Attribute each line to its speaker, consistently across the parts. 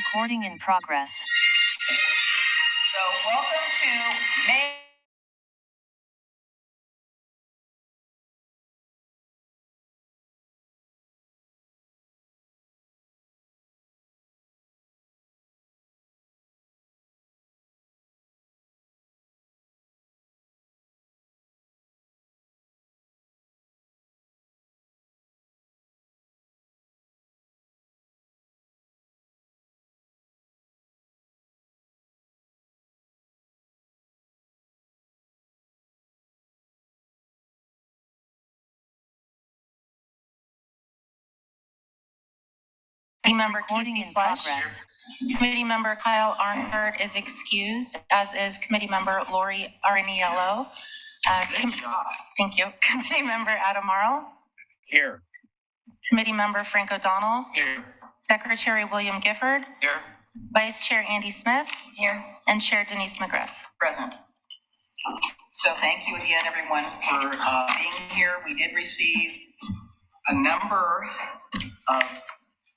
Speaker 1: Recording in progress.
Speaker 2: So welcome to May.
Speaker 3: Committee Member Casey Flush. Committee Member Kyle Arnford is excused, as is Committee Member Lori Ariniello. Thank you. Committee Member Adam Marl.
Speaker 4: Here.
Speaker 3: Committee Member Frank O'Donnell.
Speaker 4: Here.
Speaker 3: Secretary William Gifford.
Speaker 4: Here.
Speaker 3: Vice Chair Andy Smith.
Speaker 2: Here.
Speaker 3: And Chair Denise McGriff.
Speaker 2: Present. So thank you again, everyone, for being here. We did receive a number of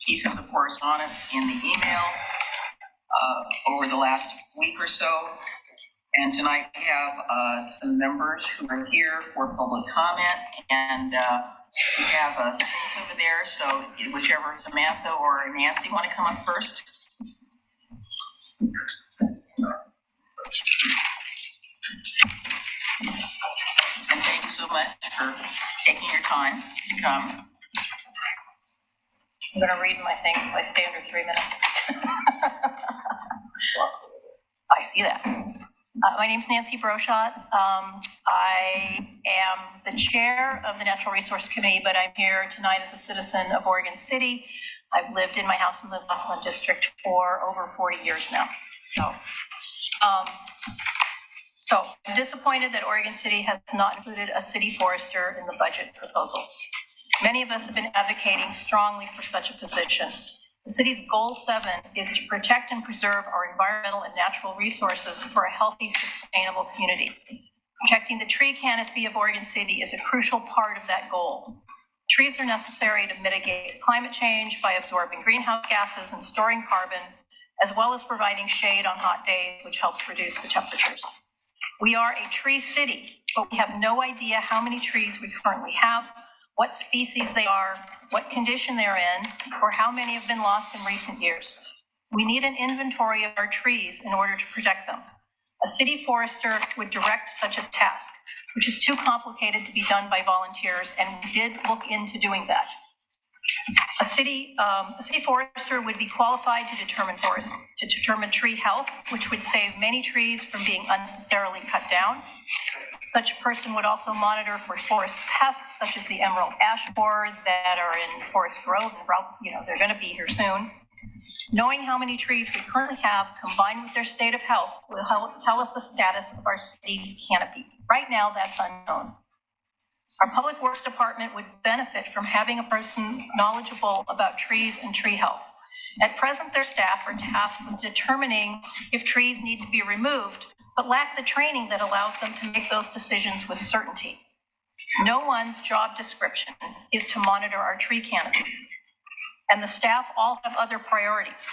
Speaker 2: pieces of correspondence in the email over the last week or so. And tonight we have some members who are here for public comment, and we have space over there. So whichever Samantha or Nancy want to come up first. And thank you so much for taking your time to come.
Speaker 3: I'm going to read my thing, so I stay under 3 minutes. I see that. My name's Nancy Broshot. I am the chair of the Natural Resource Committee, but I'm here tonight as a citizen of Oregon City. I've lived in my house in the Laughlin District for over 40 years now. So I'm disappointed that Oregon City has not included a city forester in the budget proposal. Many of us have been advocating strongly for such a position. The city's goal 7 is to protect and preserve our environmental and natural resources for a healthy, sustainable community. Protecting the tree canopy of Oregon City is a crucial part of that goal. Trees are necessary to mitigate climate change by absorbing greenhouse gases and storing carbon, as well as providing shade on hot days, which helps reduce the temperatures. We are a tree city, but we have no idea how many trees we currently have, what species they are, what condition they're in, or how many have been lost in recent years. We need an inventory of our trees in order to protect them. A city forester would direct such a task, which is too complicated to be done by volunteers, and we did look into doing that. A city forester would be qualified to determine tree health, which would save many trees from being unnecessarily cut down. Such a person would also monitor for forest pests, such as the emerald ash borer that are in Forest Grove, and they're going to be here soon. Knowing how many trees we currently have, combined with their state of health, will help tell us the status of our city's canopy. Right now, that's unknown. Our Public Works Department would benefit from having a person knowledgeable about trees and tree health. At present, their staff are tasked with determining if trees need to be removed, but lack the training that allows them to make those decisions with certainty. No one's job description is to monitor our tree canopy, and the staff all have other priorities.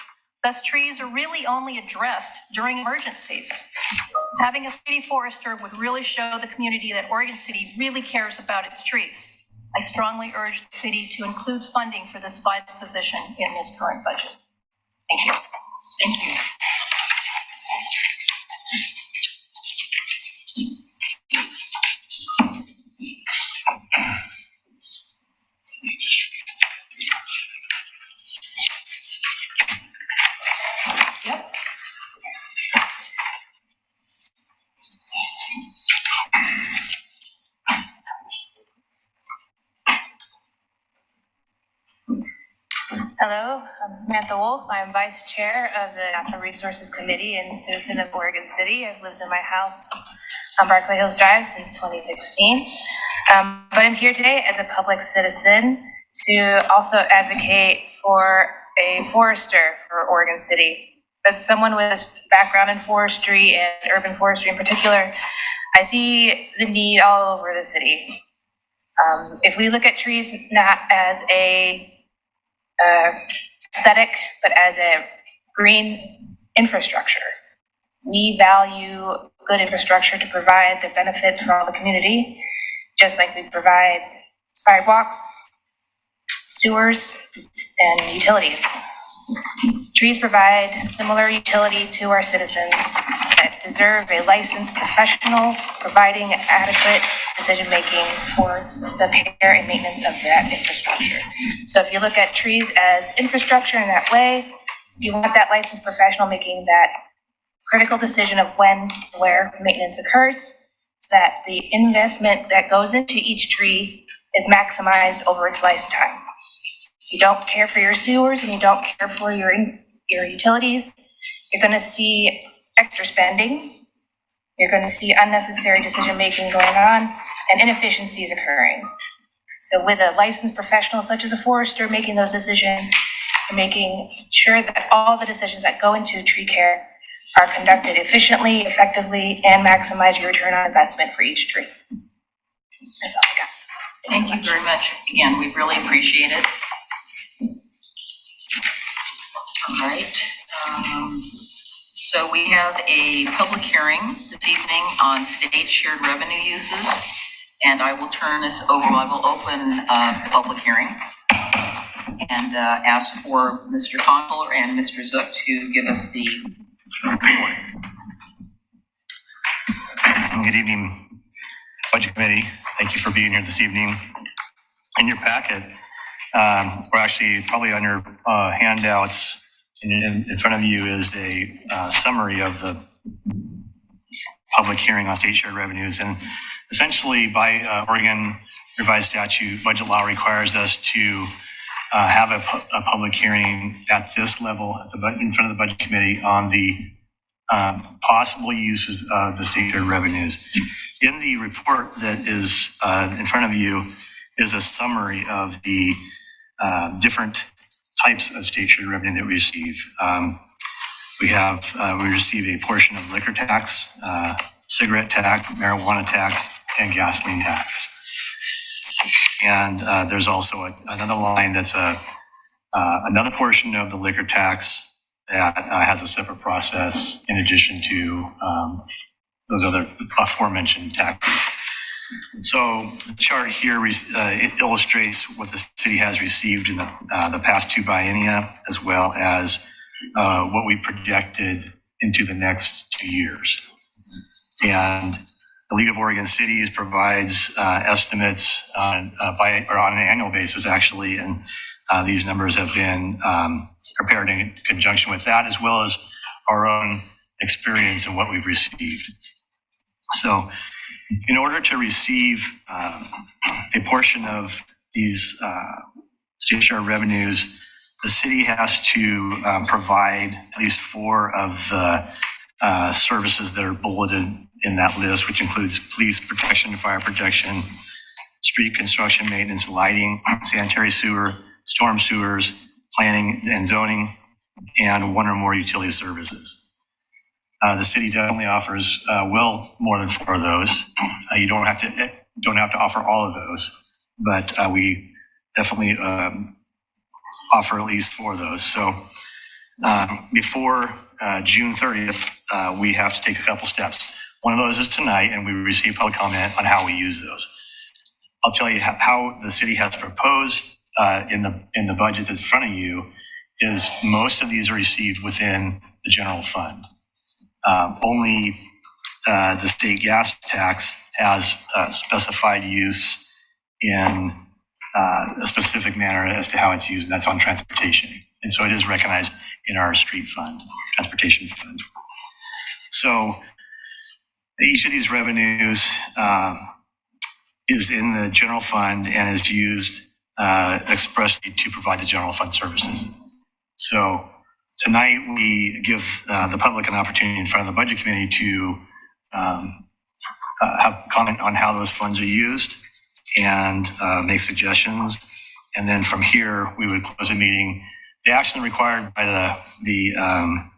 Speaker 3: Thus, trees are really only addressed during emergencies. Having a city forester would really show the community that Oregon City really cares about its trees. I strongly urge the city to include funding for this vital position in this current budget. Thank you.
Speaker 2: Thank you.
Speaker 5: Hello, I'm Samantha Wolf. I'm Vice Chair of the Natural Resources Committee and citizen of Oregon City. I've lived in my house on Barclay Hills Drive since 2016. But I'm here today as a public citizen to also advocate for a forester for Oregon City. As someone with a background in forestry and urban forestry in particular, I see the need all over the city. If we look at trees not as a aesthetic, but as a green infrastructure. We value good infrastructure to provide the benefits for all the community, just like we provide sidewalks, sewers, and utilities. Trees provide similar utility to our citizens that deserve a licensed professional providing adequate decision-making for the care and maintenance of that infrastructure. So if you look at trees as infrastructure in that way, you want that licensed professional making that critical decision of when, where maintenance occurs, so that the investment that goes into each tree is maximized over its lifetime. You don't care for your sewers and you don't care for your utilities, you're going to see extra spending, you're going to see unnecessary decision-making going on, and inefficiencies occurring. So with a licensed professional such as a forester making those decisions, and making sure that all the decisions that go into tree care are conducted efficiently, effectively, and maximize your return on investment for each tree. That's all I got.
Speaker 2: Thank you very much. Again, we really appreciate it. All right. So we have a public hearing this evening on state shared revenue uses, and I will turn this over. I will open the public hearing and ask for Mr. Condoler and Mr. Zook to give us the report.
Speaker 1: Good evening, Budget Committee. Thank you for being here this evening. In your packet, or actually probably on your handouts in front of you, is a summary of the public hearing on state shared revenues. And essentially, by Oregon revised statute, budget law requires us to have a public hearing at this level, in front of the Budget Committee, on the possible uses of the state shared revenues. In the report that is in front of you is a summary of the different types of state shared revenue that we receive. We receive a portion of liquor tax, cigarette tax, marijuana tax, and gasoline tax. And there's also another line that's another portion of the liquor tax that has a separate process in addition to those other aforementioned taxes. So the chart here it illustrates what the city has received in the past two biennia, as well as what we projected into the next 2 years. And the League of Oregon Cities provides estimates on an annual basis, actually, and these numbers have been prepared in conjunction with that, as well as our own experience and what we've received. So in order to receive a portion of these state share revenues, the city has to provide at least 4 of the services that are bulleted in that list, which includes police protection, fire protection, street construction, maintenance, lighting, sanitary sewer, storm sewers, planning and zoning, and 1 or more utility services. The city definitely offers well more than 4 of those. You don't have to offer all of those, but we definitely offer at least 4 of those. So before June 30th, we have to take a couple steps. One of those is tonight, and we receive public comment on how we use those. I'll tell you how the city has proposed in the budget that's in front of you is most of these are received within the general fund. Only the state gas tax has specified use in a specific manner as to how it's used, and that's on transportation. And so it is recognized in our street fund, transportation fund. So each of these revenues is in the general fund and is used expressly to provide the general fund services. So tonight we give the public an opportunity in front of the Budget Committee to have comment on how those funds are used and make suggestions. And then from here, we would close the meeting. The action required by the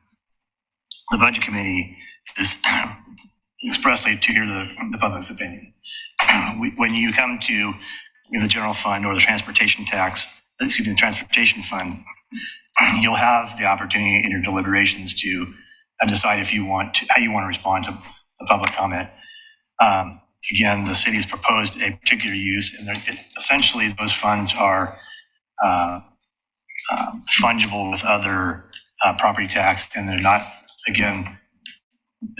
Speaker 1: Budget Committee is expressly to hear the public's opinion. When you come to the general fund or the transportation tax, the transportation fund, you'll have the opportunity in your deliberations to decide if you want to, how you want to respond to the public comment. Again, the city has proposed a particular use, and essentially those funds are fungible with other property tax, and they're not, again,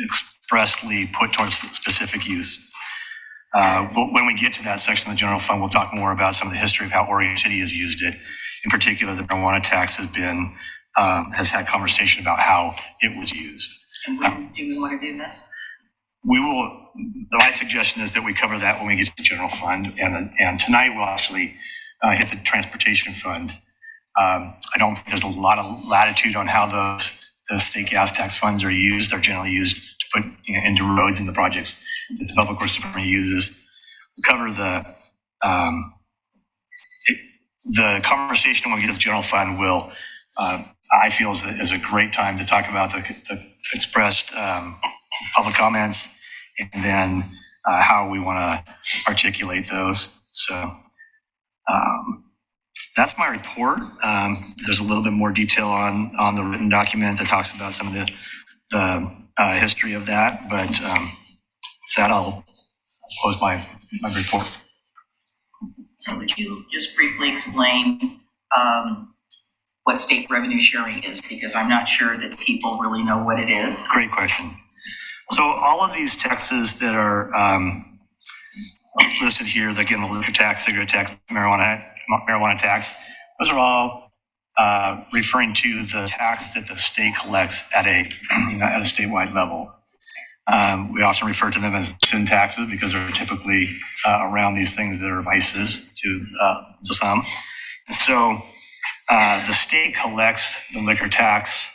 Speaker 1: expressly put towards specific use. When we get to that section of the general fund, we'll talk more about some of the history of how Oregon City has used it. In particular, the marijuana tax has had conversation about how it was used.
Speaker 2: And when do we want to do that?
Speaker 1: We will. My suggestion is that we cover that when we get to the general fund, and tonight we'll actually hit the transportation fund. I don't think there's a lot of latitude on how the state gas tax funds are used. They're generally used to put into roads and the projects that the Public Works Department uses. We'll cover the conversation when we get to the general fund will, I feel, is a great time to talk about the expressed public comments, and then how we want to articulate those. So that's my report. There's a little bit more detail on the written document that talks about some of the history of that, but with that, I'll close my report.
Speaker 2: So would you just briefly explain what state revenue sharing is? Because I'm not sure that people really know what it is.
Speaker 1: Great question. So all of these taxes that are listed here, again, the liquor tax, cigarette tax, marijuana tax, those are all referring to the tax that the state collects at a statewide level. We often refer to them as sin taxes because they're typically around these things that are vices to some. So the state collects the liquor tax,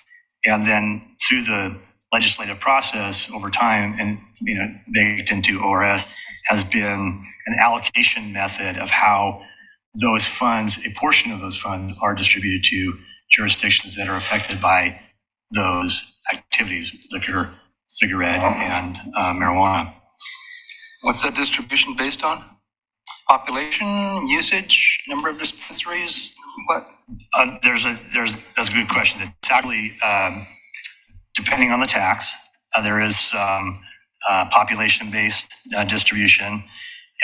Speaker 1: and then through the legislative process over time, and baked into ORS, has been an allocation method of how those funds, a portion of those funds, are distributed to jurisdictions that are affected by those activities: liquor, cigarette, and marijuana.
Speaker 4: What's that distribution based on? Population, usage, number of dispensaries? What?
Speaker 1: That's a good question. It's actually depending on the tax. There is population-based distribution,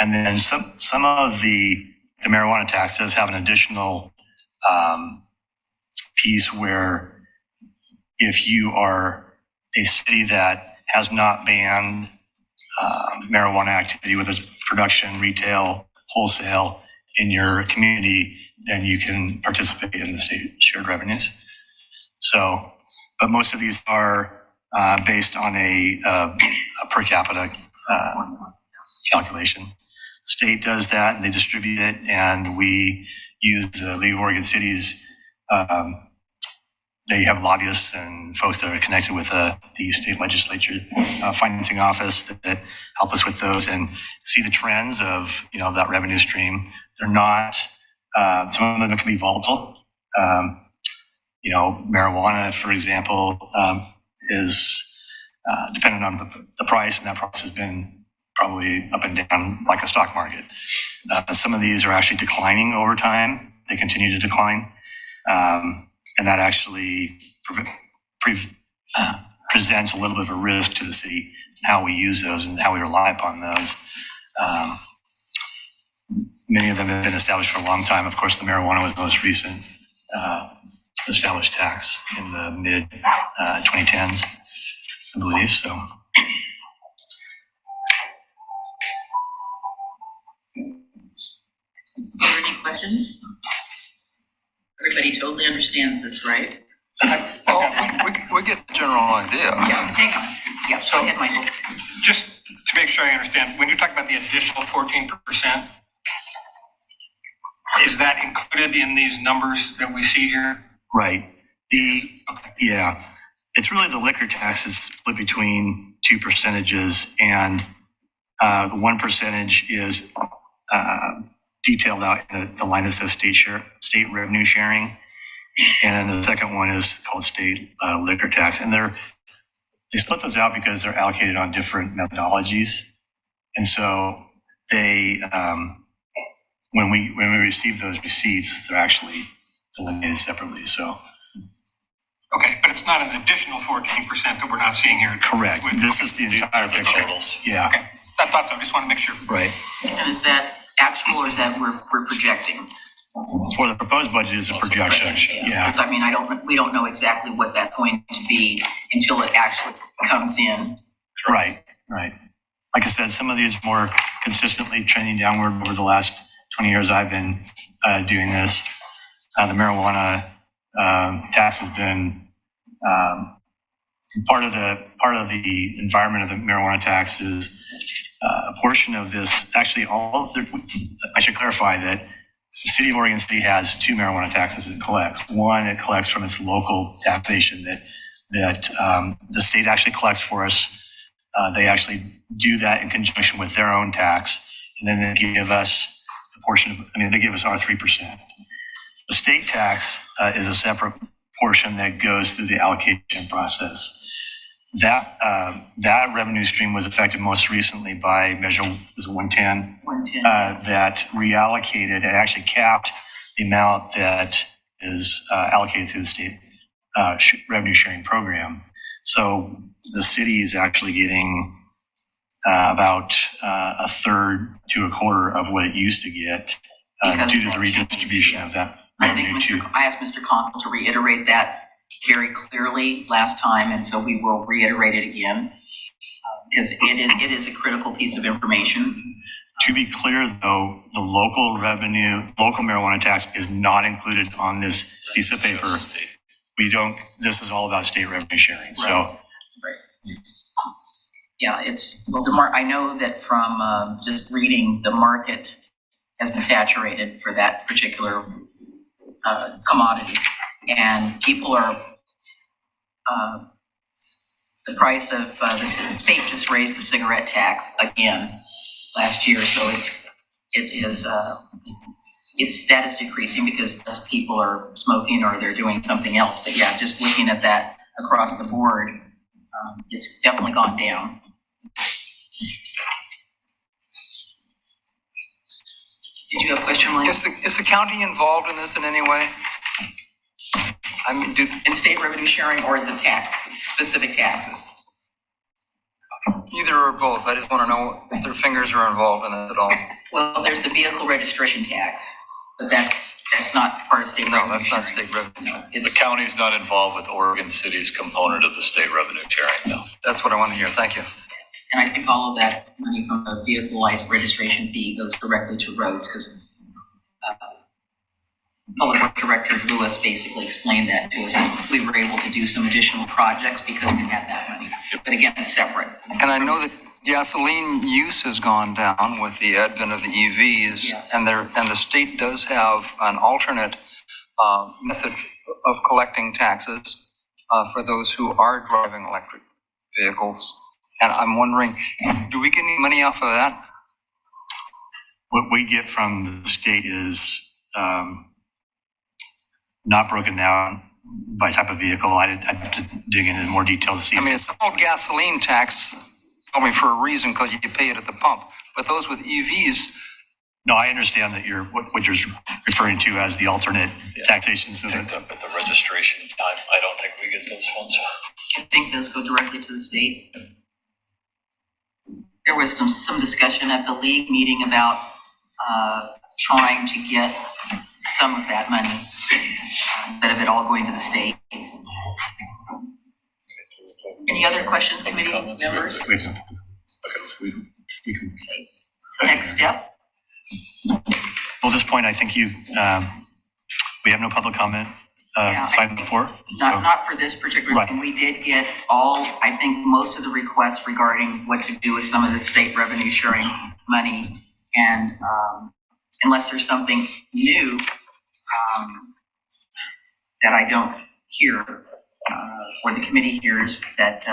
Speaker 1: and then some of the marijuana tax does have an additional piece where if you are a city that has not banned marijuana activity, whether it's production, retail, wholesale, in your community, then you can participate in the state shared revenues. So, but most of these are based on a per capita calculation. State does that, and they distribute it, and we use the League of Oregon Cities. They have lobbyists and folks that are connected with the state legislature financing office that help us with those and see the trends of that revenue stream. They're not, some of them can be volatile. Marijuana, for example, is dependent on the price, and that price has been probably up and down like a stock market. Some of these are actually declining over time. They continue to decline. And that actually presents a little bit of a risk to the city, how we use those and how we rely upon those. Many of them have been established for a long time. Of course, the marijuana was the most recent established tax in the mid 2010s, I believe. So.
Speaker 2: Are there any questions? Everybody totally understands this, right?
Speaker 4: Well, we get the general idea.
Speaker 2: Yeah, hang on. Yeah, so go ahead, Michael.
Speaker 6: Just to make sure I understand, when you talk about the additional 14%, is that included in these numbers that we see here?
Speaker 1: Right. Yeah, it's really the liquor tax is split between two percentages, and the 1% is detailed out in the line that says state revenue sharing, and then the second one is called state liquor tax, and they split those out because they're allocated on different methodologies, and so they when we receive those receipts, they're actually delineated separately. So
Speaker 6: Okay, but it's not an additional 14% that we're not seeing here.
Speaker 1: Correct. This is the entire
Speaker 7: The
Speaker 1: picture.
Speaker 7: totals.
Speaker 1: Yeah,
Speaker 6: Okay, I thought so, I just want to make sure.
Speaker 1: right.
Speaker 2: And is that actual or is that we're projecting?
Speaker 1: For the proposed budget is a
Speaker 7: Also
Speaker 1: projection.
Speaker 7: projection.
Speaker 1: Yeah,
Speaker 2: Because I mean, we don't know exactly what that's going to be until it actually comes in.
Speaker 1: right. Like I said, some of these more consistently trending downward over the last 20 years I've been doing this. The marijuana tax has been part of the environment of the marijuana tax is a portion of this. Actually, I should clarify that the city of Oregon City has two marijuana taxes it collects. One, it collects from its local taxation that the state actually collects for us. They actually do that in conjunction with their own tax, and then they give us a portion of. They give us our 3%. The state tax is a separate portion that goes through the allocation process. That revenue stream was affected most recently by Measure 110.
Speaker 2: 110.
Speaker 1: That reallocated and actually capped the amount that is allocated through the state revenue sharing program. So the city is actually getting about a third to a quarter of what it used to get
Speaker 2: Because
Speaker 1: due to
Speaker 2: of
Speaker 1: the
Speaker 2: that change,
Speaker 1: redistribution
Speaker 2: yes.
Speaker 1: of that
Speaker 2: I think
Speaker 1: revenue too.
Speaker 2: I asked Mr. Conkel to reiterate that very clearly last time, and so we will reiterate it again. Because it is a critical piece of information.
Speaker 1: To be clear, though, the local marijuana tax is not included on this piece of paper.
Speaker 7: Just state.
Speaker 1: This is all about state revenue sharing. So,
Speaker 2: Right. Yeah, I know that from just reading, the market has been saturated for that particular commodity. And people are, the price of, the state just raised the cigarette tax again last year. So that is decreasing because less people are smoking or they're doing something else. But yeah, just looking at that across the board, it's definitely gone down. Did you have a question, William?
Speaker 4: Is the county involved in this in any way? I mean,
Speaker 2: In state revenue sharing or the specific taxes?
Speaker 4: either or both. I just want to know if their fingers are involved in it at all.
Speaker 2: Well, there's the vehicle registration tax, but that's not part of state
Speaker 4: No,
Speaker 2: revenue
Speaker 4: that's not
Speaker 2: sharing.
Speaker 4: state revenue.
Speaker 2: No,
Speaker 7: The
Speaker 2: it's,
Speaker 7: county's not involved with Oregon City's component of the state revenue sharing, no.
Speaker 4: That's what I want to hear. Thank you.
Speaker 2: and I think all of that money from the vehicleized registration fee goes directly to roads because Public Works Director Lewis basically explained that to us. And we were able to do some additional projects because we had that money. But again, it's separate.
Speaker 4: And I know that gasoline use has gone down with the advent of the EVs,
Speaker 2: Yes.
Speaker 4: and the state does have an alternate method of collecting taxes for those who are driving electric vehicles. And I'm wondering, do we get any money off of that?
Speaker 1: what we get from the state is not broken down by type of vehicle. I'd have to dig into more detail to see.
Speaker 4: I mean, it's called gasoline tax, only for a reason, because you pay it at the pump. But those with EVs,
Speaker 1: No, I understand that what you're referring to as the alternate taxation. So
Speaker 7: Picked
Speaker 1: that,
Speaker 7: up at the registration time. I don't think we get those funds.
Speaker 2: I think those go directly to the state. There was some discussion at the league meeting about trying to get some of that money instead of it all going to the state. Any other questions, committee members?
Speaker 1: we can.
Speaker 2: Next step?
Speaker 1: Well, at this point, I think we have no public comment
Speaker 2: Yeah.
Speaker 1: signed before.
Speaker 2: Not for this particular
Speaker 1: Right.
Speaker 2: thing. We did get I think most of the requests regarding what to do with some of the state revenue sharing money. And unless there's something new that I don't hear, or the committee hears, that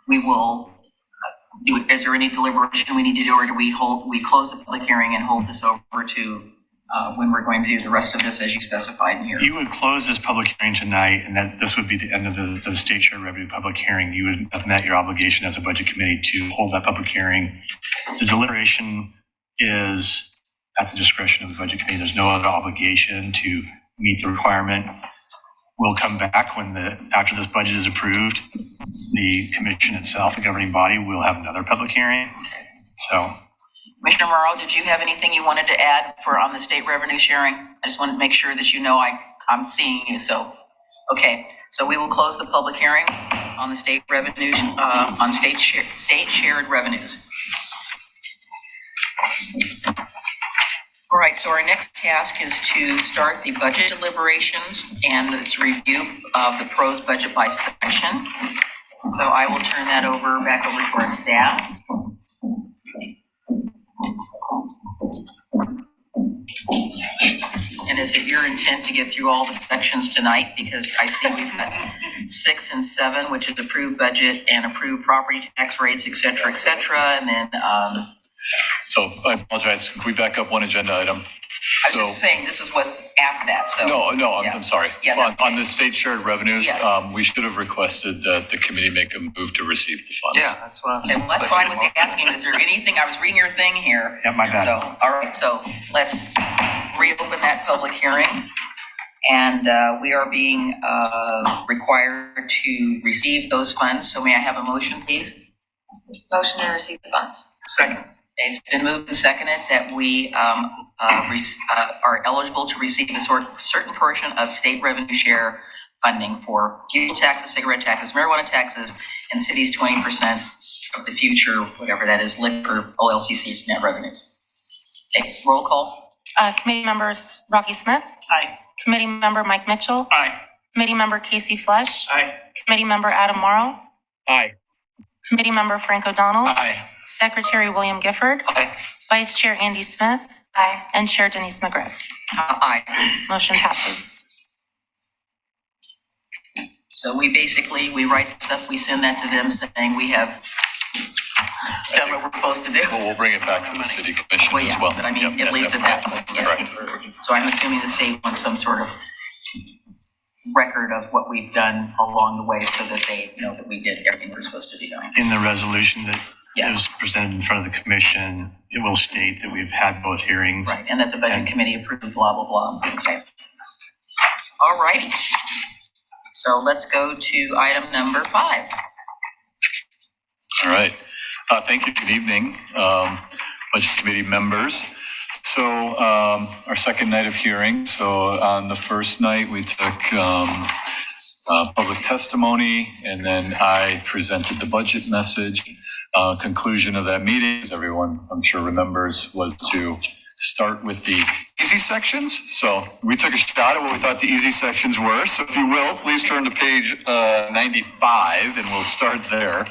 Speaker 2: we will do. Is there any deliberation we need to do, or do we close the public hearing and hold this over to when we're going to do the rest of this as you specified here?
Speaker 1: You would close this public hearing tonight, and that this would be the end of the state share revenue public hearing. You would have met your obligation as a budget committee to hold that public hearing. The deliberation is at the discretion of the budget committee. There's no other obligation to meet the requirement. we'll come back after this budget is approved. The commission itself, the governing body, will have another public hearing. So,
Speaker 2: Commissioner Morrow, did you have anything you wanted to add on the state revenue sharing? I just wanted to make sure that you know I'm seeing you, so, okay. So we will close the public hearing on the state revenues, on state shared revenues. All right, so our next task is to start the budget deliberations and its review of the proposed budget by section. So I will turn that back over to our staff. And is it your intent to get through all the sections tonight? Because I see we've got 6 and 7, which is approved budget and approved property tax rates, et cetera, and then,
Speaker 7: So I apologize. Can we back up one agenda item?
Speaker 2: I was just saying, this is what's after that, so.
Speaker 7: No,
Speaker 2: yeah.
Speaker 7: I'm sorry.
Speaker 2: Yeah,
Speaker 7: On the state shared revenues,
Speaker 2: Yes.
Speaker 7: we should have requested that the committee make a move to receive the funds.
Speaker 4: Yeah, that's what I'm.
Speaker 2: And that's why I was asking, is there anything, I was reading your thing here.
Speaker 1: yeah, my bad.
Speaker 2: So, all right, so let's reopen that public hearing. And we are being required to receive those funds. So may I have a motion, please?
Speaker 5: Motion to receive the funds.
Speaker 2: Second. It's been moved and seconded that we are eligible to receive a certain portion of state revenue share funding for fuel taxes, cigarette taxes, marijuana taxes, and cities 20% of the future, whatever that is, liquor, OLCC's net revenues. Okay, roll call.
Speaker 5: Committee members Rocky Smith.
Speaker 2: Aye.
Speaker 5: Committee member Mike Mitchell.
Speaker 6: Aye.
Speaker 5: Committee member Casey Flesh.
Speaker 6: Aye.
Speaker 5: Committee member Adam Morrow.
Speaker 6: Aye.
Speaker 5: Committee member Frank O'Donnell.
Speaker 6: Aye.
Speaker 5: Secretary William Gifford.
Speaker 2: Aye.
Speaker 5: Vice Chair Andy Smith. Aye. And Chair Denise McGriff.
Speaker 2: Aye.
Speaker 5: Motion passes.
Speaker 2: So we write this up, we send that to them saying we have done what we're supposed to do.
Speaker 7: Well, we'll bring it back to the city commission
Speaker 2: Well, yeah,
Speaker 7: as well.
Speaker 2: but I mean,
Speaker 7: Yep,
Speaker 2: at least at that point, yes.
Speaker 7: Correct.
Speaker 2: So I'm assuming the state wants some sort of record of what we've done along the way so that they know that we did everything we're supposed to be doing.
Speaker 1: In the resolution that
Speaker 2: Yeah.
Speaker 1: is presented in front of the commission, it will state that we've had both hearings.
Speaker 2: Right, and that the budget committee approved blah, blah, blah. Okay. All righty. So let's go to item number 5.
Speaker 7: All right. Thank you. Good evening, budget committee members. So our second night of hearing. So on the first night, we took public testimony, and then I presented the budget message. Conclusion of that meeting, as everyone I'm sure remembers, was to start with the easy sections. So we took a shot at what we thought the easy sections were. So if you will, please turn to page 95, and we'll start there.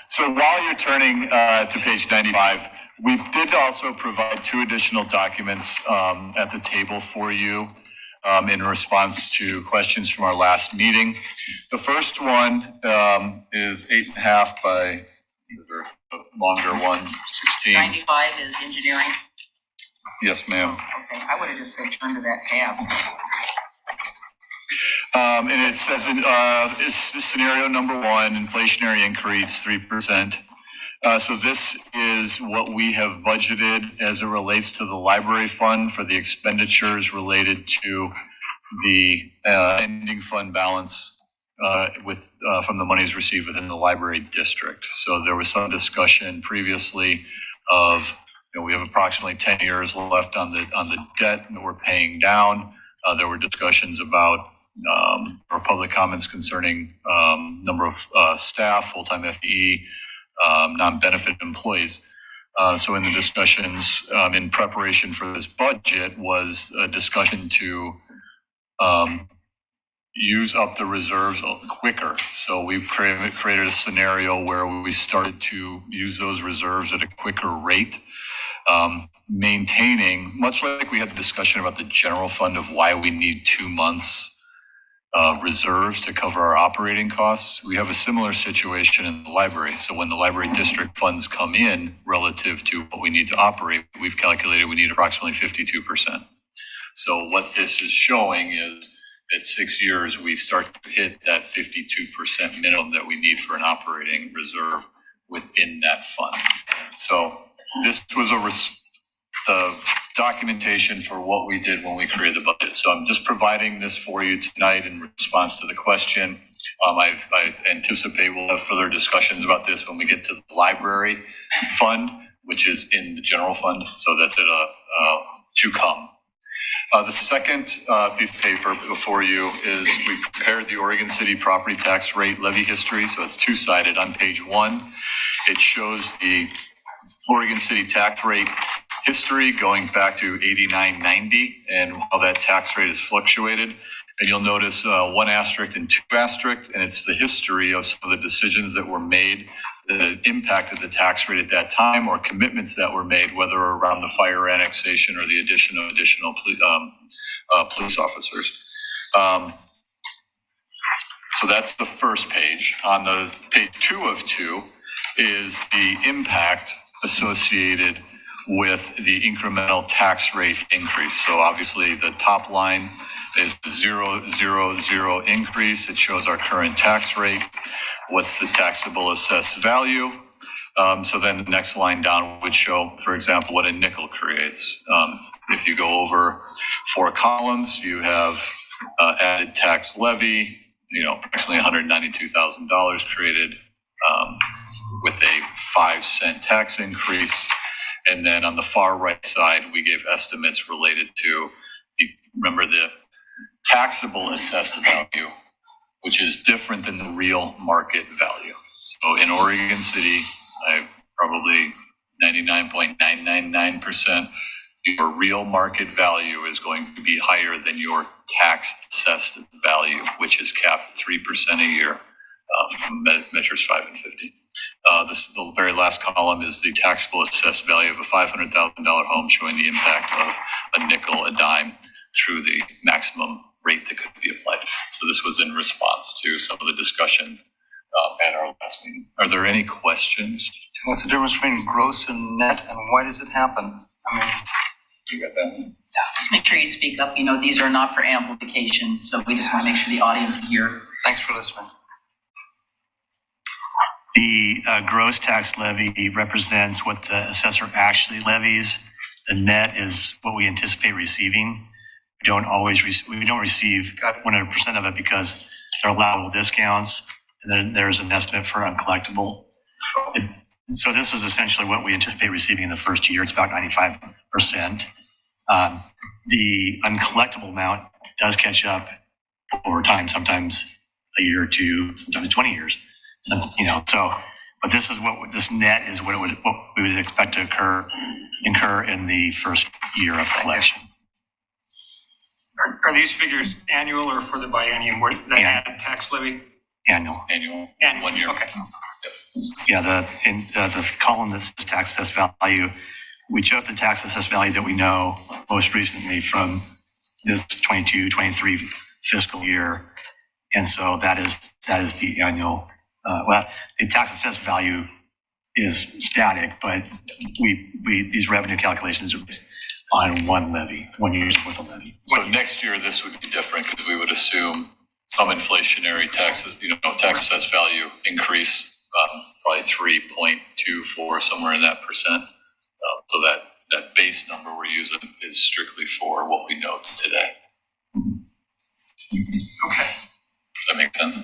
Speaker 7: So while you're turning to page 95, we did also provide 2 additional documents at the table for you in response to questions from our last meeting. The first one is 8.5 by the longer one, 16.
Speaker 2: 95 is engineering.
Speaker 7: Yes, ma'am.
Speaker 2: Okay, I would have just said turn to that tab.
Speaker 7: And it says it's scenario number 1, inflationary increase 3%. So this is what we have budgeted as it relates to the library fund for the expenditures related to the ending fund balance from the monies received within the library district. So there was some discussion previously of, we have approximately 10 years left on the debt that we're paying down. There were discussions about or public comments concerning number of staff, full-time FTE, non-benefit employees. So in the discussions in preparation for this budget was a discussion to use up the reserves quicker. So we've created a scenario where we started to use those reserves at a quicker rate, maintaining, much like we had the discussion about the general fund of why we need 2 months reserves to cover our operating costs. We have a similar situation in the library. So when the library district funds come in relative to what we need to operate, we've calculated we need approximately 52%. So what this is showing is at 6 years, we start to hit that 52% minimum that we need for an operating reserve within that fund. So this was a the documentation for what we did when we created the budget. So I'm just providing this for you tonight in response to the question. I anticipate we'll have further discussions about this when we get to the library fund, which is in the general fund. So that's to come. The second piece of paper before you is we prepared the Oregon City property tax rate levy history. So it's two-sided. On page 1, it shows the Oregon City tax rate history going back to 89-90 and how that tax rate has fluctuated. And you'll notice 1 asterisk and 2 asterisk, and it's the history of some of the decisions that were made that impacted the tax rate at that time, or commitments that were made, whether around the fire annexation or the addition of additional police officers. So that's the first page. On the page 2 of 2 is the impact associated with the incremental tax rate increase. So obviously the top line is 000 increase. It shows our current tax rate. What's the taxable assessed value? So then the next line down would show, for example, what a nickel creates. If you go over 4 columns, you have added tax levy, approximately $192,000 created with a 5-cent tax increase. And then on the far right side, we gave estimates related to remember the taxable assessed value, which is different than the real market value. So in Oregon City, probably 99.999%, your real market value is going to be higher than your tax assessed value, which is capped 3% a year from measures 5 and 50. The very last column is the taxable assessed value of a $500,000 home, showing the impact of a nickel, a dime, through the maximum rate that could be applied. So this was in response to some of the discussion at our last meeting. Are there any questions?
Speaker 4: What's the difference between gross and net, and why does it happen?
Speaker 7: You got that?
Speaker 2: Yeah, just make sure you speak up. These are not for amplification, so we just want to make sure the audience hear.
Speaker 4: Thanks for listening.
Speaker 1: The gross tax levy represents what the assessor actually levies. The net is what we anticipate receiving. We don't receive 100% of it because there are allowable discounts, and then there's an estimate for uncollectible. So this is essentially what we anticipate receiving in the first year. It's about 95%. The uncollectible amount does catch up over time, sometimes a year or two, sometimes 20 years. But this is this net is what we would expect to incur in the first year of collection.
Speaker 6: Are these figures annual or for the biennium, where the added tax levy?
Speaker 1: Annual.
Speaker 6: Annual,
Speaker 7: 1 year.
Speaker 6: Okay.
Speaker 1: Yeah, the column that says tax assessed value, we chose the tax assessed value that we know most recently from this 22-23 fiscal year, and so that is the annual. The tax assessed value is static, but these revenue calculations are based on 1 levy, 1 year's worth of levy.
Speaker 7: So next year, this would be different because we would assume some inflationary taxes, tax assessed value increase, probably 3.24, somewhere in that percent. So that base number we're using is strictly for what we know today.
Speaker 6: Okay.
Speaker 7: Does that make sense?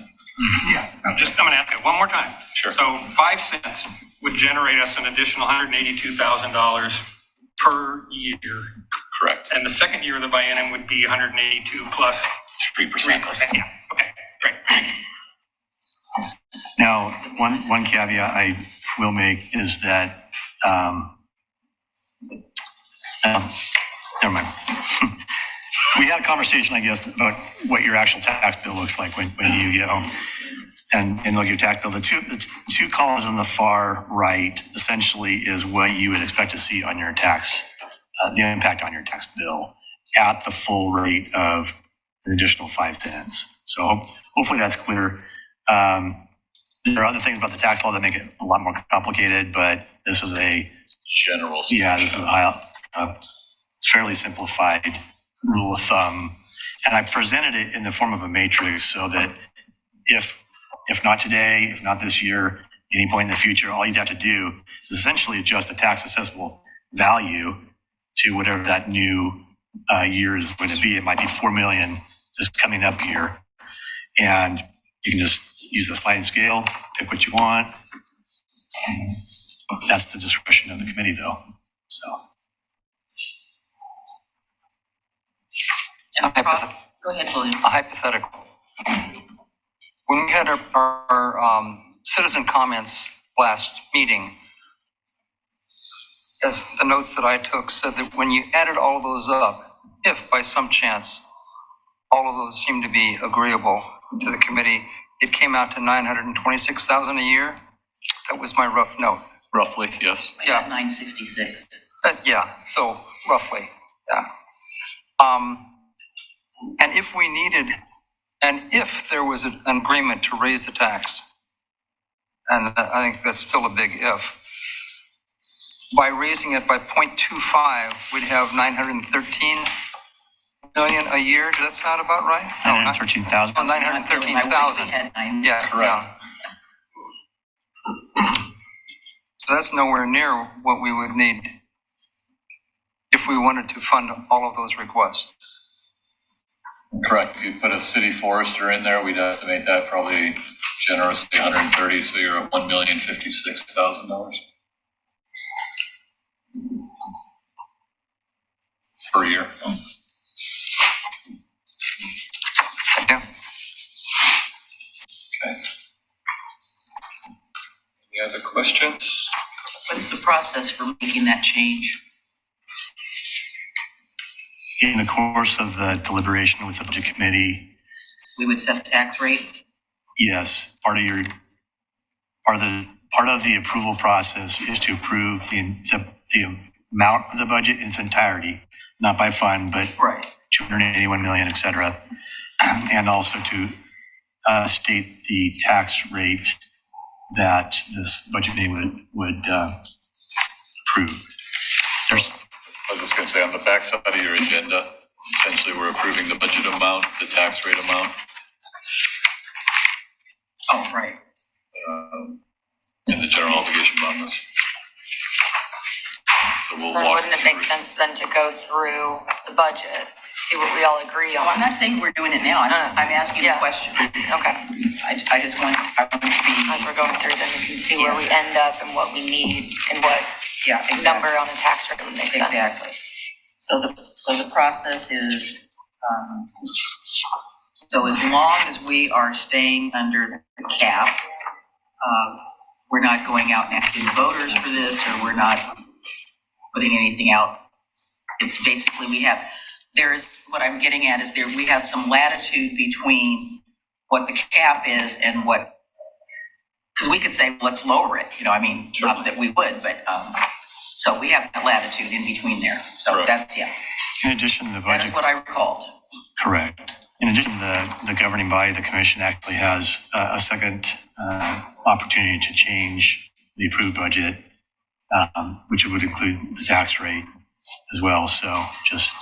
Speaker 6: Yeah, I'm going to ask it one more time.
Speaker 7: Sure.
Speaker 6: So 5 cents would generate us an additional $182,000 per year.
Speaker 7: Correct.
Speaker 6: And the second year of the biennium would be 182 plus
Speaker 7: 3%.
Speaker 6: 3%. Yeah, okay, great. Thank you.
Speaker 1: Now, one caveat I will make is that, never mind. We had a conversation, I guess, about what your actual tax bill looks like when you get home and look at your tax bill. The two columns on the far right essentially is what you would expect to see on your tax, the impact on your tax bill at the full rate of an additional 5 cents. So hopefully that's clear. There are other things about the tax law that make it a lot more complicated, but this is a
Speaker 7: General.
Speaker 1: Yeah, this is a fairly simplified rule of thumb. And I presented it in the form of a matrix so that if not today, if not this year, any point in the future, all you'd have to do is essentially adjust the tax assessable value to whatever that new year is going to be. It might be 4 million this coming up year. And you can just use the sliding scale, pick what you want. That's the discretion of the committee, though. So.
Speaker 2: Go ahead, William.
Speaker 4: A hypothetical. When we had our citizen comments last meeting, as the notes that I took said that when you added all of those up, if by some chance all of those seemed to be agreeable to the committee, it came out to 926,000 a year. That was my rough note.
Speaker 7: Roughly, yes.
Speaker 4: Yeah.
Speaker 2: 966.
Speaker 4: Yeah, so roughly, yeah. And if we needed, and if there was an agreement to raise the tax, and I think that's still a big if, by raising it by 0.25, we'd have 913 million a year. Does that sound about right?
Speaker 1: 913,000.
Speaker 4: Oh,
Speaker 2: I wish
Speaker 4: 913,000.
Speaker 2: we had 9.
Speaker 4: Yeah,
Speaker 7: Correct.
Speaker 4: yeah. So that's nowhere near what we would need if we wanted to fund all of those requests.
Speaker 7: Correct. If you put a city forester in there, we'd estimate that probably generously 130, so you're at $1,056,000 per year.
Speaker 4: Yeah.
Speaker 7: Okay. Any other questions?
Speaker 2: What's the process for making that change?
Speaker 1: In the course of the deliberation with the budget committee,
Speaker 2: We would set the tax rate?
Speaker 1: yes, part of the approval process is to approve the amount of the budget in its entirety, not by fund, but
Speaker 2: Right.
Speaker 1: 281 million, et cetera, and also to state the tax rate that this budget committee would approve. There's,
Speaker 7: I was just going to say, on the backside of your agenda, essentially we're approving the budget amount, the tax rate amount,
Speaker 2: Oh, right.
Speaker 7: and the general obligation bonds. So we'll
Speaker 8: Then
Speaker 7: walk
Speaker 8: wouldn't it make
Speaker 7: through.
Speaker 8: sense then to go through the budget, see what we all agree
Speaker 2: Oh, I'm
Speaker 8: on?
Speaker 2: not saying we're doing it now. I'm asking the
Speaker 8: Yeah.
Speaker 2: question.
Speaker 8: Okay,
Speaker 2: I just want to be,
Speaker 8: as we're going through, then we can see where we end up and what we need and what
Speaker 2: yeah, exactly.
Speaker 8: number on the tax rate would make sense.
Speaker 2: Exactly. So the process is, so as long as we are staying under the cap, we're not going out and asking voters for this, or we're not putting anything out. It's basically, what I'm getting at is we have some latitude between what the cap is and what, because we could say, let's lower it, not that we would, but, so we have that latitude in between there. So
Speaker 7: Correct.
Speaker 2: that's, yeah,
Speaker 1: in addition, the
Speaker 2: that
Speaker 1: budget.
Speaker 2: is what I recalled.
Speaker 1: Correct. In addition, the governing body, the commission, actually has a second opportunity to change the approved budget, which would include the tax rate as well. So just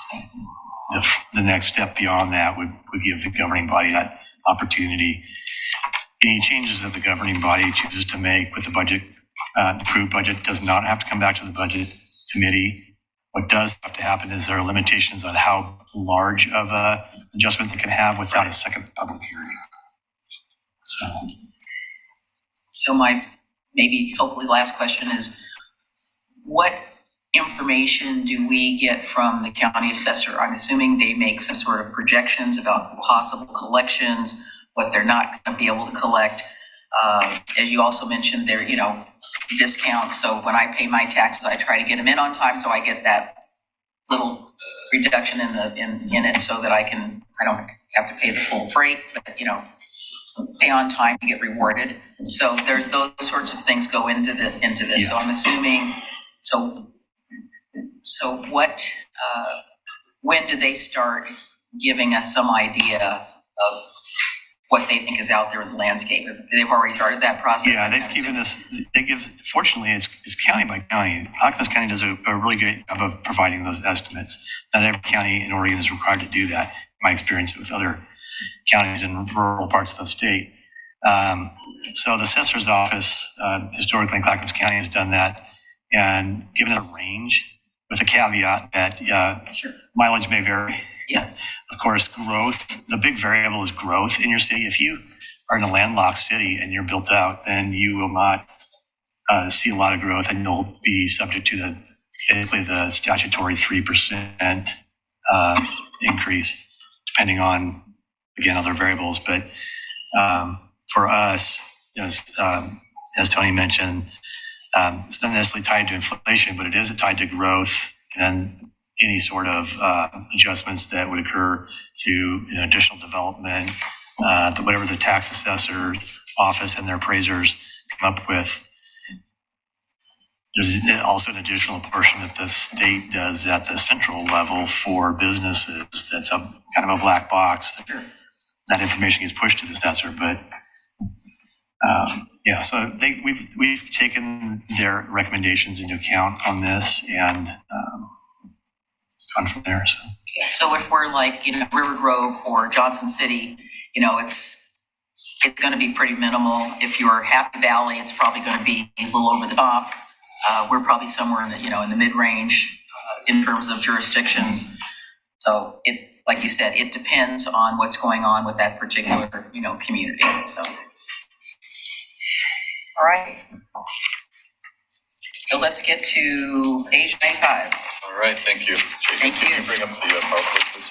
Speaker 1: the next step beyond that would give the governing body that opportunity. Any changes that the governing body chooses to make with the budget, approved budget, does not have to come back to the budget committee. What does have to happen is there are limitations on how large of a adjustment they can have without a second public hearing.
Speaker 2: So my maybe hopefully last question is, what information do we get from the county assessor? I'm assuming they make some sort of projections about possible collections, what they're not going to be able to collect. As you also mentioned, there, discounts. So when I pay my taxes, I try to get them in on time, so I get that little reduction in it, so that I don't have to pay the full freight, but pay on time to get rewarded. So there's those sorts of things go into this.
Speaker 1: Yes.
Speaker 2: So I'm assuming. So what? When do they start giving us some idea of what they think is out there in the landscape? They've already started that process.
Speaker 1: Yeah, they've given us, fortunately, it's county by county. Clackamas County does a really great job of providing those estimates. Not every county in Oregon is required to do that, in my experience with other counties in rural parts of the state. So the assessor's office, historically in Clackamas County, has done that and given us a range, with a caveat that
Speaker 2: Sure.
Speaker 1: mileage may vary.
Speaker 2: Yes.
Speaker 1: Of course, growth, the big variable is growth in your city. If you are in a landlocked city and you're built out, then you will not see a lot of growth, and you'll be subject to basically the statutory 3% increase, depending on, again, other variables. But for us, as Tony mentioned, it's not necessarily tied to inflation, but it is tied to growth and any sort of adjustments that would occur to additional development, whatever the tax assessor office and their appraisers come up with. There's also an additional portion that the state does at the central level for businesses. That's a kind of a black box. That information gets pushed to the assessor, but yeah. So we've taken their recommendations into account on this and gone from there.
Speaker 2: So if we're like, River Grove or Johnson City, it's going to be pretty minimal. If you're Happy Valley, it's probably going to be a little over the top. We're probably somewhere in the in the mid-range in terms of jurisdictions. So like you said, it depends on what's going on with that particular community. So, all right. So let's get to page 95.
Speaker 7: All right, thank you. Jason,
Speaker 2: Thank you.
Speaker 7: Can you bring up the PowerPoint, please?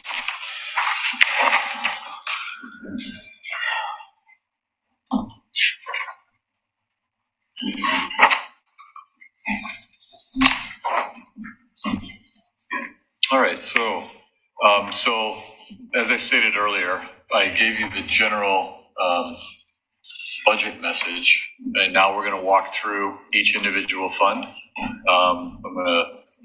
Speaker 7: All right, so as I stated earlier, I gave you the general budget message, and now we're going to walk through each individual fund.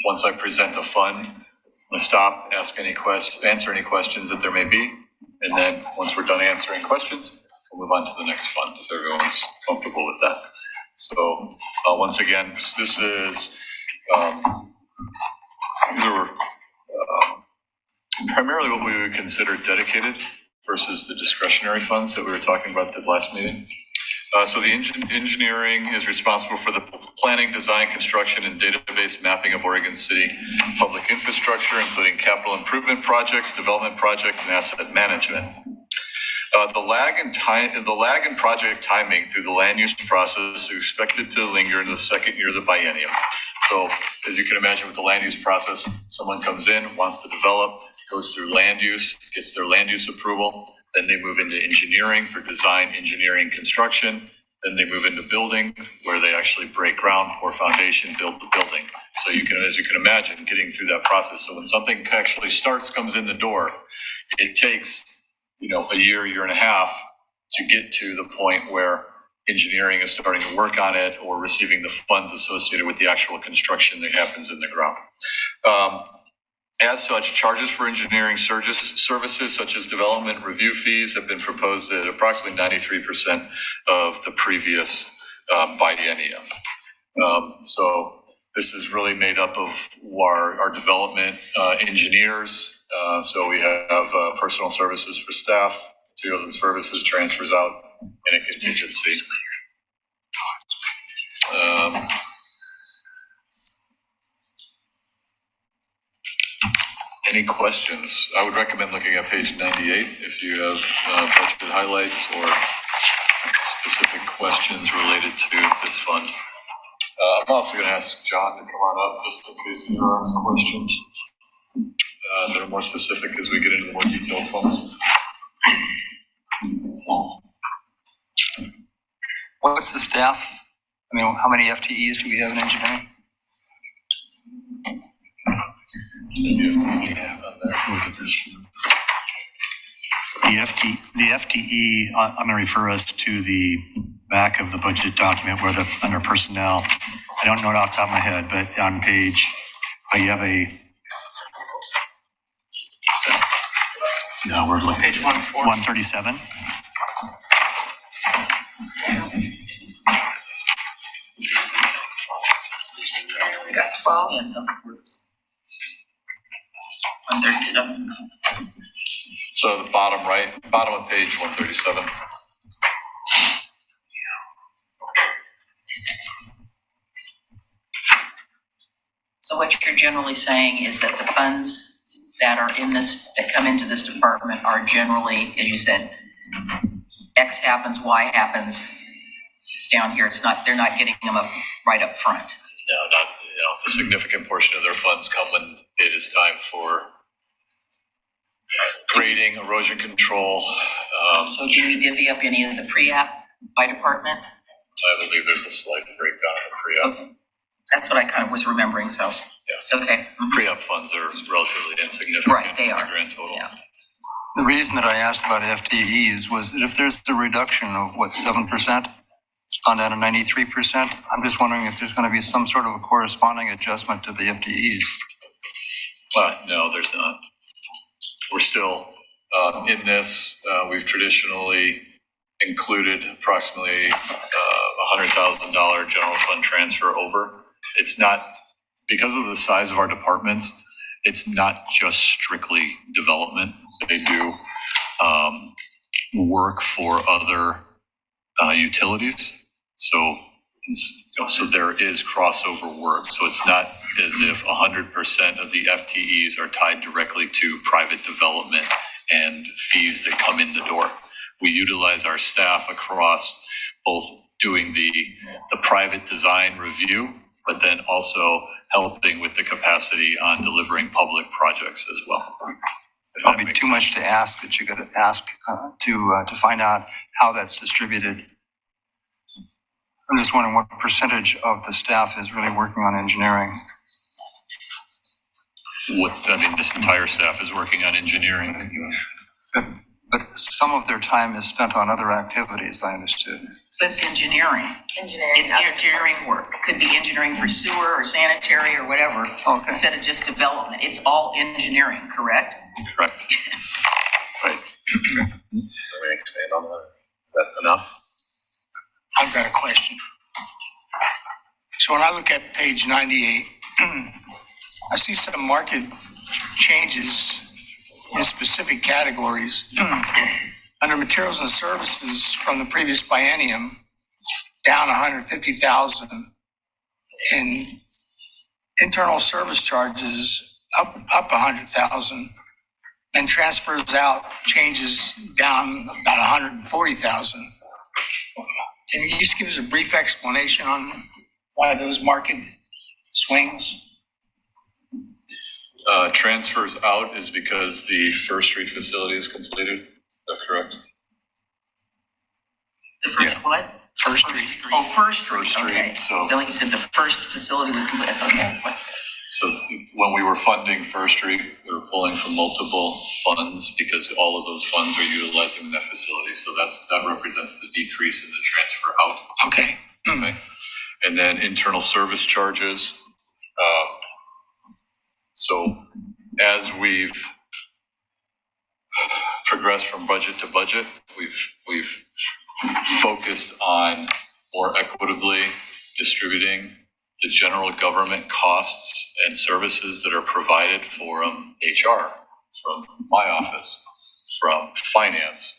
Speaker 7: Once I present the fund, I'm going to stop, answer any questions that there may be, and then once we're done answering questions, we'll move on to the next fund if everyone's comfortable with that. So once again, this is primarily what we would consider dedicated versus the discretionary funds that we were talking about at the last meeting. So the engineering is responsible for the planning, design, construction, and database mapping of Oregon City public infrastructure, including capital improvement projects, development projects, and asset management. The lag in project timing through the land use process is expected to linger in the second year of the biennium. So as you can imagine with the land use process, someone comes in, wants to develop, goes through land use, gets their land use approval, then they move into engineering for design, engineering, construction. Then they move into building where they actually break ground, pour foundation, build the building. So as you can imagine, getting through that process. So when something actually comes in the door, it takes, a year and a half to get to the point where engineering is starting to work on it or receiving the funds associated with the actual construction that happens in the ground. As such, charges for engineering services such as development review fees have been proposed at approximately 93% of the previous biennium. So this is really made up of our development engineers. So we have personal services for staff, materials and services, transfers out, and a contingency. Any questions? I would recommend looking at page 98 if you have budget highlights or specific questions related to this fund. I'm also going to ask John to come on up just in case there are some questions that are more specific as we get into the more detailed funds.
Speaker 4: What's the staff? How many FTEs do we have in engineering?
Speaker 1: Look at this. The FTE, I'm going to refer us to the back of the budget document where under personnel, I don't know it off the top of my head, but on page, you have we're looking.
Speaker 6: Page
Speaker 1: 137.
Speaker 2: We got 12 and 137.
Speaker 7: So the bottom of page 137.
Speaker 2: So So what you're generally saying is that the funds that are in this, that come into this department are generally, as you said, X happens, Y happens, it's down here, it's not, they're not getting them up right up front.
Speaker 7: No, not, the significant portion of their funds come when it is time for grading, erosion control.
Speaker 2: So do we divvy up any of the pre-app by department?
Speaker 7: I believe there's a slight breakdown of pre-op.
Speaker 2: Okay. That's what I kind of was remembering, so.
Speaker 7: Yeah.
Speaker 2: Okay. Mhm.
Speaker 7: Pre-op funds are relatively insignificant.
Speaker 2: Right, they
Speaker 7: in
Speaker 2: are.
Speaker 7: the grand total.
Speaker 2: Yeah.
Speaker 4: The reason that I asked about FTEs was that if there's a reduction of 7%, it's gone down to 93%. I'm just wondering if there's going to be some sort of a corresponding adjustment to the FTEs.
Speaker 7: No, there's not. We're still in this. We've traditionally included approximately $100,000 general fund transfer over. It's not, because of the size of our departments, it's not just strictly development. They do work for other utilities. So there is crossover work. So it's not as if 100% of the FTEs are tied directly to private development and fees that come in the door. We utilize our staff across both doing the private design review, but then also helping with the capacity on delivering public projects as well.
Speaker 4: Probably too much to ask that you got to ask to find out how that's distributed. I'm just wondering what percentage of the staff is really working on engineering.
Speaker 7: This entire staff is working on engineering.
Speaker 4: But some of their time is spent on other activities, I understood.
Speaker 2: It's engineering.
Speaker 8: Engineering.
Speaker 2: It's engineering work. Could be engineering for sewer or sanitary or whatever,
Speaker 4: Okay.
Speaker 2: instead of just development. It's all engineering, correct?
Speaker 7: Correct. Right.
Speaker 9: Let me expand on that. Is that enough?
Speaker 10: I've got a question. So when I look at page 98, I see some market changes in specific categories. Under materials and services from the previous biennium, down 150,000. In internal service charges, up 100,000. And transfers out changes down about 140,000. Can you just give us a brief explanation on why those market swings?
Speaker 7: Transfers out is because the First Street facility is completed. Is that correct?
Speaker 2: The first what?
Speaker 10: First Street.
Speaker 2: Oh, First Street,
Speaker 7: First Street,
Speaker 2: okay.
Speaker 7: so-
Speaker 2: So like you said, the first facility was complete, that's okay.
Speaker 7: So when we were funding First Street, we were pulling from multiple funds because all of those funds are utilizing that facility. So that represents the decrease in the transfer out.
Speaker 10: Okay.
Speaker 7: Okay. And then internal service charges. So as we've progressed from budget to budget, we've focused on more equitably distributing the general government costs and services that are provided from HR, from my office, from finance,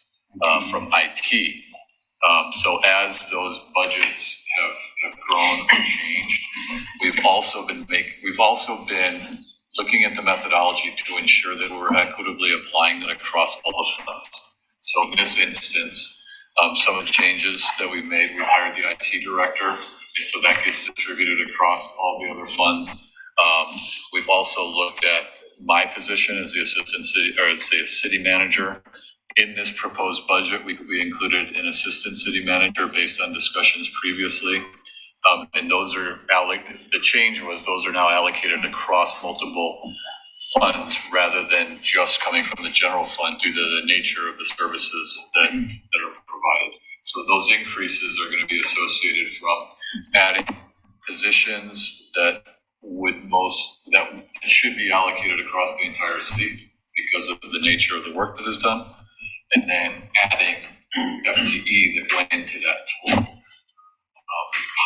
Speaker 7: from IT. So as those budgets have grown and changed, we've also been looking at the methodology to ensure that we're equitably applying that across all the funds. So in this instance, some of the changes that we made, we hired the IT director, and so that gets distributed across all the other funds. We've also looked at my position as the assistant city, or as the city manager. In this proposed budget, we included an assistant city manager based on discussions previously. And those are the change was those are now allocated across multiple funds rather than just coming from the general fund due to the nature of the services that are provided. So those increases are going to be associated from adding positions that should be allocated across the entire city because of the nature of the work that is done, and then adding FTE that went into that total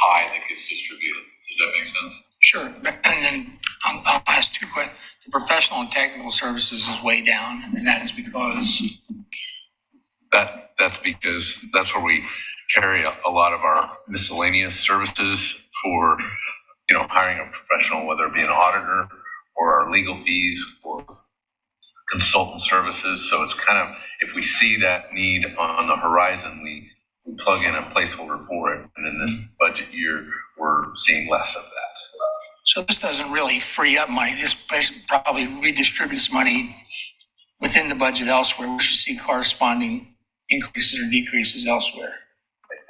Speaker 7: pie that gets distributed. Does that make sense?
Speaker 10: Sure. And then I'll ask two questions. The professional and technical services is way down, and that is because
Speaker 9: That's because that's where we carry a lot of our miscellaneous services for hiring a professional, whether it be an auditor or our legal fees or consultant services. So it's kind of, if we see that need on the horizon, we plug in a placeholder for it. And in this budget year, we're seeing less of that.
Speaker 10: So this doesn't really free up money. This basically probably redistributes money within the budget elsewhere. We should see corresponding increases or decreases elsewhere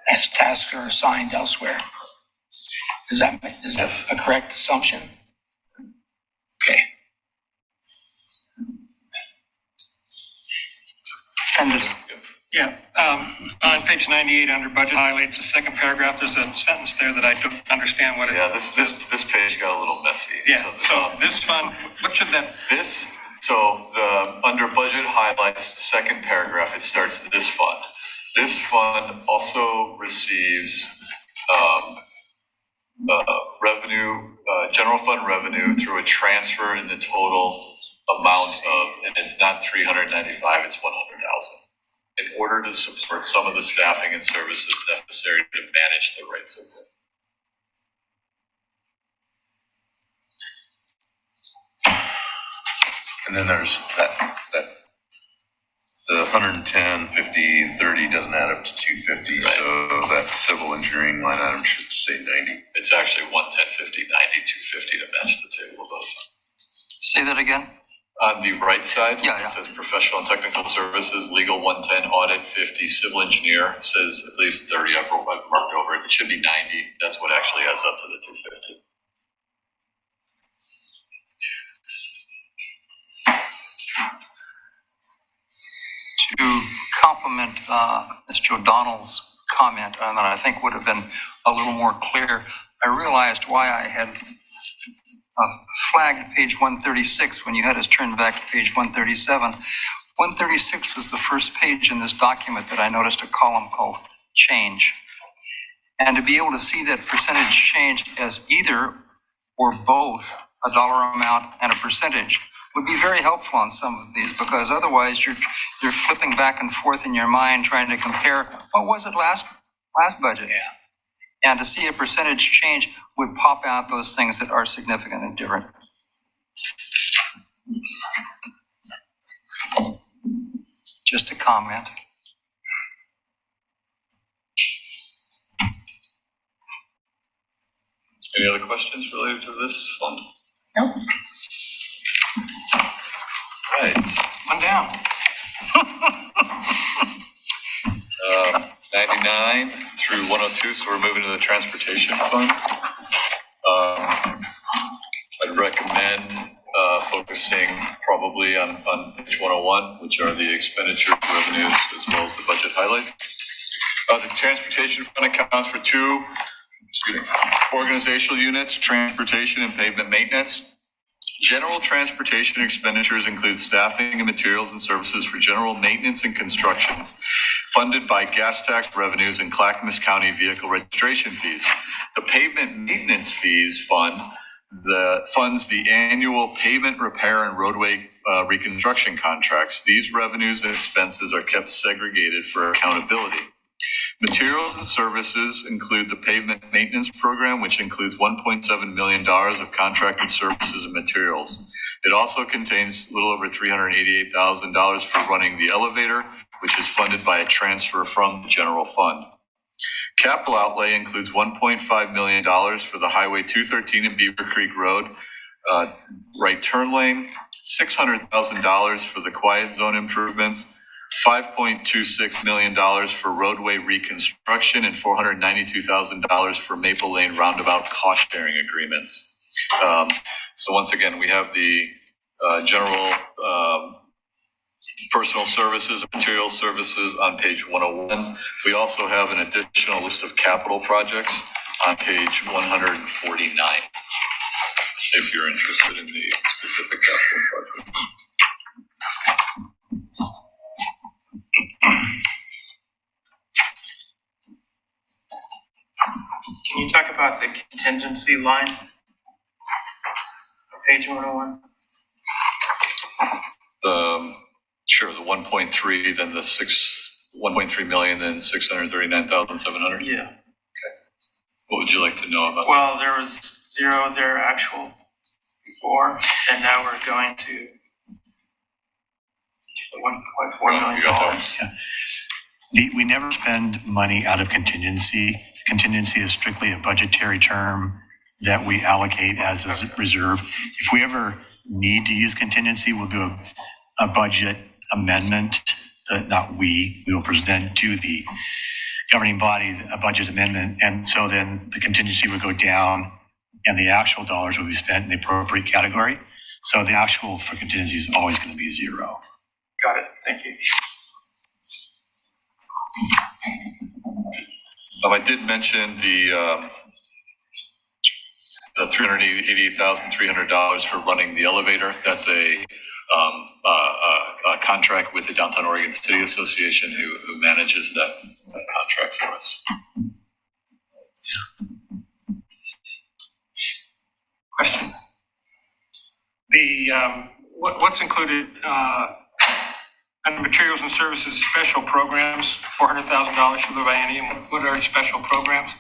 Speaker 10: as tasks are assigned elsewhere. Is that a correct assumption? Okay.
Speaker 4: And this,
Speaker 6: Yeah, on page 98 under budget highlights, the second paragraph, there's a sentence there that I don't understand what it.
Speaker 7: Yeah, this page got a little messy.
Speaker 6: Yeah, so this fund, what should that,
Speaker 7: Under budget highlights, second paragraph, it starts this fund. This fund also receives, revenue, general fund revenue through a transfer in the total amount of, and it's not 395, it's 100,000. In order to support some of the staffing and services necessary to manage the rates of work.
Speaker 9: And then there's that the 110, 50, and 30 doesn't add up to 250. Right. So that civil engineering line item should say 90.
Speaker 7: It's actually 110, 50, 90, 250 to match the table above.
Speaker 4: say that again?
Speaker 7: On the right side,
Speaker 4: Yeah.
Speaker 7: it says professional and technical services, legal 110, audit 50, civil engineer says at least 30. I've marked over it. It should be 90. That's what actually adds up to the 250.
Speaker 4: To complement Mr. O'Donnell's comment, and that I think would have been a little more clear, I realized why I had flagged page 136 when you had us turn back to page 137. 136 was the first page in this document that I noticed a column called change. And to be able to see that percentage change as either or both a dollar amount and a percentage would be very helpful on some of these, because otherwise you're flipping back and forth in your mind trying to compare what was it last budget. Yeah. And to see a percentage change would pop out those things that are significantly different. Just a comment.
Speaker 7: Any other questions related to this fund?
Speaker 2: Nope.
Speaker 7: Right.
Speaker 6: one down.
Speaker 7: 99 through 102, so we're moving to the transportation fund. I'd recommend focusing probably on page 101, which are the expenditure revenues as well as the budget highlights. The transportation fund accounts for two organizational units, transportation and pavement maintenance. General transportation expenditures include staffing and materials and services for general maintenance and construction, funded by gas tax revenues and Clackamas County vehicle registration fees. The pavement maintenance fees fund funds the annual pavement repair and roadway reconstruction contracts. These revenues and expenses are kept segregated for accountability. Materials and services include the pavement maintenance program, which includes $1.7 million of contracted services and materials. It also contains a little over $388,000 for running the elevator, which is funded by a transfer from the general fund. Capital outlay includes $1.5 million for the Highway 213 and Beaver Creek Road right turn lane, $600,000 for the quiet zone improvements, $5.26 million for roadway reconstruction, and $492,000 for Maple Lane roundabout cost sharing agreements. So once again, we have the general personal services and material services on page 101. We also have an additional list of capital projects on page 149, if you're interested in the specific capital projects.
Speaker 6: Can you talk about the contingency line on page 101?
Speaker 7: Sure, the 1.3, then the 1.3 million, then 639,700.
Speaker 6: Yeah.
Speaker 7: Okay. What would you like to know about?
Speaker 6: Well, there was zero their actual before, and now we're going to $1.4 million.
Speaker 1: We never spend money out of contingency. Contingency is strictly a budgetary term that we allocate as a reserve. If we ever need to use contingency, we'll do a budget amendment. We will present to the governing body a budget amendment. And so then the contingency would go down and the actual dollars will be spent in the appropriate category. So the actual for contingency is always going to be zero.
Speaker 6: Got it. Thank you.
Speaker 7: I did mention the $388,300 for running the elevator. That's a contract with the Downtown Oregon City Association who manages that contract for us.
Speaker 6: Question. What's included under materials and services special programs, $400,000 for the biennium? What are special programs?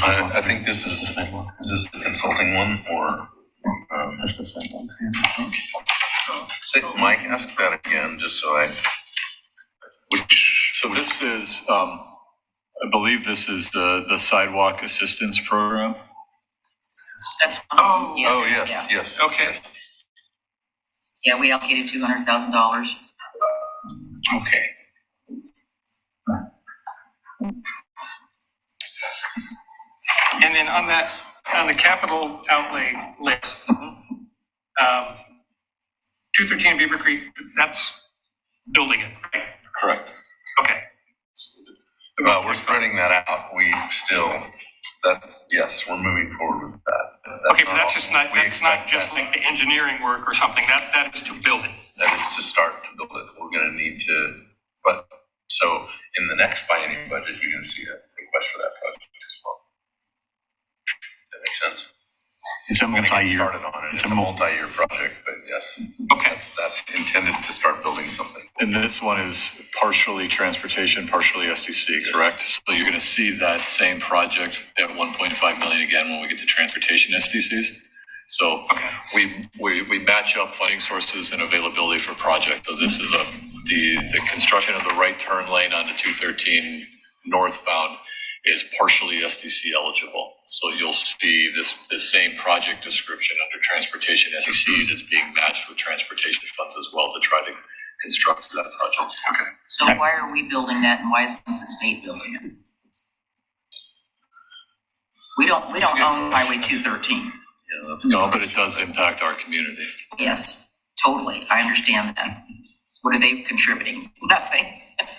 Speaker 9: I think this is this the consulting one or?
Speaker 1: That's the second one, I think.
Speaker 9: Say, Mike, ask that again, just so
Speaker 7: So this is, I believe this is the sidewalk assistance program.
Speaker 2: That's.
Speaker 9: Oh,
Speaker 2: Yeah.
Speaker 9: yes.
Speaker 6: Okay.
Speaker 2: Yeah, we allocated $200,000.
Speaker 10: Okay.
Speaker 6: And then on the capital outlay list, 213 Beaver Creek, that's building it, right?
Speaker 7: Correct.
Speaker 6: Okay.
Speaker 9: We're spreading that out. Yes, we're moving forward with that.
Speaker 6: Okay, but that's not just like the engineering work or something. That is to build it.
Speaker 9: That is to start to build it. We're going to need to, so in the next biennial budget, you're going to see a request for that project as well. That makes sense?
Speaker 1: It's a multi-year.
Speaker 9: Started on it. It's a multi-year project, but yes.
Speaker 6: Okay.
Speaker 9: That's intended to start building something.
Speaker 7: And this one is partially transportation, partially SDC, correct? So you're going to see that same project at 1.5 million again when we get to transportation SDCs. So we match up funding sources and availability for project. So this is the construction of the right turn lane onto 213 northbound is partially SDC eligible. So you'll see this same project description under transportation SDCs is being matched with transportation funds as well to try to construct that project.
Speaker 6: Okay.
Speaker 2: So why are we building that and why isn't the state building it? We don't own Highway 213.
Speaker 7: No, but it does impact our community.
Speaker 2: Yes, totally. I understand that. What are they contributing? Nothing,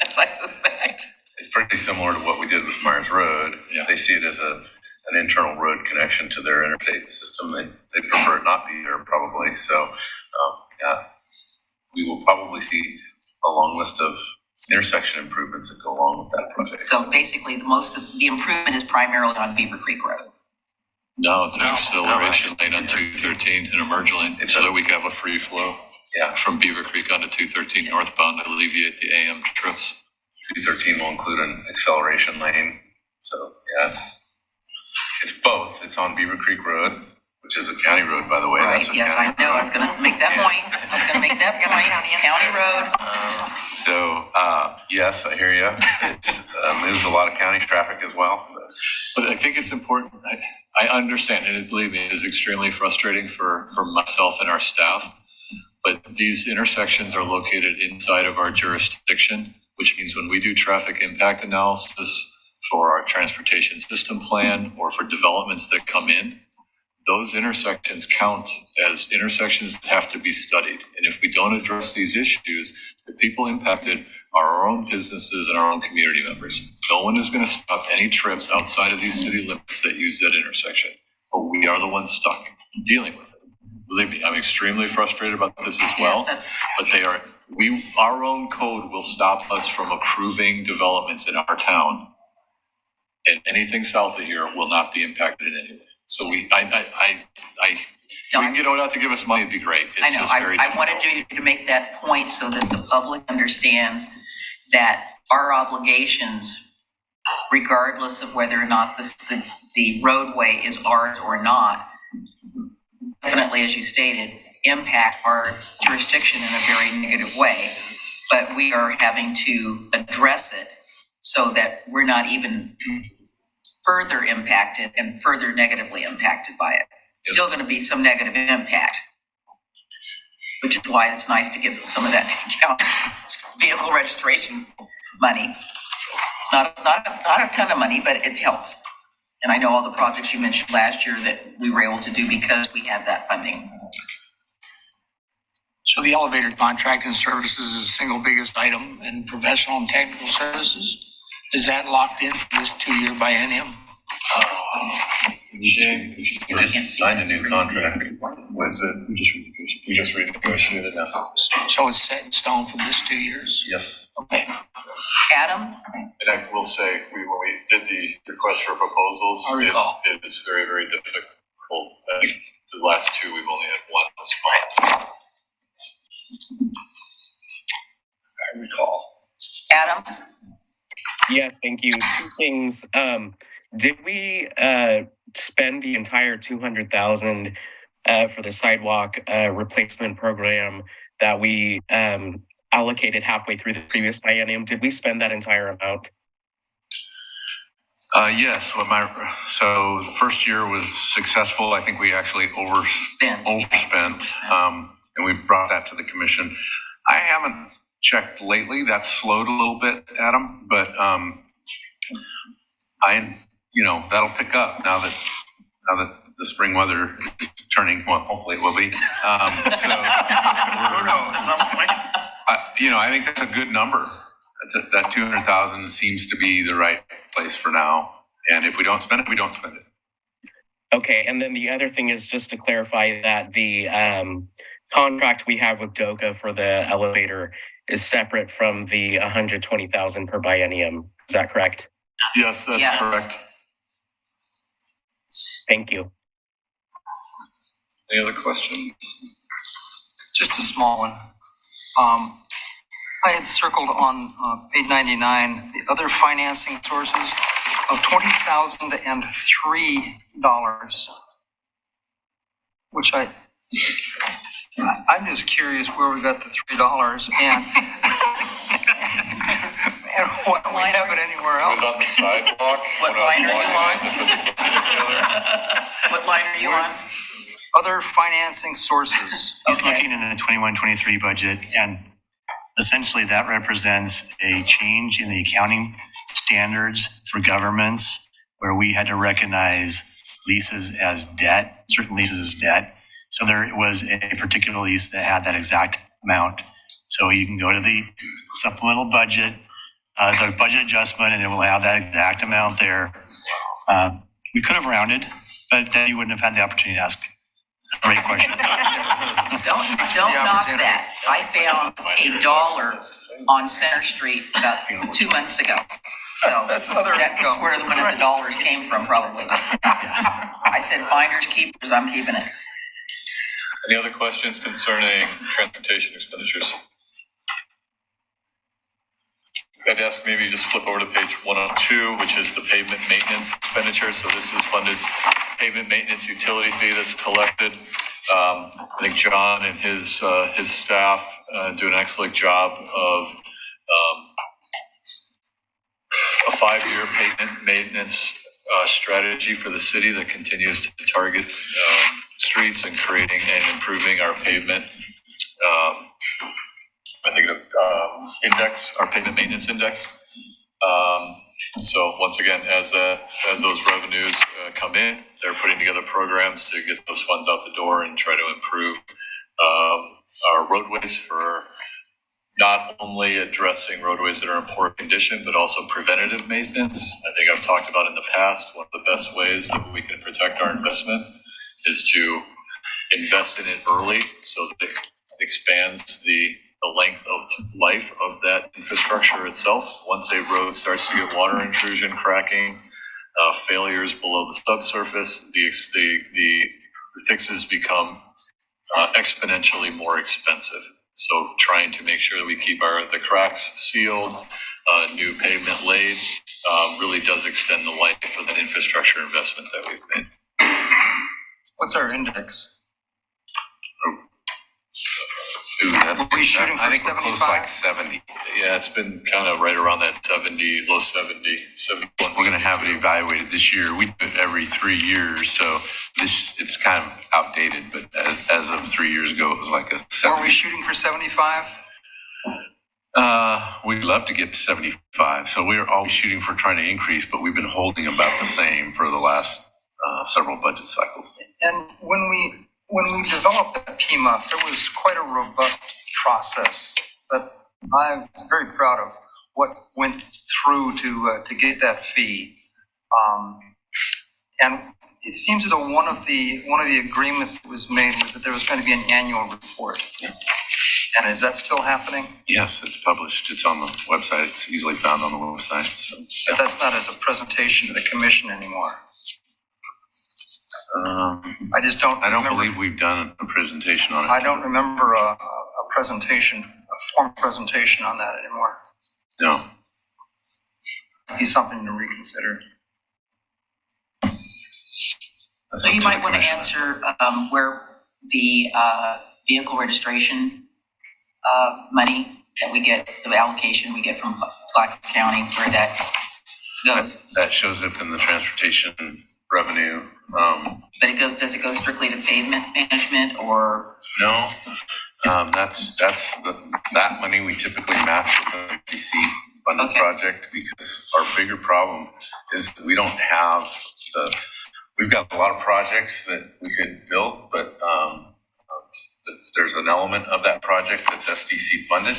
Speaker 2: as I suspect.
Speaker 9: It's pretty similar to what we did with Myers Road.
Speaker 7: Yeah.
Speaker 9: They see it as an internal road connection to their interstate system. They prefer it not be there probably. So, we will probably see a long list of intersection improvements that go along with that project.
Speaker 2: So basically, most of the improvement is primarily on Beaver Creek Road.
Speaker 7: No, it's an acceleration lane on 213 and a merge lane so that we can have a free flow from Beaver Creek onto 213 northbound to alleviate the AM trips.
Speaker 9: 213 will include an acceleration lane. So, it's both. It's on Beaver Creek Road, which is a county road, by the way.
Speaker 2: Right,
Speaker 9: That's a
Speaker 2: yes,
Speaker 9: county
Speaker 2: I know.
Speaker 9: road.
Speaker 2: I was going to make that point. County road.
Speaker 9: Yes, I hear you. It moves a lot of county traffic as well.
Speaker 7: But I think it's important. I understand, and believe me, it is extremely frustrating for myself and our staff. But these intersections are located inside of our jurisdiction, which means when we do traffic impact analysis for our transportation system plan or for developments that come in, those intersections count as intersections that have to be studied. And if we don't address these issues, the people impacted are our own businesses and our own community members. No one is going to stop any trips outside of these city limits that use that intersection, but we are the ones stuck dealing with it. Believe me, I'm extremely frustrated about this as well, but our own code will stop us from approving developments in our town, and anything south of here will not be impacted in any way. So we can get ODOT to give us money, it'd be great.
Speaker 2: I know, I wanted you to make that point so that the public understands that our obligations, regardless of whether or not the roadway is ours or not, definitely, as you stated, impact our jurisdiction in a very negative way. But we are having to address it so that we're not even further impacted and further negatively impacted by it. Still going to be some negative impact, which is why it's nice to give some of that to county vehicle registration money. It's not a ton of money, but it helps. And I know all the projects you mentioned last year that we were able to do because we had that funding.
Speaker 10: So the elevator contract and services is the single biggest item in professional and technical services. Is that locked in for this 2-year biennium?
Speaker 9: We just signed a new contract.
Speaker 7: Was it? We just renegotiated now.
Speaker 10: So it's set in stone for this 2 years?
Speaker 9: Yes.
Speaker 10: Okay.
Speaker 2: Adam?
Speaker 7: And I will say, when we did the request for proposals,
Speaker 10: I recall.
Speaker 7: it was very, very difficult. I think the last two, we've only had one spot.
Speaker 10: I recall.
Speaker 2: Adam?
Speaker 11: Yes, thank you. Two things. Did we spend the entire 200,000 for the sidewalk replacement program that we allocated halfway through the previous biennium? Did we spend that entire amount?
Speaker 9: Yes. So the first year was successful. I think we actually overspent, and we brought that to the commission. I haven't checked lately. That's slowed a little bit, Adam, but that'll pick up now that the spring weather is turning. Well, hopefully it will be. I think that's a good number. That 200,000 seems to be the right place for now. And if we don't spend it, we don't spend it.
Speaker 11: Okay, and then the other thing is just to clarify that the contract we have with DOCA for the elevator is separate from the 120,000 per biennium. Is that correct?
Speaker 7: Yes, that's correct.
Speaker 11: Thank you.
Speaker 7: Any other questions?
Speaker 4: Just a small one. I had circled on page 99 the other financing sources of $20,003, which I'm just curious where we got the $3 and what we have it anywhere
Speaker 7: It
Speaker 4: else.
Speaker 7: was on the sidewalk.
Speaker 2: What line are you on? What line are you on?
Speaker 4: Other financing sources.
Speaker 1: He's looking in the 21-23 budget, and essentially that represents a change in the accounting standards for governments where we had to recognize leases as debt, certain leases as debt. So there was a particular lease that had that exact amount. So you can go to the supplemental budget, the budget adjustment, and it will have that exact amount there. We could have rounded, but then you wouldn't have had the opportunity to ask. Great question.
Speaker 2: Don't knock that. I found $1 on Center Street about 2 months ago. So that's where one of the dollars came from, probably. I said, finders, keepers, I'm keeping it.
Speaker 7: Any other questions concerning transportation expenditures? I'd ask maybe just flip over to page 102, which is the pavement maintenance expenditure. So this is funded pavement maintenance utility fee that's collected. I think John and his staff do an excellent job of a 5-year pavement maintenance strategy for the city that continues to target streets and creating and improving our pavement. I think index, our pavement maintenance index. So once again, as those revenues come in, they're putting together programs to get those funds out the door and try to improve our roadways for not only addressing roadways that are in poor condition, but also preventative maintenance. I think I've talked about in the past, one of the best ways that we can protect our investment is to invest in it early so that it expands the length of life of that infrastructure itself. Once a road starts to get water intrusion, cracking, failures below the subsurface, the fixes become exponentially more expensive. So trying to make sure that we keep the cracks sealed, new pavement laid, really does extend the life of the infrastructure investment that we've made.
Speaker 4: What's our index?
Speaker 9: That's,
Speaker 4: Were we shooting for
Speaker 9: I think we're close
Speaker 4: 75?
Speaker 9: like 70.
Speaker 7: Yeah, it's been kind of right around that 70, low 70, 71.
Speaker 9: We're going to have it evaluated this year. We do it every 3 years, so it's kind of outdated, but as of 3 years ago, it was like a 70.
Speaker 4: Were we shooting for 75?
Speaker 9: We'd love to get to 75, so we're always shooting for trying to increase, but we've been holding about the same for the last several budget cycles.
Speaker 4: And when we developed that PMUF, there was quite a robust process that I'm very proud of what went through to get that fee. And it seems as though one of the agreements that was made was that there was going to be an annual report. And is that still happening?
Speaker 9: Yes, it's published. It's on the website. It's easily found on the website. So,
Speaker 4: But that's not as a presentation to the commission anymore. I just don't.
Speaker 9: I don't
Speaker 4: remember,
Speaker 9: believe we've done a presentation on it.
Speaker 4: I don't remember a presentation, a formal presentation on that anymore.
Speaker 9: No.
Speaker 2: be something to reconsider. So you might want to answer where the vehicle registration money that we get, the allocation we get from Clark County, where that goes.
Speaker 9: That shows up in the transportation revenue.
Speaker 2: But it goes, does it go strictly to pavement management or?
Speaker 9: No, that money we typically match with the DC funded project, because our bigger problem is that we don't have we've got a lot of projects that we could build, but there's an element of that project that's SDC funded.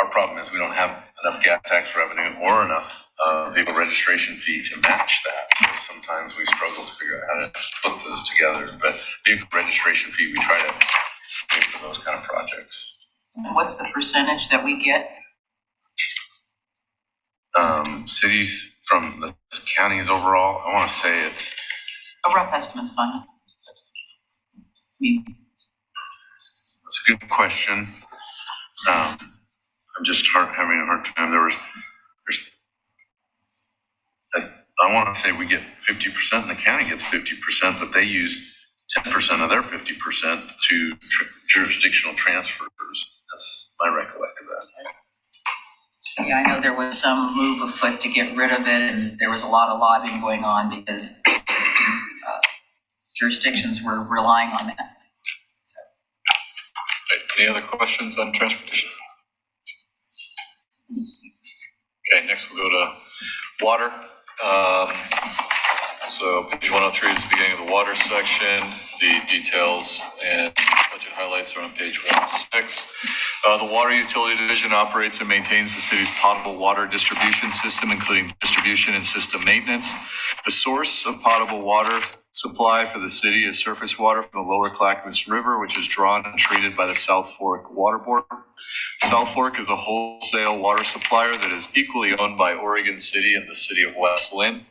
Speaker 9: Our problem is we don't have enough gas tax revenue or enough vehicle registration fee to match that. So sometimes we struggle to figure out how to put those together, but vehicle registration fee, we try to save for those kind of projects.
Speaker 2: And what's the percentage that we get?
Speaker 9: Cities from the counties overall, I want to say it's
Speaker 2: A rough estimate's fine.
Speaker 9: That's a good question. I'm just having a hard time. I want to say we get 50%, and the county gets 50%, but they use 10% of their 50% to jurisdictional transfers. That's my recollection of that.
Speaker 2: Yeah, I know there was some move afoot to get rid of it, and there was a lot of lobbying going on because jurisdictions were relying on that.
Speaker 7: Any other questions on transportation? Okay, next we'll go to water. So page 103 is the beginning of the water section. The details and budget highlights are on page 106. The Water Utility Division operates and maintains the city's potable water distribution system, including distribution and system maintenance. The source of potable water supply for the city is surface water from the lower Clackamas River, which is drawn and treated by the South Fork Water Board. South Fork is a wholesale water supplier that is equally owned by Oregon City and the city of West Linn.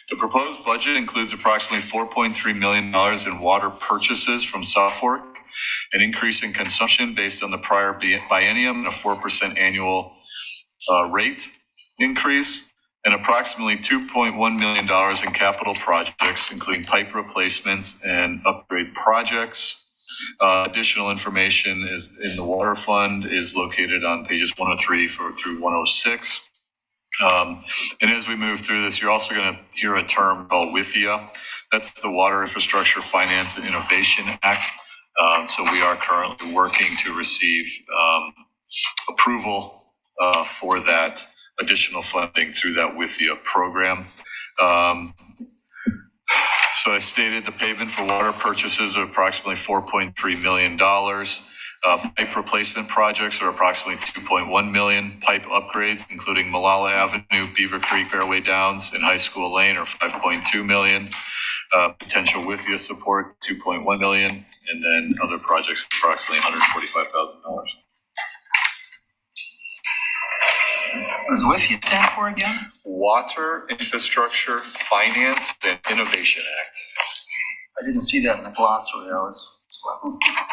Speaker 7: The proposed budget includes approximately $4.3 million in water purchases from South Fork, an increase in consumption based on the prior biennium, and a 4% annual rate increase, and approximately $2.1 million in capital projects, including pipe replacements and upgrade projects. Additional information is in the water fund is located on pages 103 through 106. And as we move through this, you're also going to hear a term called WIFIA. That's the Water Infrastructure Finance and Innovation Act. So we are currently working to receive approval for that additional funding through that WIFIA program. So I stated the payment for water purchases are approximately $4.3 million. Pipe replacement projects are approximately $2.1 million. Pipe upgrades, including Malala Avenue, Beaver Creek, Fairway Downs, and High School Lane, are $5.2 million. Potential WIFIA support, $2.1 million. And then other projects, approximately $145,000.
Speaker 4: What does WIFIA stand for again?
Speaker 7: Water Infrastructure Finance and Innovation Act.
Speaker 4: I didn't see that in the glossary. I was,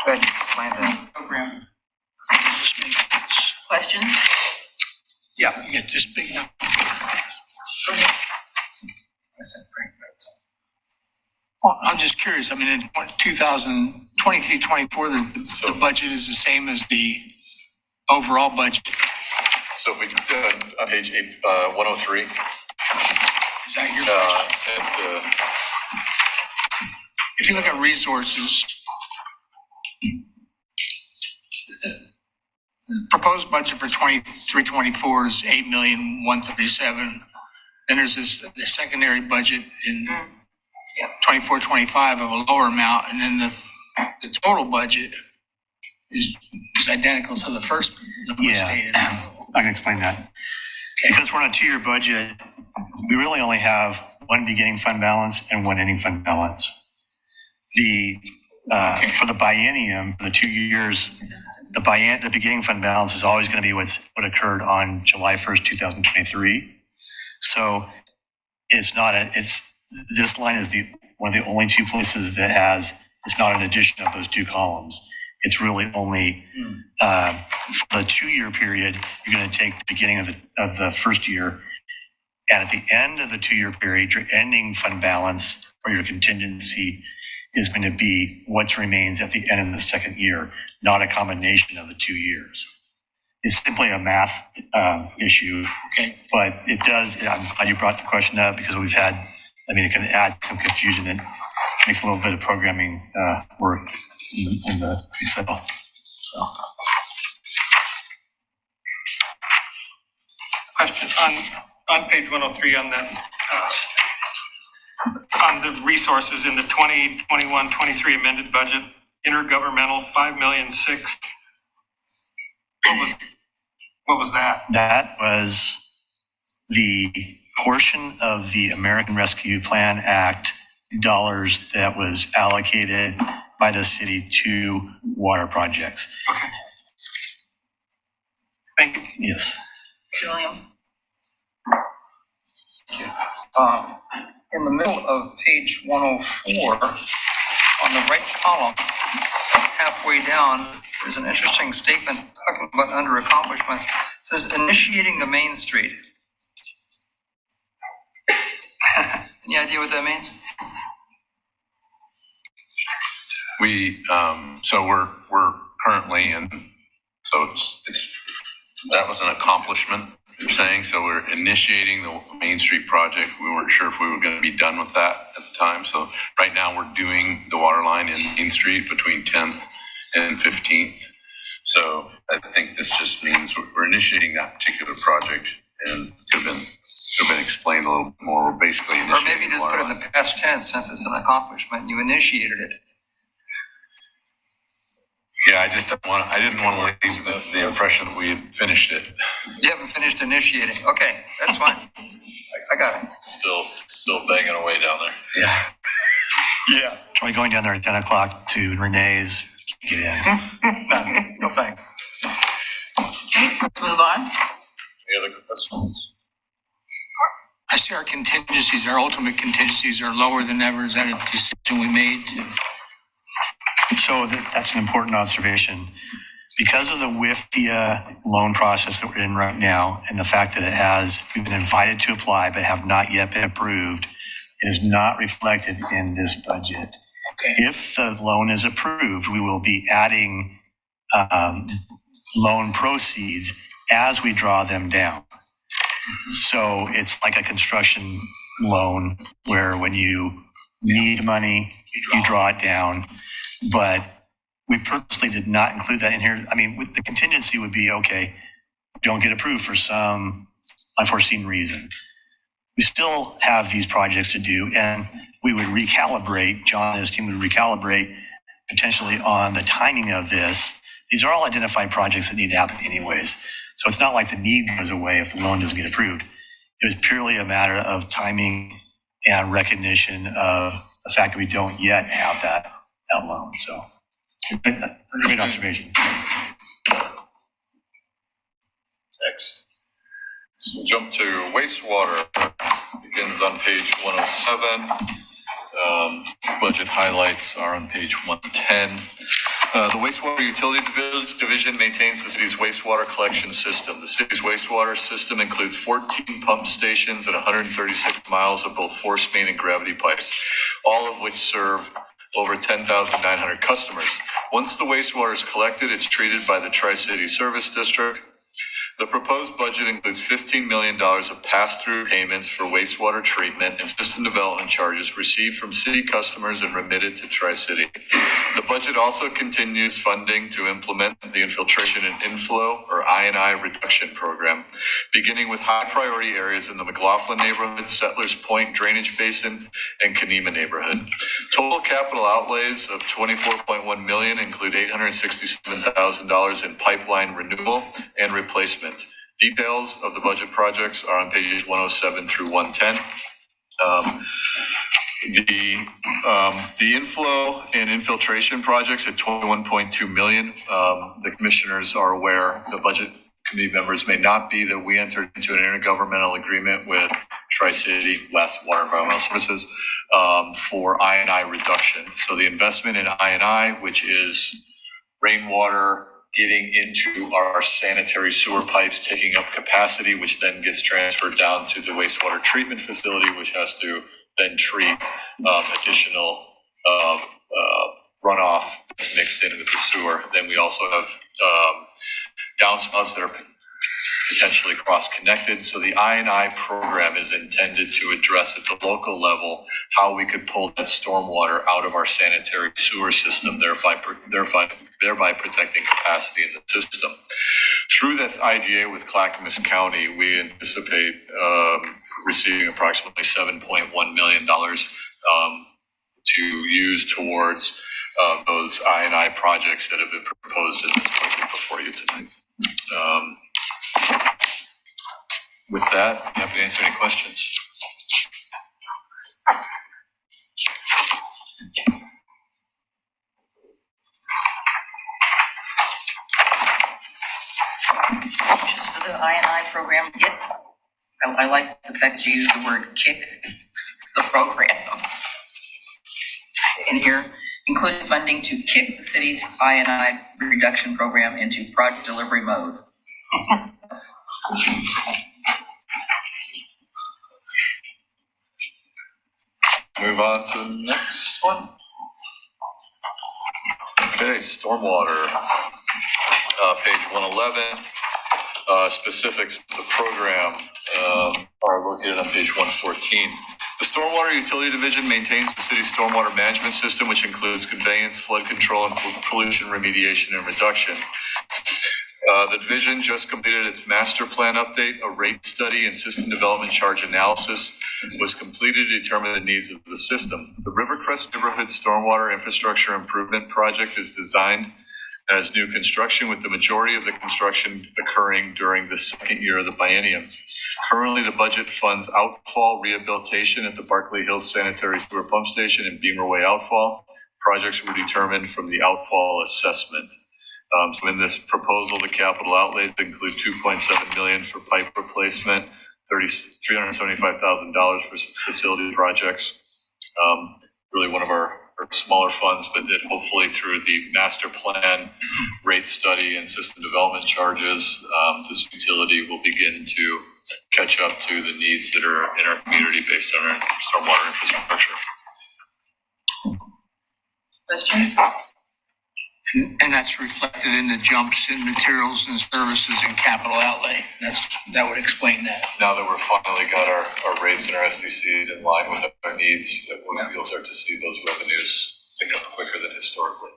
Speaker 4: glad you explained that.
Speaker 2: Program.
Speaker 10: Just make this,
Speaker 2: Questions?
Speaker 10: yeah, you get this big number. Well, I'm just curious, I mean, in 2023, 24, the budget is the same as the overall budget.
Speaker 7: So if we, on page 103,
Speaker 10: Is that your budget?
Speaker 7: and,
Speaker 10: If you look at resources, proposed budget for 23, 24 is 8,137,000. Then there's the secondary budget in 24, 25 of a lower amount, and then the total budget is identical to the first number stated.
Speaker 1: I can explain that. Because we're on a 2-year budget, we really only have one beginning fund balance and one ending fund balance. For the biennium, for the 2 years, the beginning fund balance is always going to be what occurred on July 1st, 2023. So this line is one of the only two places that it's not an addition of those two columns. It's really only, for the 2-year period, you're going to take the beginning of the first year. And at the end of the 2-year period, your ending fund balance or your contingency is going to be what remains at the end of the second year, not a combination of the 2 years. It's simply a math issue.
Speaker 10: Okay.
Speaker 1: But it does, I'm glad you brought the question up because it can add some confusion and makes a little bit of programming work in the Excel. So.
Speaker 6: Question on page 103 on that, on the resources in the 2021-23 amended budget, intergovernmental 5,000,006. What was that?
Speaker 1: That was the portion of the American Rescue Plan Act dollars that was allocated by the city to water projects.
Speaker 6: Okay. Thank you.
Speaker 1: Yes.
Speaker 2: Julian?
Speaker 4: In the middle of page 104, on the right column, halfway down, there's an interesting statement talking about under accomplishments. It says initiating the Main Street. Any idea what that means?
Speaker 9: So we're currently so that was an accomplishment, you're saying, so we're initiating the Main Street project. We weren't sure if we were going to be done with that at the time. So right now we're doing the water line in Main Street between 10th and 15th. So I think this just means we're initiating that particular project, and could have been explained a little bit more. We're basically initiating.
Speaker 4: Or maybe just put it in the past tense since it's an accomplishment. You initiated it.
Speaker 9: Yeah, I didn't want to leave the impression that we had finished it.
Speaker 4: You haven't finished initiating. Okay, that's fine. I got it.
Speaker 7: still banging away down there.
Speaker 9: Yeah.
Speaker 1: Yeah. Try going down there at 10 o'clock to Renee's. Get in.
Speaker 4: No thanks.
Speaker 2: Let's move on.
Speaker 7: Any other questions?
Speaker 10: I see our ultimate contingencies are lower than ever. Is that a decision we made?
Speaker 1: So that's an important observation. Because of the WIFIA loan process that we're in right now, and the fact that we've been invited to apply but have not yet been approved, it is not reflected in this budget.
Speaker 10: Okay.
Speaker 1: If the loan is approved, we will be adding loan proceeds as we draw them down. So it's like a construction loan where when you need money, you draw it down. But we purposely did not include that in here. I mean, the contingency would be, okay, don't get approved for some unforeseen reason. We still have these projects to do, and we would recalibrate, John and his team would recalibrate potentially on the timing of this. These are all identified projects that need to happen anyways. So it's not like the need goes away if the loan doesn't get approved. It was purely a matter of timing and recognition of the fact that we don't yet have that loan. So great observation.
Speaker 7: Next. We'll jump to wastewater. Begins on page 107. Budget highlights are on page 110. The wastewater utility division maintains the city's wastewater collection system. The city's wastewater system includes 14 pump stations and 136 miles of both force main and gravity pipes, all of which serve over 10,900 customers. Once the wastewater is collected, it's treated by the Tri-City Service District. The proposed budget includes $15 million of pass-through payments for wastewater treatment and system development charges received from city customers and remitted to Tri-City. The budget also continues funding to implement the infiltration and inflow, or I&I reduction program, beginning with high-priority areas in the McLaughlin neighborhood, Settlers Point Drainage Basin, and Kenema neighborhood. Total capital outlays of $24.1 million include $867,000 in pipeline renewal and replacement. Details of the budget projects are on pages 107 through 110. The inflow and infiltration projects at $21.2 million. The commissioners are aware, the budget committee members may not be, that we entered into an intergovernmental agreement with Tri-City West Water Environmental Services for I&I reduction. So the investment in I&I, which is rainwater getting into our sanitary sewer pipes, taking up capacity, which then gets transferred down to the wastewater treatment facility, which has to then treat additional runoff that's mixed in with the sewer. Then we also have downspouts that are potentially cross-connected. So the I&I program is intended to address at the local level how we could pull that stormwater out of our sanitary sewer system, thereby protecting capacity in the system. Through that IDA with Clackamas County, we anticipate receiving approximately $7.1 million to use towards those I&I projects that have been proposed in this budget before you tonight. With that, I'm happy to answer any questions.
Speaker 2: Just for the I&I program, I like the fact that you use the word kick the program in here, including funding to kick the city's I&I reduction program into project delivery mode.
Speaker 7: Move on to the next one. Okay, stormwater, page 111. Specifics of the program are located on page 114. The Stormwater Utility Division maintains the city's stormwater management system, which includes conveyance, flood control, and pollution remediation and reduction. The division just completed its master plan update. A rate study and system development charge analysis was completed to determine the needs of the system. The Rivercrest Neighborhood Stormwater Infrastructure Improvement Project is designed as new construction, with the majority of the construction occurring during the second year of the biennium. Currently, the budget funds outfall rehabilitation at the Barkley Hills Sanitary Sewer Pump Station and Beamer Way outfall. Projects were determined from the outfall assessment. So in this proposal, the capital outlays include $2.7 million for pipe replacement, $375,000 for facility projects. Really one of our smaller funds, but that hopefully through the master plan, rate study, and system development charges, this utility will begin to catch up to the needs that are in our community based on our stormwater infrastructure.
Speaker 2: Question?
Speaker 10: And that's reflected in the jumps in materials and services and capital outlay. That would explain that.
Speaker 7: Now that we're finally got our rates and our SDCs in line with our needs, we'll start to see those revenues pick up quicker than historically.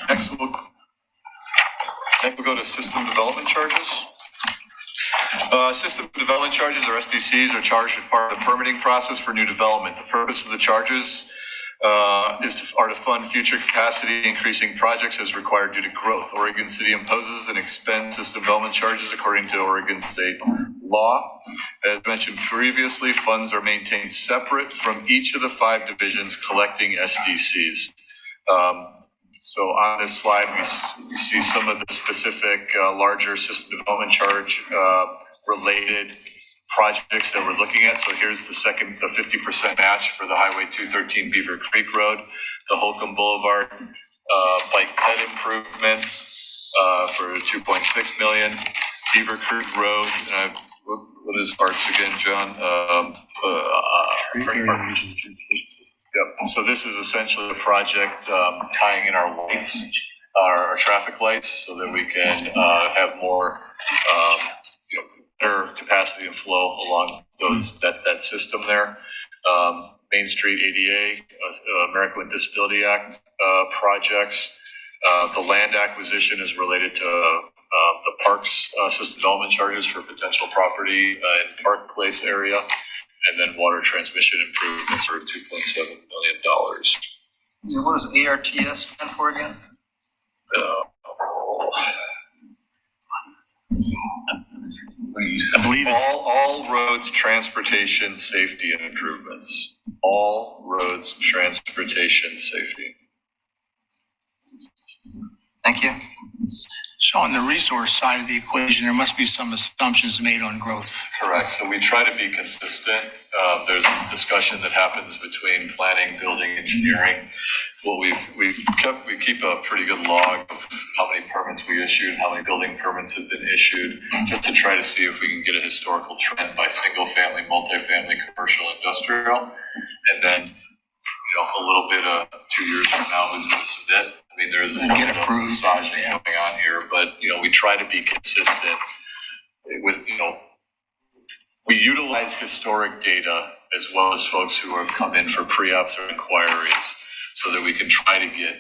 Speaker 7: Next we'll go to system development charges. System development charges, or SDCs, are charged as part of the permitting process for new development. The purpose of the charges are to fund future capacity increasing projects as required due to growth. Oregon City imposes and expends system development charges according to Oregon state law. As mentioned previously, funds are maintained separate from each of the 5 divisions collecting SDCs. So on this slide, we see some of the specific larger system development charge related projects that we're looking at. So here's the 50% match for the Highway 213 Beaver Creek Road, the Holcomb Boulevard bike ped improvements for 2.6 million, Beaver Creek Road. What is ARTS again, John? Yep. So this is essentially a project tying in our lights, our traffic lights, so that we can have more better capacity and flow along that system there. Main Street ADA, American with Disability Act projects. The land acquisition is related to the parks system development charges for potential property in Park Place area, and then water transmission improvements for $2.7 million.
Speaker 4: What does ARTS stand for again?
Speaker 1: I believe it's
Speaker 7: All roads, transportation, safety, and improvements. All roads, transportation, safety.
Speaker 4: Thank you.
Speaker 10: So on the resource side of the equation, there must be some assumptions made on growth.
Speaker 7: Correct. So we try to be consistent. There's a discussion that happens between planning, building, engineering. Well, we keep a pretty good log of how many permits we issued, how many building permits have been issued, just to try to see if we can get a historical trend by single family, multifamily, commercial, industrial, and then a little bit of 2 years from now is going to submit. I mean, there's a little bit of massaging going on here, but we try to be consistent with we utilize historic data as well as folks who have come in for pre-ops or inquiries, so that we can try to get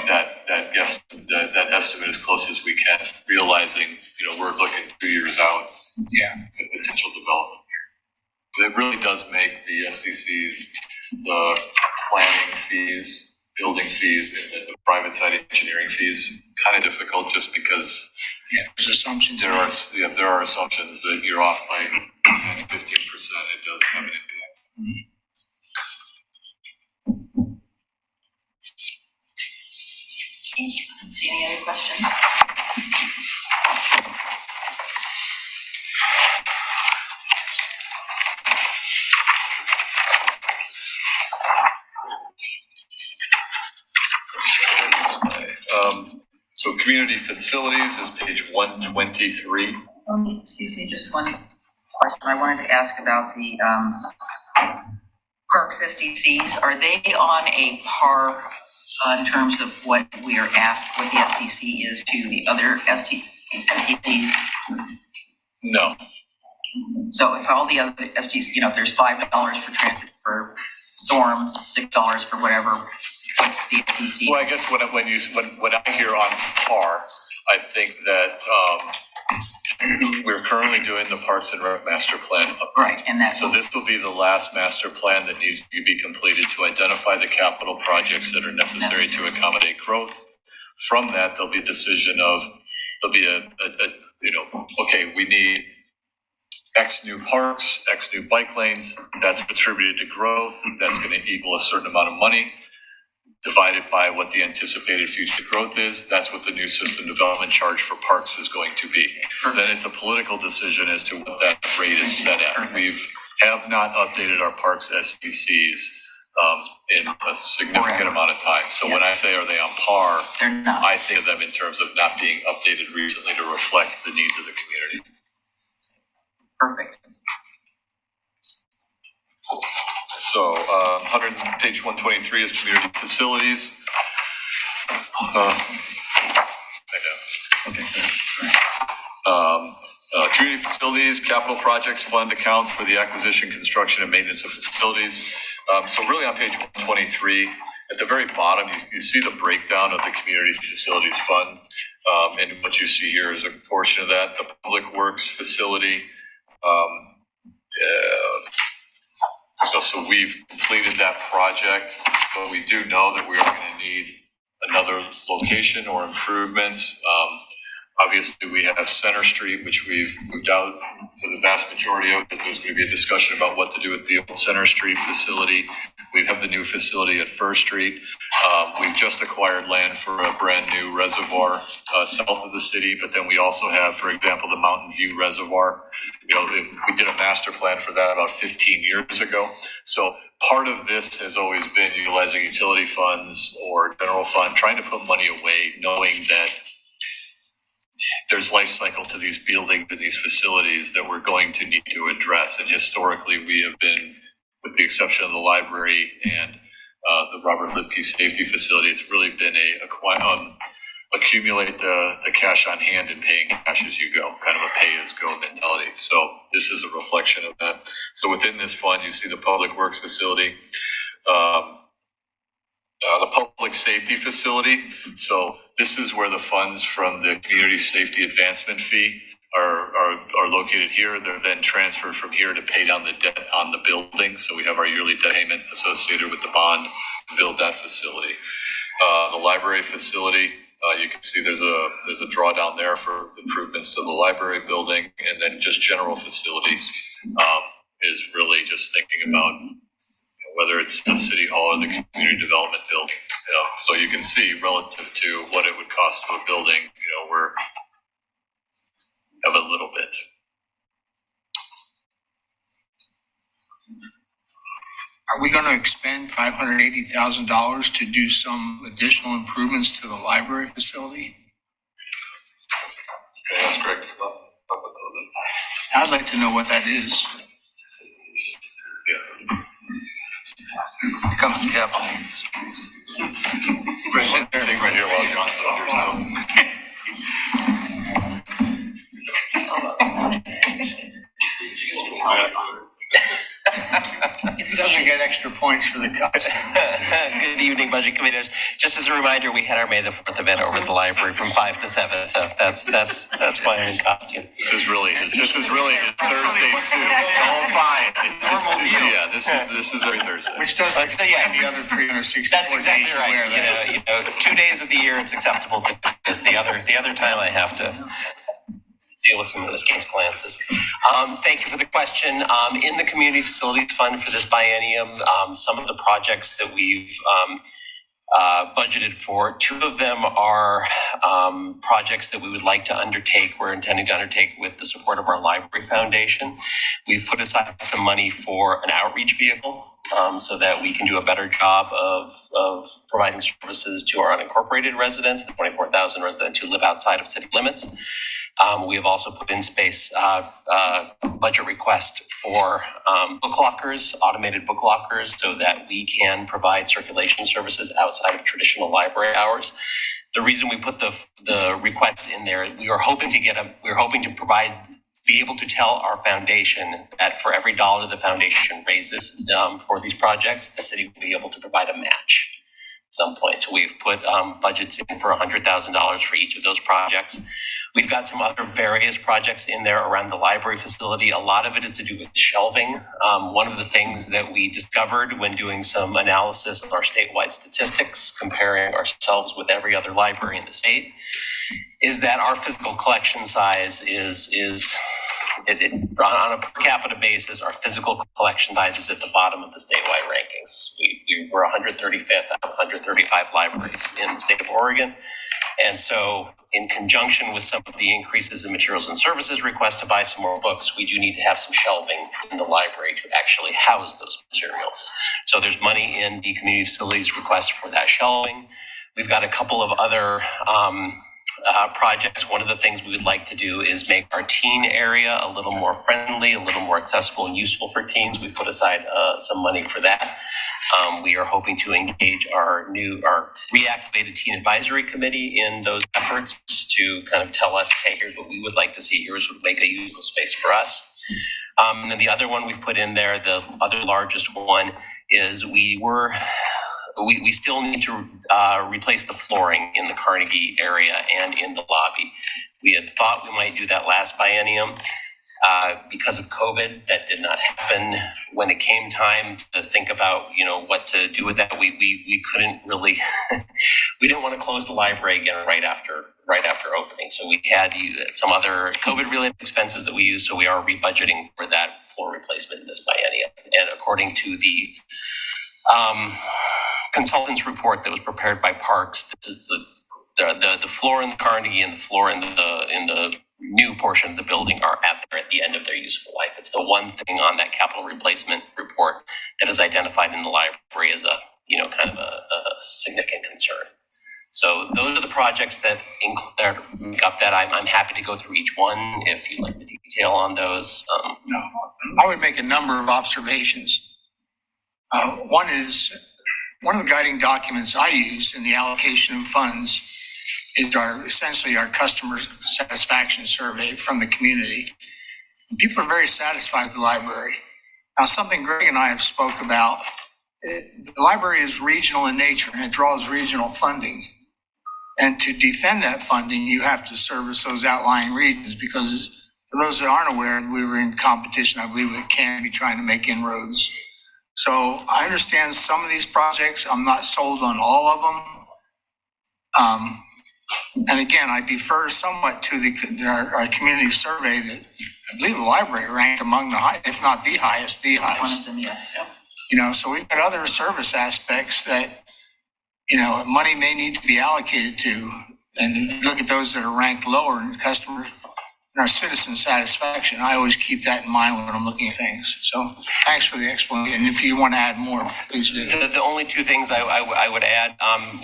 Speaker 7: that estimate as close as we can, realizing we're looking 2 years out at potential development here. It really does make the SDCs, the planning fees, building fees, and the private side engineering fees kind of difficult, just because
Speaker 10: there's assumptions.
Speaker 7: There are assumptions that you're off by 10 to 15%. It does have an impact.
Speaker 2: I don't see any other questions.
Speaker 7: So community facilities is page 123.
Speaker 2: Excuse me, just one question. I wanted to ask about the parks SDCs. Are they on a par in terms of what we are asked, what the SDC is to the other SDCs?
Speaker 7: No.
Speaker 2: So if all the other SDCs, if there's $5 for transit for storm, $6 for whatever, what's the SDC?
Speaker 7: Well, I guess when I hear on par, I think that we're currently doing the Parks and Rec master plan.
Speaker 2: Right, and that's
Speaker 7: so this will be the last master plan that needs to be completed to identify the capital projects that are necessary to accommodate growth. From that, there'll be a decision of okay, we need X new parks, X new bike lanes. That's attributed to growth. That's going to equal a certain amount of money, divided by what the anticipated future growth is. That's what the new system development charge for parks is going to be. Then it's a political decision as to what that rate is set at. We have not updated our parks SDCs in a significant amount of time. So when I say are they on par,
Speaker 2: they're not.
Speaker 7: I think of them in terms of not being updated recently to reflect the needs of the community.
Speaker 2: Perfect.
Speaker 7: So page 123 is community facilities. Community facilities, capital projects fund accounts for the acquisition, construction, and maintenance of facilities. So really on page 123, at the very bottom, you see the breakdown of the community facilities fund. And what you see here is a portion of that, the public works facility. So we've completed that project, but we do know that we are going to need another location or improvements Obviously, we have Center Street, which we've moved out for the vast majority of it. There's going to be a discussion about what to do with the old Center Street facility. We have the new facility at First Street. We've just acquired land for a brand new reservoir south of the city, but then we also have, for example, the Mountain View Reservoir. We did a master plan for that about 15 years ago. So part of this has always been utilizing utility funds or general fund, trying to put money away, knowing that there's life cycle to these buildings and these facilities that we're going to need to address. And historically, we have been, with the exception of the library and the Robert Lipke Safety Facility, it's really been accumulate the cash on hand and paying cash as you go, kind of a pay-as-go mentality. So this is a reflection of that. So within this fund, you see the Public Works Facility, the Public Safety Facility. So this is where the funds from the Community Safety Advancement Fee are located here. They're then transferred from here to pay down the debt on the building. So we have our yearly debt payment associated with the bond to build that facility. The library facility, you can see there's a drawdown there for improvements to the library building, and then just general facilities is really just thinking about whether it's the city hall or the community development building. So you can see relative to what it would cost to a building, we're of a little bit.
Speaker 10: Are we going to expend $580,000 to do some additional improvements to the library facility?
Speaker 7: Okay, that's correct.
Speaker 10: I'd like to know what that is.
Speaker 7: Yeah.
Speaker 4: Here comes Skip.
Speaker 7: Right, sitting right here while John's up here still.
Speaker 10: He doesn't get extra points for the costume.
Speaker 12: Good evening, Budget Committee. Just as a reminder, we had our May the 4th event over at the library from 5 to 7, so that's why I'm in costume.
Speaker 7: This is really his Thursday suit. Don't buy it. This is every Thursday.
Speaker 10: Which doesn't explain the other 364
Speaker 12: That's exactly
Speaker 10: days you
Speaker 12: right.
Speaker 10: wear that.
Speaker 12: 2 days of the year it's acceptable to do this. The other time I have to deal with some of the askance glances. Thank you for the question. In the Community Facilities Fund for this biennium, some of the projects that we've budgeted for, 2 of them are projects that we would like to undertake. We're intending to undertake with the support of our Library Foundation. We've put aside some money for an outreach vehicle so that we can do a better job of providing services to our unincorporated residents, the 24,000 residents who live outside of city limits. We have also put in space budget request for book lockers, automated book lockers, so that we can provide circulation services outside of traditional library hours. The reason we put the requests in there, we are hoping to be able to tell our foundation that for every dollar the foundation raises for these projects, the city will be able to provide a match at some point. So we've put budgets in for $100,000 for each of those projects. We've got some other various projects in there around the library facility. A lot of it is to do with shelving. One of the things that we discovered when doing some analysis of our statewide statistics, comparing ourselves with every other library in the state, is that our physical collection size is on a per capita basis, our physical collection size is at the bottom of the statewide rankings. We're 135th out of 135 libraries in the state of Oregon. And so in conjunction with some of the increases in materials and services requests to buy some more books, we do need to have some shelving in the library to actually house those materials. So there's money in the community facilities request for that shelving. We've got a couple of other projects. One of the things we would like to do is make our teen area a little more friendly, a little more accessible and useful for teens. We put aside some money for that. We are hoping to engage our reactivated Teen Advisory Committee in those efforts to kind of tell us, hey, here's what we would like to see. Here's what would make a useful space for us. And then the other one we put in there, the other largest one, is we still need to replace the flooring in the Carnegie area and in the lobby. We had thought we might do that last biennium. Because of COVID, that did not happen. When it came time to think about, what to do with that, we couldn't really, we didn't want to close the library again right after opening. So we had some other COVID-related expenses that we used. So we are rebudgeting for that floor replacement in this biennium. And according to the consultant's report that was prepared by Parks, this is the floor in the Carnegie and the floor in the new portion of the building are at the end of their useful life. It's the one thing on that capital replacement report that is identified in the library as a kind of a significant concern. So those are the projects that make up that. I'm happy to go through each one if you'd like the detail on those.
Speaker 10: No, I would make a number of observations. One is, one of the guiding documents I use in the allocation of funds is essentially our customer satisfaction survey from the community. People are very satisfied with the library. Now, something Greg and I have spoke about, the library is regional in nature and it draws regional funding. And to defend that funding, you have to service those outlying regions, because for those that aren't aware, we were in competition, I believe, with Canby trying to make inroads. So I understand some of these projects. I'm not sold on all of them. And again, I defer somewhat to our community survey that I believe the library ranked among the high, if not the highest.
Speaker 2: One of them, yes. Yeah.
Speaker 10: So we've got other service aspects that, money may need to be allocated to, and look at those that are ranked lower in customer and our citizen satisfaction. I always keep that in mind when I'm looking at things. So thanks for the explanation. And if you want to add more, please do.
Speaker 12: The only two things I would add,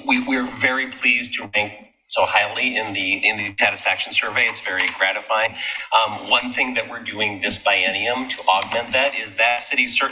Speaker 12: we're very pleased to rank so highly in the satisfaction survey. It's very gratifying. One thing that we're doing this biennium to augment that is that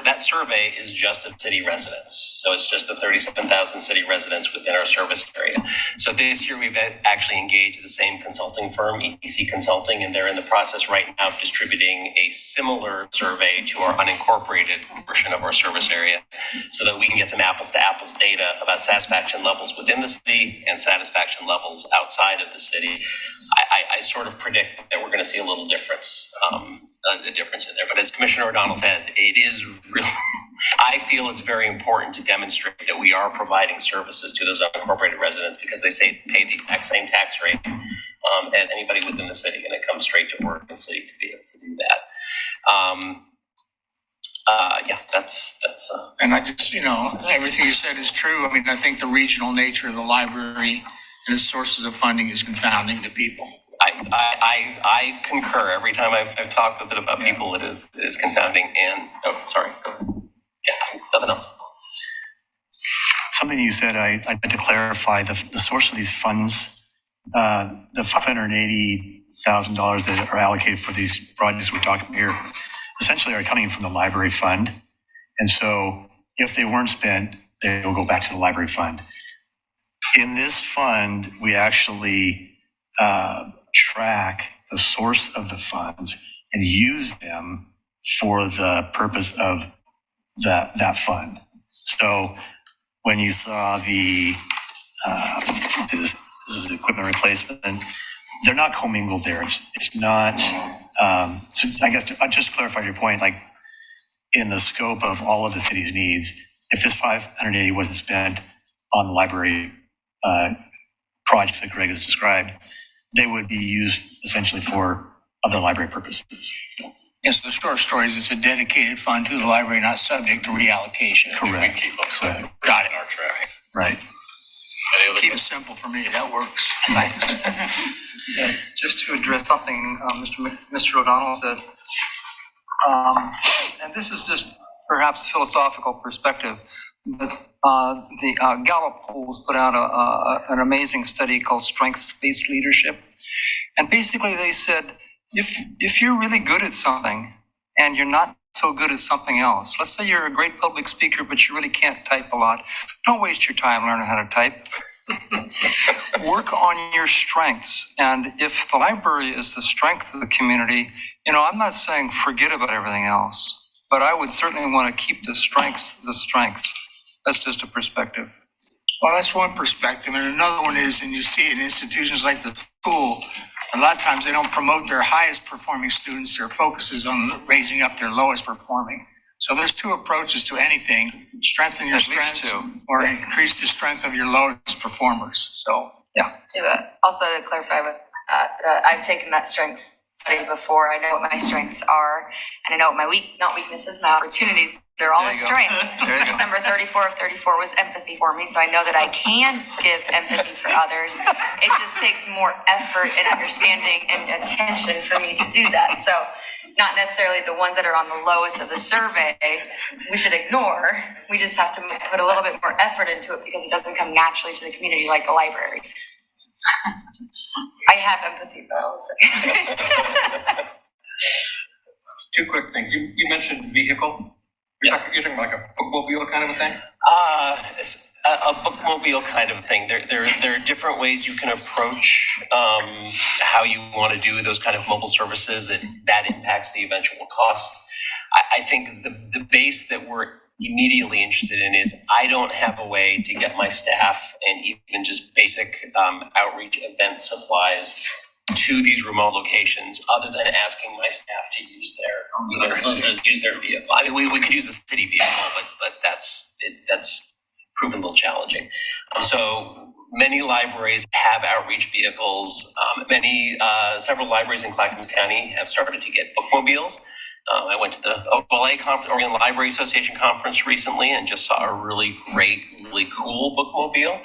Speaker 12: that survey is just of city residents. So it's just the 37,000 city residents within our service area. So this year we've actually engaged the same consulting firm, EPC Consulting, and they're in the process right now of distributing a similar survey to our unincorporated portion of our service area, so that we can get some apples to apples data about satisfaction levels within the city and satisfaction levels outside of the city. I sort of predict that we're going to see a little difference, the difference in there. But as Commissioner O'Donnell says, it is really, I feel it's very important to demonstrate that we are providing services to those unincorporated residents, because they pay the exact same tax rate as anybody within the city, and it comes straight to work and city to be able to do that. That's
Speaker 10: And I just, everything you said is true. I mean, I think the regional nature of the library and its sources of funding is confounding to people.
Speaker 12: I concur. Every time I've talked with it about people, it is confounding. And sorry, go ahead. Yeah, nothing else.
Speaker 1: Something you said, I'd like to clarify the source of these funds. The $580,000 that are allocated for these projects we're talking here essentially are coming from the library fund. And so if they weren't spent, they will go back to the library fund. In this fund, we actually track the source of the funds and use them for the purpose of that fund. So when you saw this is equipment replacement, they're not commingled there. It's not. So I guess I'll just clarify your point. Like, in the scope of all of the city's needs, if this 580 wasn't spent on the library projects that Greg has described, they would be used essentially for other library purposes.
Speaker 10: Yes, the short story is it's a dedicated fund to the library, not subject to reallocation.
Speaker 1: Correct.
Speaker 9: We keep up
Speaker 1: So,
Speaker 10: Got it.
Speaker 9: our track.
Speaker 1: right.
Speaker 9: Any other
Speaker 10: Keep it simple for me. That works. Thanks.
Speaker 4: Just to address something Mr. O'Donnell said, and this is just perhaps a philosophical perspective, but the Gallup polls put out an amazing study called Strengths-Based Leadership. And basically they said, if you're really good at something and you're not so good at something else, let's say you're a great public speaker, but you really can't type a lot, don't waste your time learning how to type. Work on your strengths. And if the library is the strength of the community, I'm not saying forget about everything else, but I would certainly want to keep the strengths the strength. That's just a perspective.
Speaker 10: Well, that's one perspective. And another one is, and you see it in institutions like the school, a lot of times they don't promote their highest performing students. Their focus is on raising up their lowest performing. So there's two approaches to anything: strengthen your
Speaker 4: At least
Speaker 10: strengths
Speaker 4: two.
Speaker 10: or increase the strength of your lowest performers. So
Speaker 8: Also to clarify with I've taken that strengths study before. I know what my strengths are, and I know what my not weaknesses, my opportunities. They're all a
Speaker 4: There you go.
Speaker 8: strength.
Speaker 4: There you go.
Speaker 8: Number 34 of 34 was empathy for me, so I know that I can give empathy for others. It just takes more effort and understanding and attention for me to do that. So not necessarily the ones that are on the lowest of the survey we should ignore. We just have to put a little bit more effort into it because it doesn't come naturally to the community like the library. I have empathy though. So.
Speaker 6: Two quick things. You mentioned vehicle. You're talking about like a bookmobile kind of a thing?
Speaker 12: It's a bookmobile kind of thing. There are different ways you can approach how you want to do those kind of mobile services, and that impacts the eventual cost. I think the base that we're immediately interested in is I don't have a way to get my staff and even just basic outreach event supplies to these remote locations other than asking my staff to use their vehicle. I mean, we could use a city vehicle, but that's proven a little challenging. So many libraries have outreach vehicles. Several libraries in Clackamas County have started to get bookmobiles. I went to the OLA conference, Oregon Library Association conference recently, and just saw a really great, really cool bookmobile.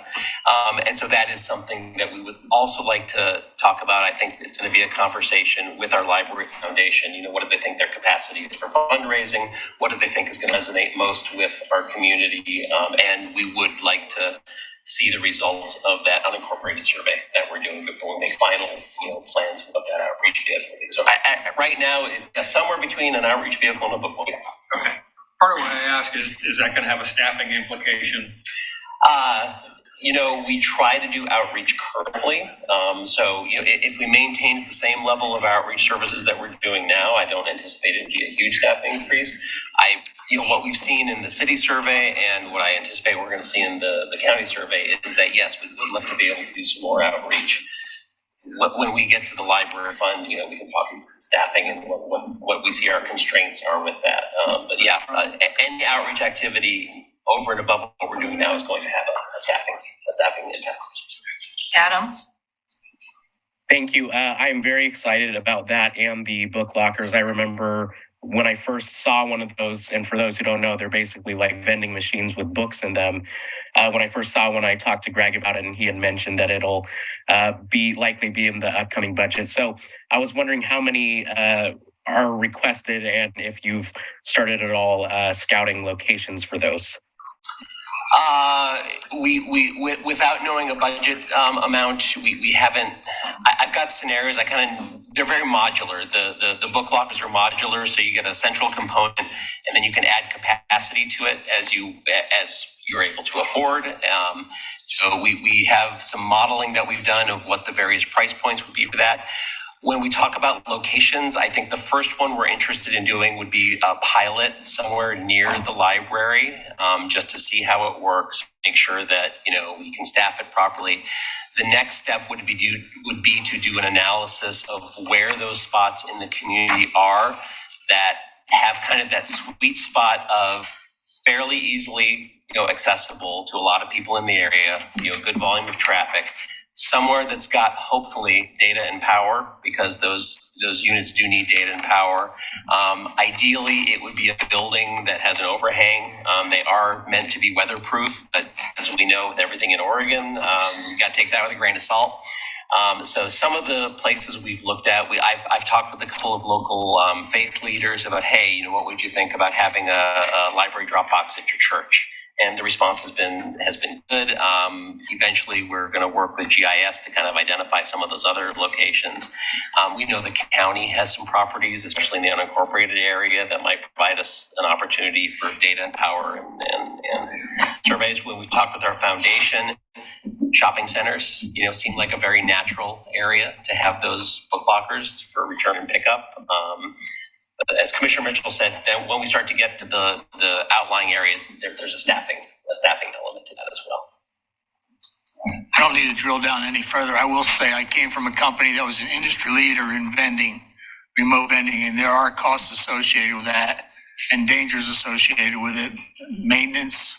Speaker 12: And so that is something that we would also like to talk about. I think it's going to be a conversation with our library foundation. You know, what do they think their capacity is for fundraising? What do they think is going to resonate most with our community? And we would like to see the results of that unincorporated survey that we're doing before we make final, plans for what that outreach vehicle will be. So right now, it's somewhere between an outreach vehicle and a bookmobile.
Speaker 6: Okay. Part of what I ask is that going to have a staffing implication?
Speaker 12: We try to do outreach currently. If we maintain the same level of outreach services that we're doing now, I don't anticipate it to be a huge staffing increase. What we've seen in the city survey and what I anticipate we're going to see in the county survey is that, yes, we would love to be able to do some more outreach. When we get to the library fund, we can talk about staffing and what we see our constraints are with that. Any outreach activity over and above what we're doing now is going to have a staffing impact.
Speaker 2: Adam?
Speaker 11: Thank you. I am very excited about that and the book lockers. I remember when I first saw one of those, and for those who don't know, they're basically like vending machines with books in them. When I first saw one, I talked to Greg about it, and he had mentioned that it'll likely be in the upcoming budget. So I was wondering how many are requested, and if you've started at all scouting locations for those.
Speaker 12: We without knowing a budget amount, we haven't. I've got scenarios. They're very modular. The book lockers are modular, so you get a central component, and then you can add capacity to it as you're able to afford. So we have some modeling that we've done of what the various price points would be for that. When we talk about locations, I think the first one we're interested in doing would be a pilot somewhere near the library, just to see how it works, make sure that we can staff it properly. The next step would be to do an analysis of where those spots in the community are that have kind of that sweet spot of fairly easily accessible to a lot of people in the area, good volume of traffic. Somewhere that's got hopefully data and power, because those units do need data and power. Ideally, it would be a building that has an overhang. They are meant to be weatherproof, but as we know with everything in Oregon, you got to take that with a grain of salt. So some of the places we've looked at, I've talked with a couple of local faith leaders about, hey, what would you think about having a library drop box at your church? And the response has been good. Eventually, we're going to work with GIS to kind of identify some of those other locations. We know the county has some properties, especially in the unincorporated area, that might provide us an opportunity for data and power and surveys. When we talked with our foundation, shopping centers, seem like a very natural area to have those book lockers for return and pickup. As Commissioner Mitchell said, then when we start to get to the outlying areas, there's a staffing element to that as well.
Speaker 10: I don't need to drill down any further. I will say I came from a company that was an industry leader in vending, remote vending, and there are costs associated with that. and dangers associated with it, maintenance,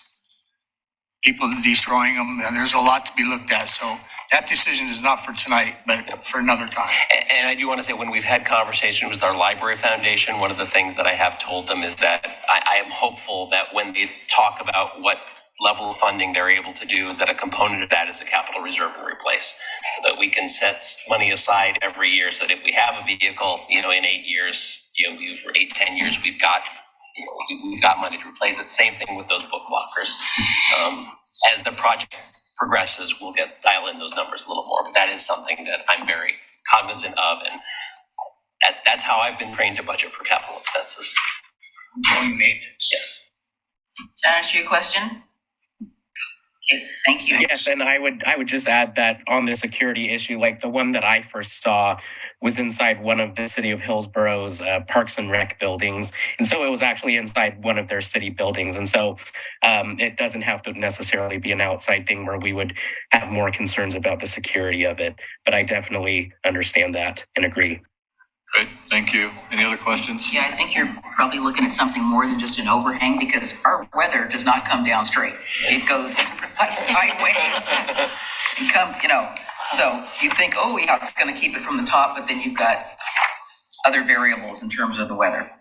Speaker 10: people destroying them, and there's a lot to be looked at. So that decision is not for tonight, but for another time.
Speaker 12: And I do want to say, when we've had conversations with our library foundation, one of the things that I have told them is that I am hopeful that when they talk about what level of funding they're able to do, is that a component of that is a capital reserve and replace, so that we can set money aside every year, so that if we have a vehicle, in 8 years, 10 years, we've got money to replace it. Same thing with those book lockers. As the project progresses, we'll dial in those numbers a little more, but that is something that I'm very cognizant of, and that's how I've been trained to budget for capital expenses.
Speaker 10: Ongoing maintenance.
Speaker 12: Yes.
Speaker 2: Does that answer your question? Okay, thank you.
Speaker 11: Yes, and I would just add that on the security issue, like the one that I first saw was inside one of the City of Hillsborough's Parks and Rec buildings. And so it was actually inside one of their city buildings. And so it doesn't have to necessarily be an outside thing where we would have more concerns about the security of it. But I definitely understand that and agree.
Speaker 7: Great, thank you. Any other questions?
Speaker 2: Yeah, I think you're probably looking at something more than just an overhang, because our weather does not come down straight. It goes sideways and comes, so you think, oh yeah, it's going to keep it from the top, but then you've got other variables in terms of the weather.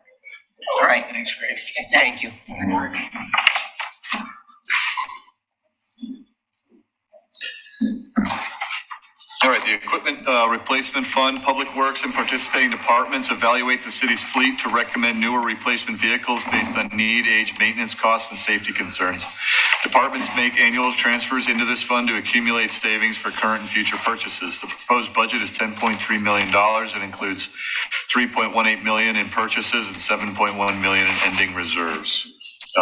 Speaker 2: All right.
Speaker 10: Thanks, Greg.
Speaker 2: Thank you.
Speaker 7: All right, the Equipment Replacement Fund, Public Works and participating departments evaluate the city's fleet to recommend newer replacement vehicles based on need, age, maintenance costs, and safety concerns. Departments make annual transfers into this fund to accumulate savings for current and future purchases. The proposed budget is $10.3 million. It includes $3.18 million in purchases and $7.1 million in ending reserves.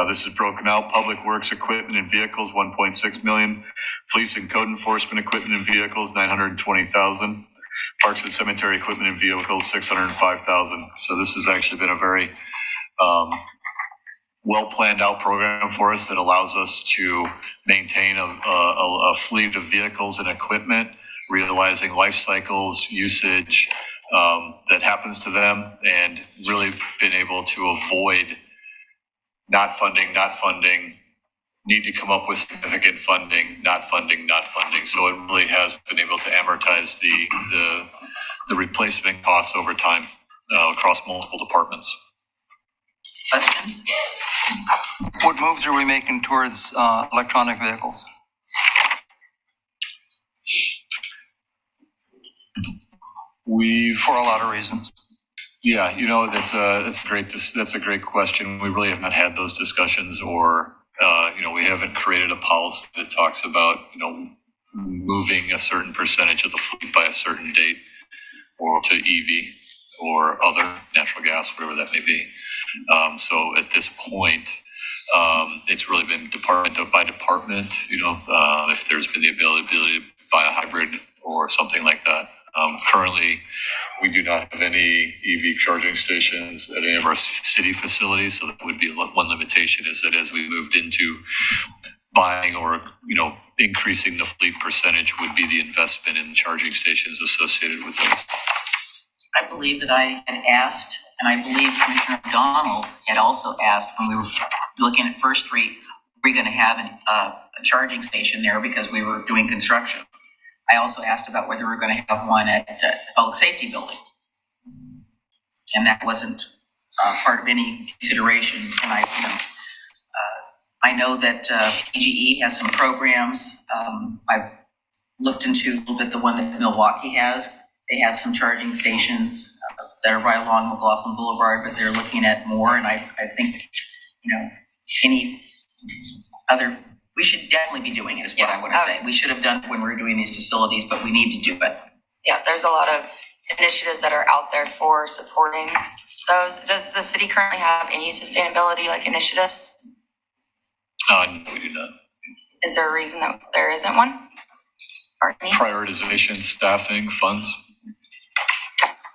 Speaker 7: This is broken out: Public Works equipment and vehicles, $1.6 million; Police and Code Enforcement equipment and vehicles, $920,000; Parks and Cemetery equipment and vehicles, $605,000. So this has actually been a very well planned out program for us that allows us to maintain a fleet of vehicles and equipment, realizing life cycles, usage that happens to them, and really been able to avoid not funding, need to come up with significant funding, not funding. So it really has been able to amortize the replacement costs over time across multiple departments.
Speaker 2: Questions?
Speaker 4: What moves are we making towards electronic vehicles? For a lot of reasons.
Speaker 7: Yeah, that's a great question. We really have not had those discussions, or we haven't created a policy that talks about moving a certain percentage of the fleet by a certain date, or to EV or other natural gas, whatever that may be. So at this point, it's really been department by department. If there's been the ability to buy a hybrid or something like that. Currently, we do not have any EV charging stations at any of our city facilities, so that would be one limitation, is that as we moved into buying or increasing the fleet percentage, would be the investment in charging stations associated with those.
Speaker 2: I believe that I had asked, and I believe Commissioner Donald had also asked, when we were looking at First Street, we're going to have a charging station there because we were doing construction. I also asked about whether we're going to have one at the public safety building. And that wasn't part of any consideration. And I know that PGE has some programs. I've looked into a little bit the one that Milwaukee has. They have some charging stations that are right along McLaughlin Boulevard, but they're looking at more. And I think, any other, we should definitely be doing it, is what I want to say. We should have done it when we were doing these facilities, but we need to do it.
Speaker 8: Yeah, there's a lot of initiatives that are out there for supporting those. Does the city currently have any sustainability
Speaker 7: No,
Speaker 8: initiatives?
Speaker 7: we do not.
Speaker 8: Is there a reason that there isn't one? Or any?
Speaker 7: Prioritization, staffing, funds.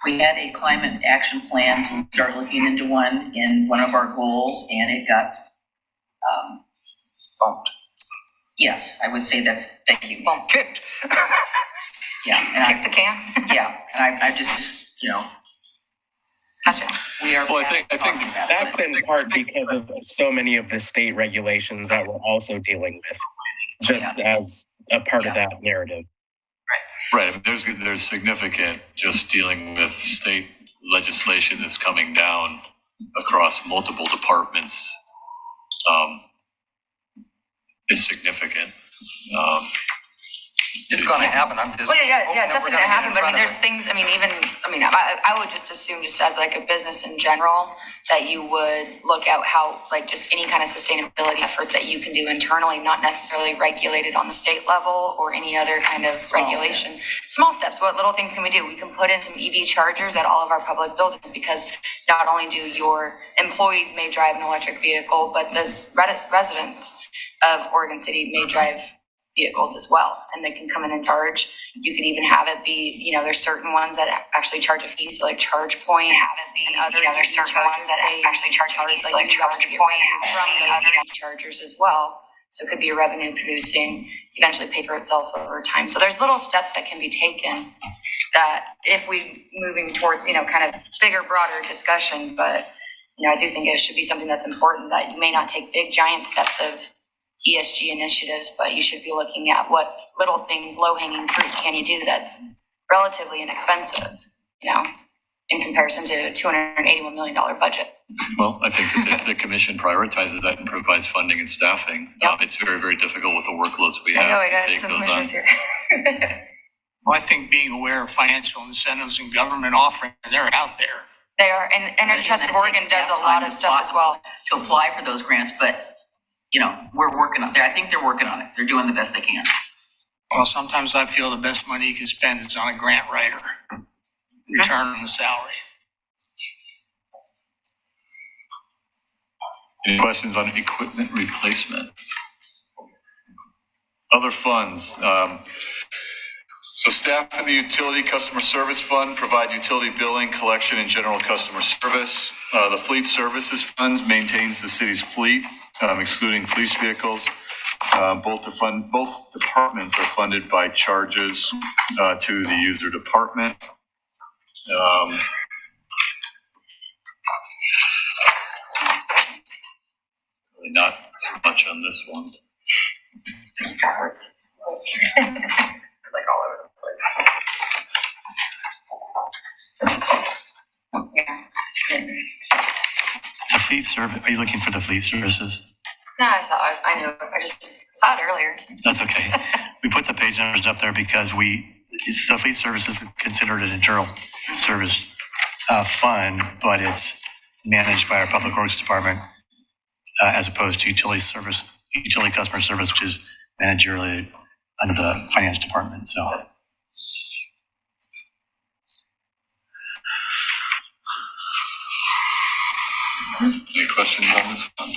Speaker 2: We had a climate action plan to start looking into one in one of our goals, and it got
Speaker 4: Bumped.
Speaker 2: yes, I would say that's, thank you.
Speaker 4: Kicked.
Speaker 2: Yeah, and
Speaker 8: Kick the can?
Speaker 2: yeah, and I just,
Speaker 8: Gotcha.
Speaker 2: We are.
Speaker 7: Well, I think
Speaker 2: talking about
Speaker 11: That's
Speaker 2: it.
Speaker 11: in part because of so many of the state regulations that we're also dealing with, just as a part of that narrative.
Speaker 7: Right, I mean, there's significant just dealing with state legislation that's coming down across multiple departments. Is significant.
Speaker 4: It's gonna happen, I'm just.
Speaker 8: Well, yeah,
Speaker 4: hoping
Speaker 8: it's
Speaker 4: that we're
Speaker 8: definitely gonna
Speaker 4: get
Speaker 8: happen,
Speaker 4: in
Speaker 8: but I mean,
Speaker 4: front of
Speaker 8: there's things, I mean, I would just assume just as like a business in general, that you would look at how, like, just any kind of sustainability efforts that you can do internally, not necessarily regulated on the state level or any other kind of regulation. Small steps, what little things can we do? We can put in some EV chargers at all of our public buildings, because not only do your employees may drive an electric vehicle, but the residents of Oregon City may drive vehicles as well, and they can come in and charge. You could even have it be, there's certain ones that actually charge a fee, so like Charge Point, and other there's certain ones that actually charge a fee, so like Charge Point from those EV chargers as well. So it could be a revenue producing, eventually pay for itself over time. So there's little steps that can be taken that if we moving towards, kind of bigger, broader discussion, but I do think it should be something that's important, that you may not take big giant steps of ESG initiatives, but you should be looking at what little things, low-hanging fruit can you do that's relatively inexpensive, in comparison to a $281 million budget.
Speaker 7: Well, I think that if the commission prioritizes that and provides funding and staffing, it's very, very difficult with the workloads we have to take those on.
Speaker 8: Here.
Speaker 10: Well, I think being aware of financial incentives and government offering, they're out there.
Speaker 8: They are, and Energy Trust of Oregon does a lot of stuff as well.
Speaker 2: To apply for those grants, but we're working on it. I think they're working on it. They're doing the best they can.
Speaker 10: Well, sometimes I feel the best money you can spend is on a grant writer. Return on the salary.
Speaker 7: Any questions on equipment replacement? Other funds. So staff in the Utility Customer Service Fund provide utility billing, collection, and general customer service. The Fleet Services Funds maintains the city's fleet, excluding police vehicles. Both departments are funded by charges to the user department. Really not too much on this one.
Speaker 8: Like all over the place. Yeah.
Speaker 1: The fleet service, are you looking for the fleet services?
Speaker 8: No, I saw it. I knew it. I just saw it earlier.
Speaker 1: That's okay. We put the page numbers up there because the fleet services is considered an internal service fund, but it's managed by our Public Works Department as opposed to utility customer service, which is managerially under the Finance Department. So.
Speaker 7: Any questions on this one?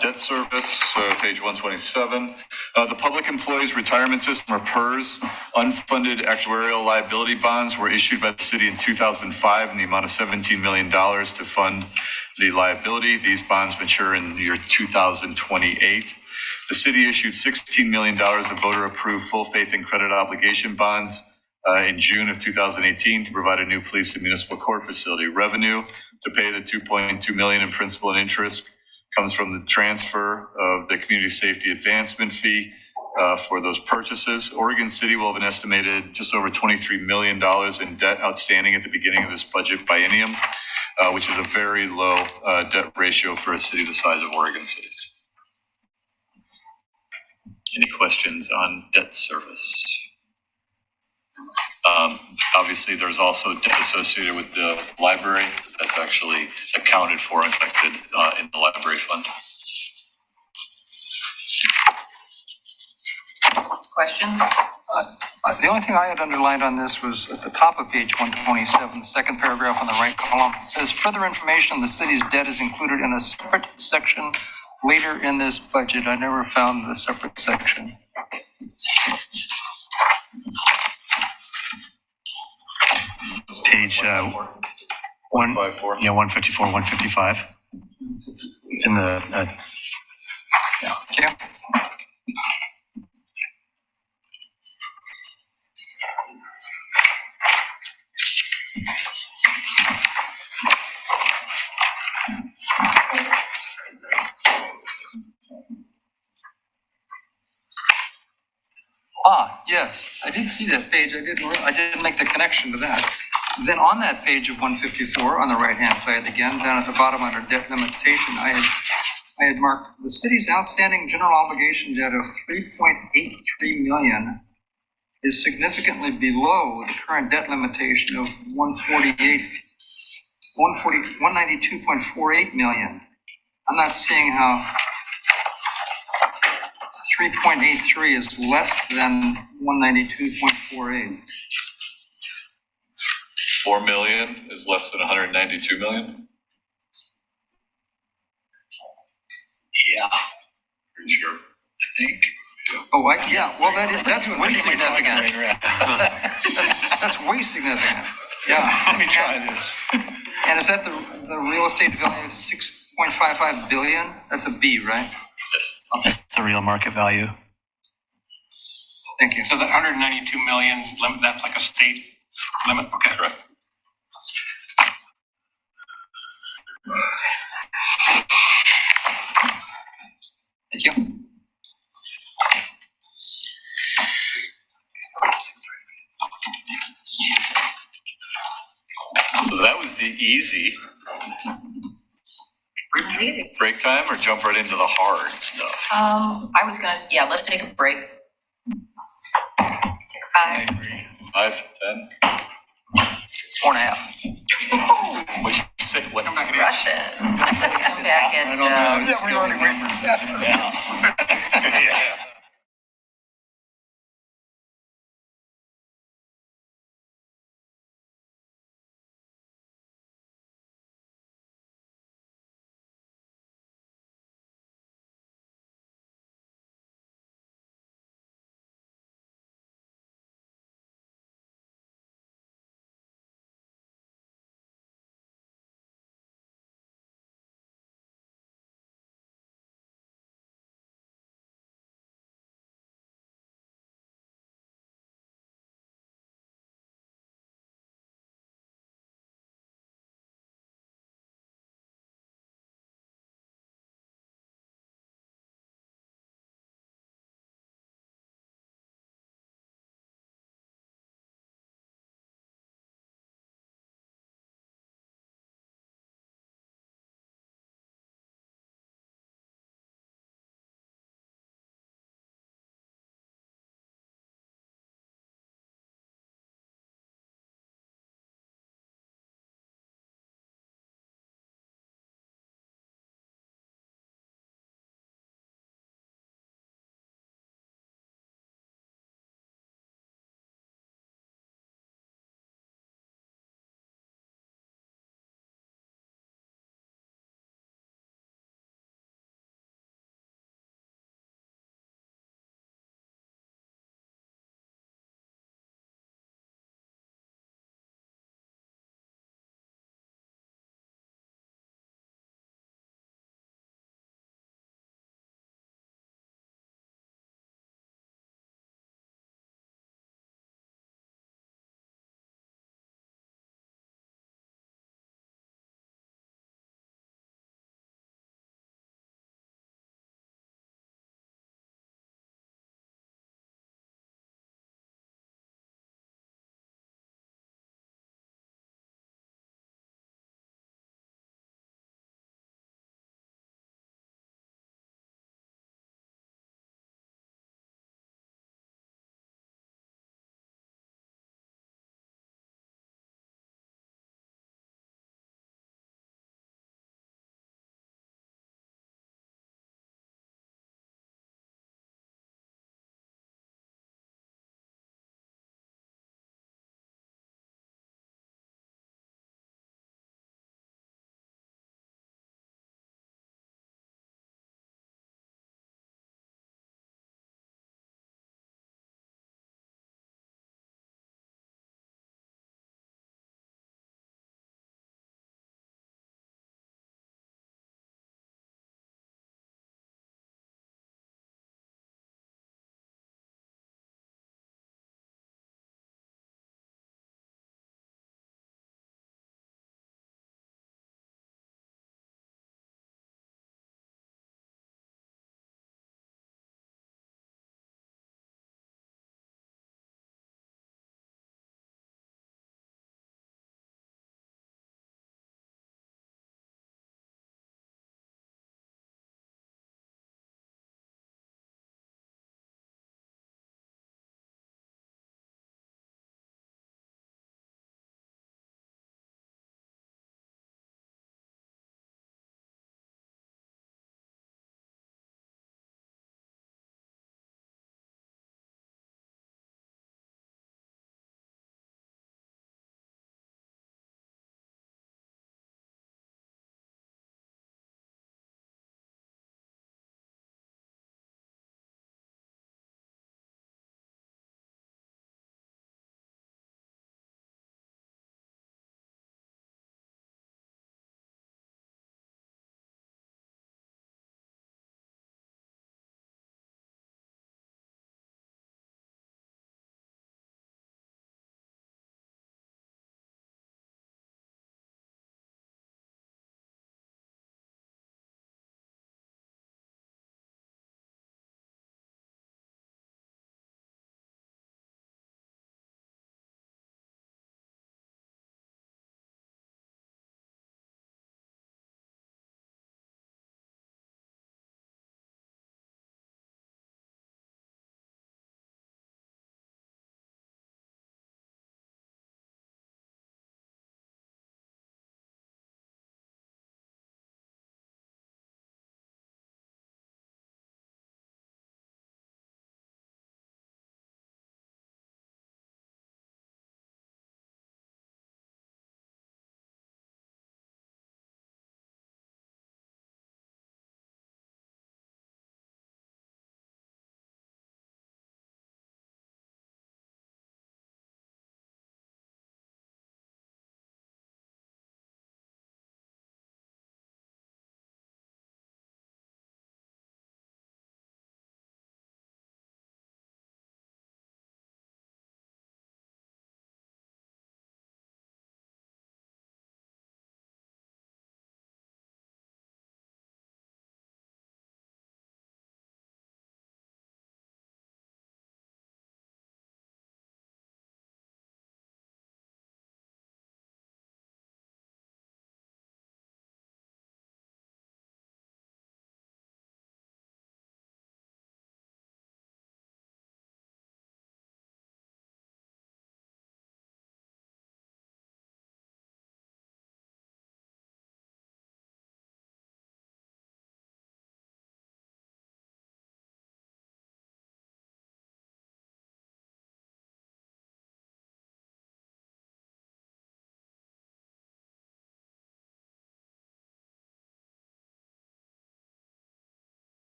Speaker 7: Debt service, page 127. The Public Employees Retirement System, or PERS, unfunded actuarial liability bonds were issued by the city in 2005 in the amount of $17 million to fund the liability. These bonds mature in the year 2028. The city issued $16 million of voter-approved full faith and credit obligation bonds in June of 2018 to provide a new police and municipal court facility. Revenue to pay the $2.2 million in principal and interest comes from the transfer of the community safety advancement fee for those purchases. Oregon City will have an estimated just over $23 million in debt outstanding at the beginning of this budget biennium, which is a very low debt ratio for a city the size of Oregon City. Any questions on debt service? Obviously, there's also debt associated with the library that's actually accounted for and collected in the library fund.
Speaker 2: Questions?
Speaker 4: The only thing I had underlined on this was at the top of page 127, the second paragraph on the right column. It says, further information on the city's debt is included in a separate section later in this budget. I never found the separate section.
Speaker 1: Page
Speaker 7: 154.
Speaker 1: Yeah, 154, 155. It's in the yeah.
Speaker 4: Okay. Yes, I did see that page. I didn't make the connection to that. Then on that page of 154, on the right-hand side again, down at the bottom under debt limitation, I had marked the city's outstanding general obligation debt of 3.83 million is significantly below the current debt limitation of 192.48 million. I'm not seeing how 3.83 is less than 192.48.
Speaker 7: 4 million is less than 192 million?
Speaker 10: Yeah,
Speaker 7: Pretty sure.
Speaker 10: I think.
Speaker 4: Oh, yeah, well, that's way significant. That's way significant. Yeah.
Speaker 10: Let me try this.
Speaker 4: And is that the real estate value, 6.55 billion? That's a B, right?
Speaker 1: That's the real market value.
Speaker 4: Thank you.
Speaker 6: So that 192 million limit, that's like a state limit? Okay.
Speaker 7: Correct.
Speaker 4: Thank you.
Speaker 7: So that was the easy.
Speaker 8: It was easy.
Speaker 7: Break time or jump right into the hard stuff?
Speaker 2: I was gonna, yeah, let's take a break.
Speaker 10: I agree.
Speaker 7: 5, 10?
Speaker 4: 4.5.
Speaker 7: We should say what?
Speaker 6: I'm not gonna.
Speaker 8: Rush it.
Speaker 2: Let's come back
Speaker 10: I
Speaker 2: at,
Speaker 10: don't know.
Speaker 6: Yeah, we already went for
Speaker 7: Yeah.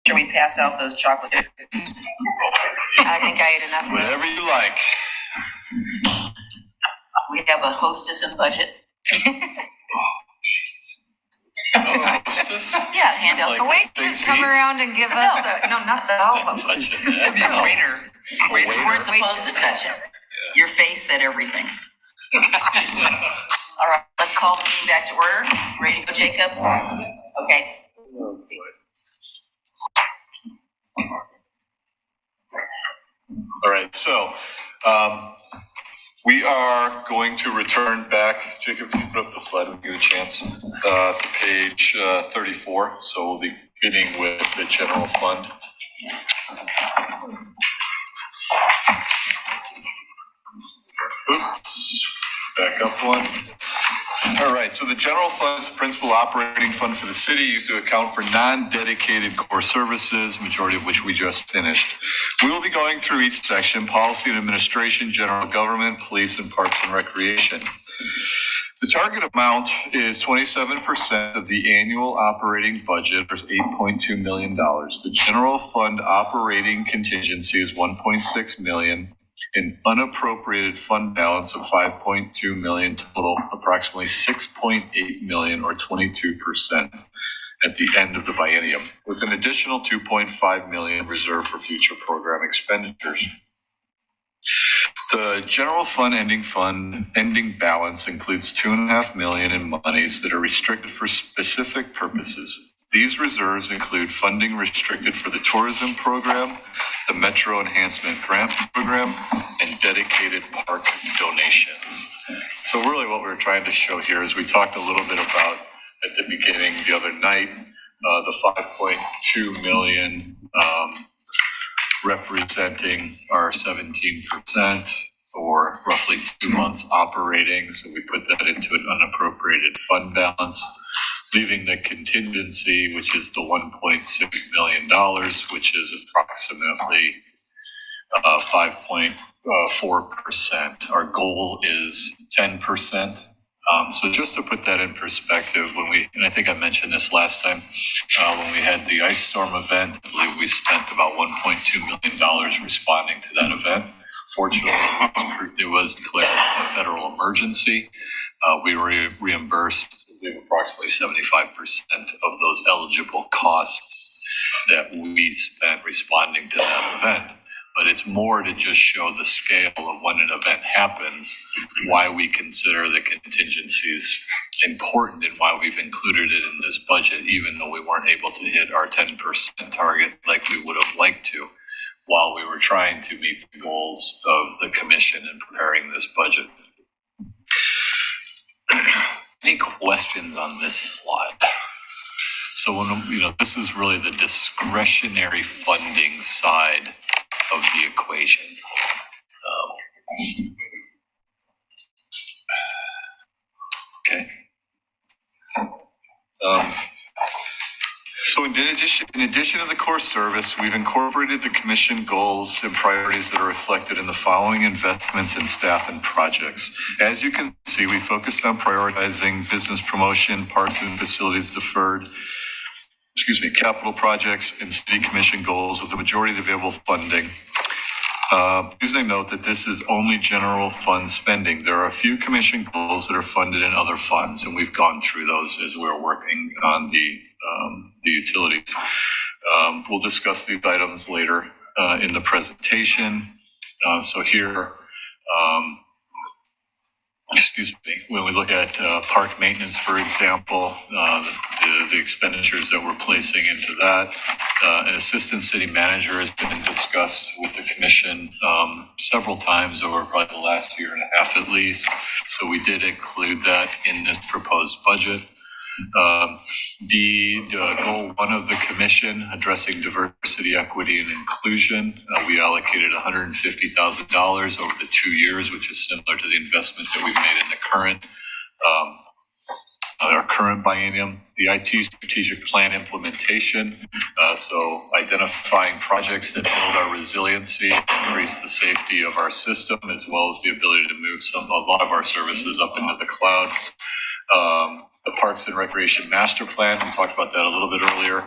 Speaker 2: Should we pass out those chocolate chip cookies?
Speaker 8: I think I ate enough. of it.
Speaker 7: Whatever you like.
Speaker 2: We have a hostess and budget.
Speaker 7: Hostess?
Speaker 2: Yeah, hand out.
Speaker 7: Like-
Speaker 8: The waitress come around and give us, no, not the album.
Speaker 2: Maybe a waiter. We weren't supposed to touch it. Your face said everything. All right, let's call the meeting back to order. Ready to go, Jacob? Okay.
Speaker 7: All right, so we are going to return back. Jacob, can you put up the slide and give a chance to page 34. So we'll be beginning with the general fund. Oops, back up one. All right, so the general fund is the principal operating fund for the city used to account for non-dedicated core services, majority of which we just finished. We will be going through each section: policy and administration, general government, police, and parks and recreation. The target amount is 27% of the annual operating budget, or $8.2 million. The general fund operating contingency is $1.6 million. An unappropriated fund balance of $5.2 million, total approximately $6.8 million, or 22% at the end of the biennium, with an additional $2.5 million reserved for future program expenditures. The general fund ending balance includes $2.5 million in monies that are restricted for specific purposes. These reserves include funding restricted for the tourism program, the Metro Enhancement Grant Program, and dedicated park donations. So really what we're trying to show here is we talked a little bit about at the beginning the other night, the 5.2 million representing our 17%, or roughly 2 months operating. So we put that into an unappropriated fund balance, leaving the contingency, which is the $1.6 million, which is approximately 5.4%. Our goal is 10%. So just to put that in perspective, and I think I mentioned this last time, when we had the ice storm event, I believe we spent about $1.2 million responding to that event. Fortunately, it was declared a federal emergency. We were reimbursed approximately 75% of those eligible costs that we spent responding to that event. But it's more to just show the scale of when an event happens, why we consider the contingencies important and why we've included it in this budget, even though we weren't able to hit our 10% target like we would have liked to, while we were trying to meet the goals of the commission in preparing this budget. Any questions on this slide? So when, this is really the discretionary funding side of the equation. Okay. So in addition to the core service, we've incorporated the commission goals and priorities that are reflected in the following investments in staff and projects. As you can see, we focused on prioritizing business promotion, parks and facilities deferred, capital projects, and city commission goals with the majority of the available funding. Please note that this is only general fund spending. There are a few commission goals that are funded in other funds, and we've gone through those as we're working on the utilities. We'll discuss these items later in the presentation. So here, when we look at park maintenance, for example, the expenditures that we're placing into that, an assistant city manager has been discussed with the commission several times over probably the last year and a half at least. So we did include that in this proposed budget. Goal 1 of the commission, addressing diversity, equity, and inclusion, we allocated $150,000 over the 2 years, which is similar to the investment that we've made in the our current biennium. The IT strategic plan implementation, so identifying projects that build our resiliency, increase the safety of our system, as well as the ability to move a lot of our services up into the cloud. The Parks and Recreation Master Plan, we talked about that a little bit earlier.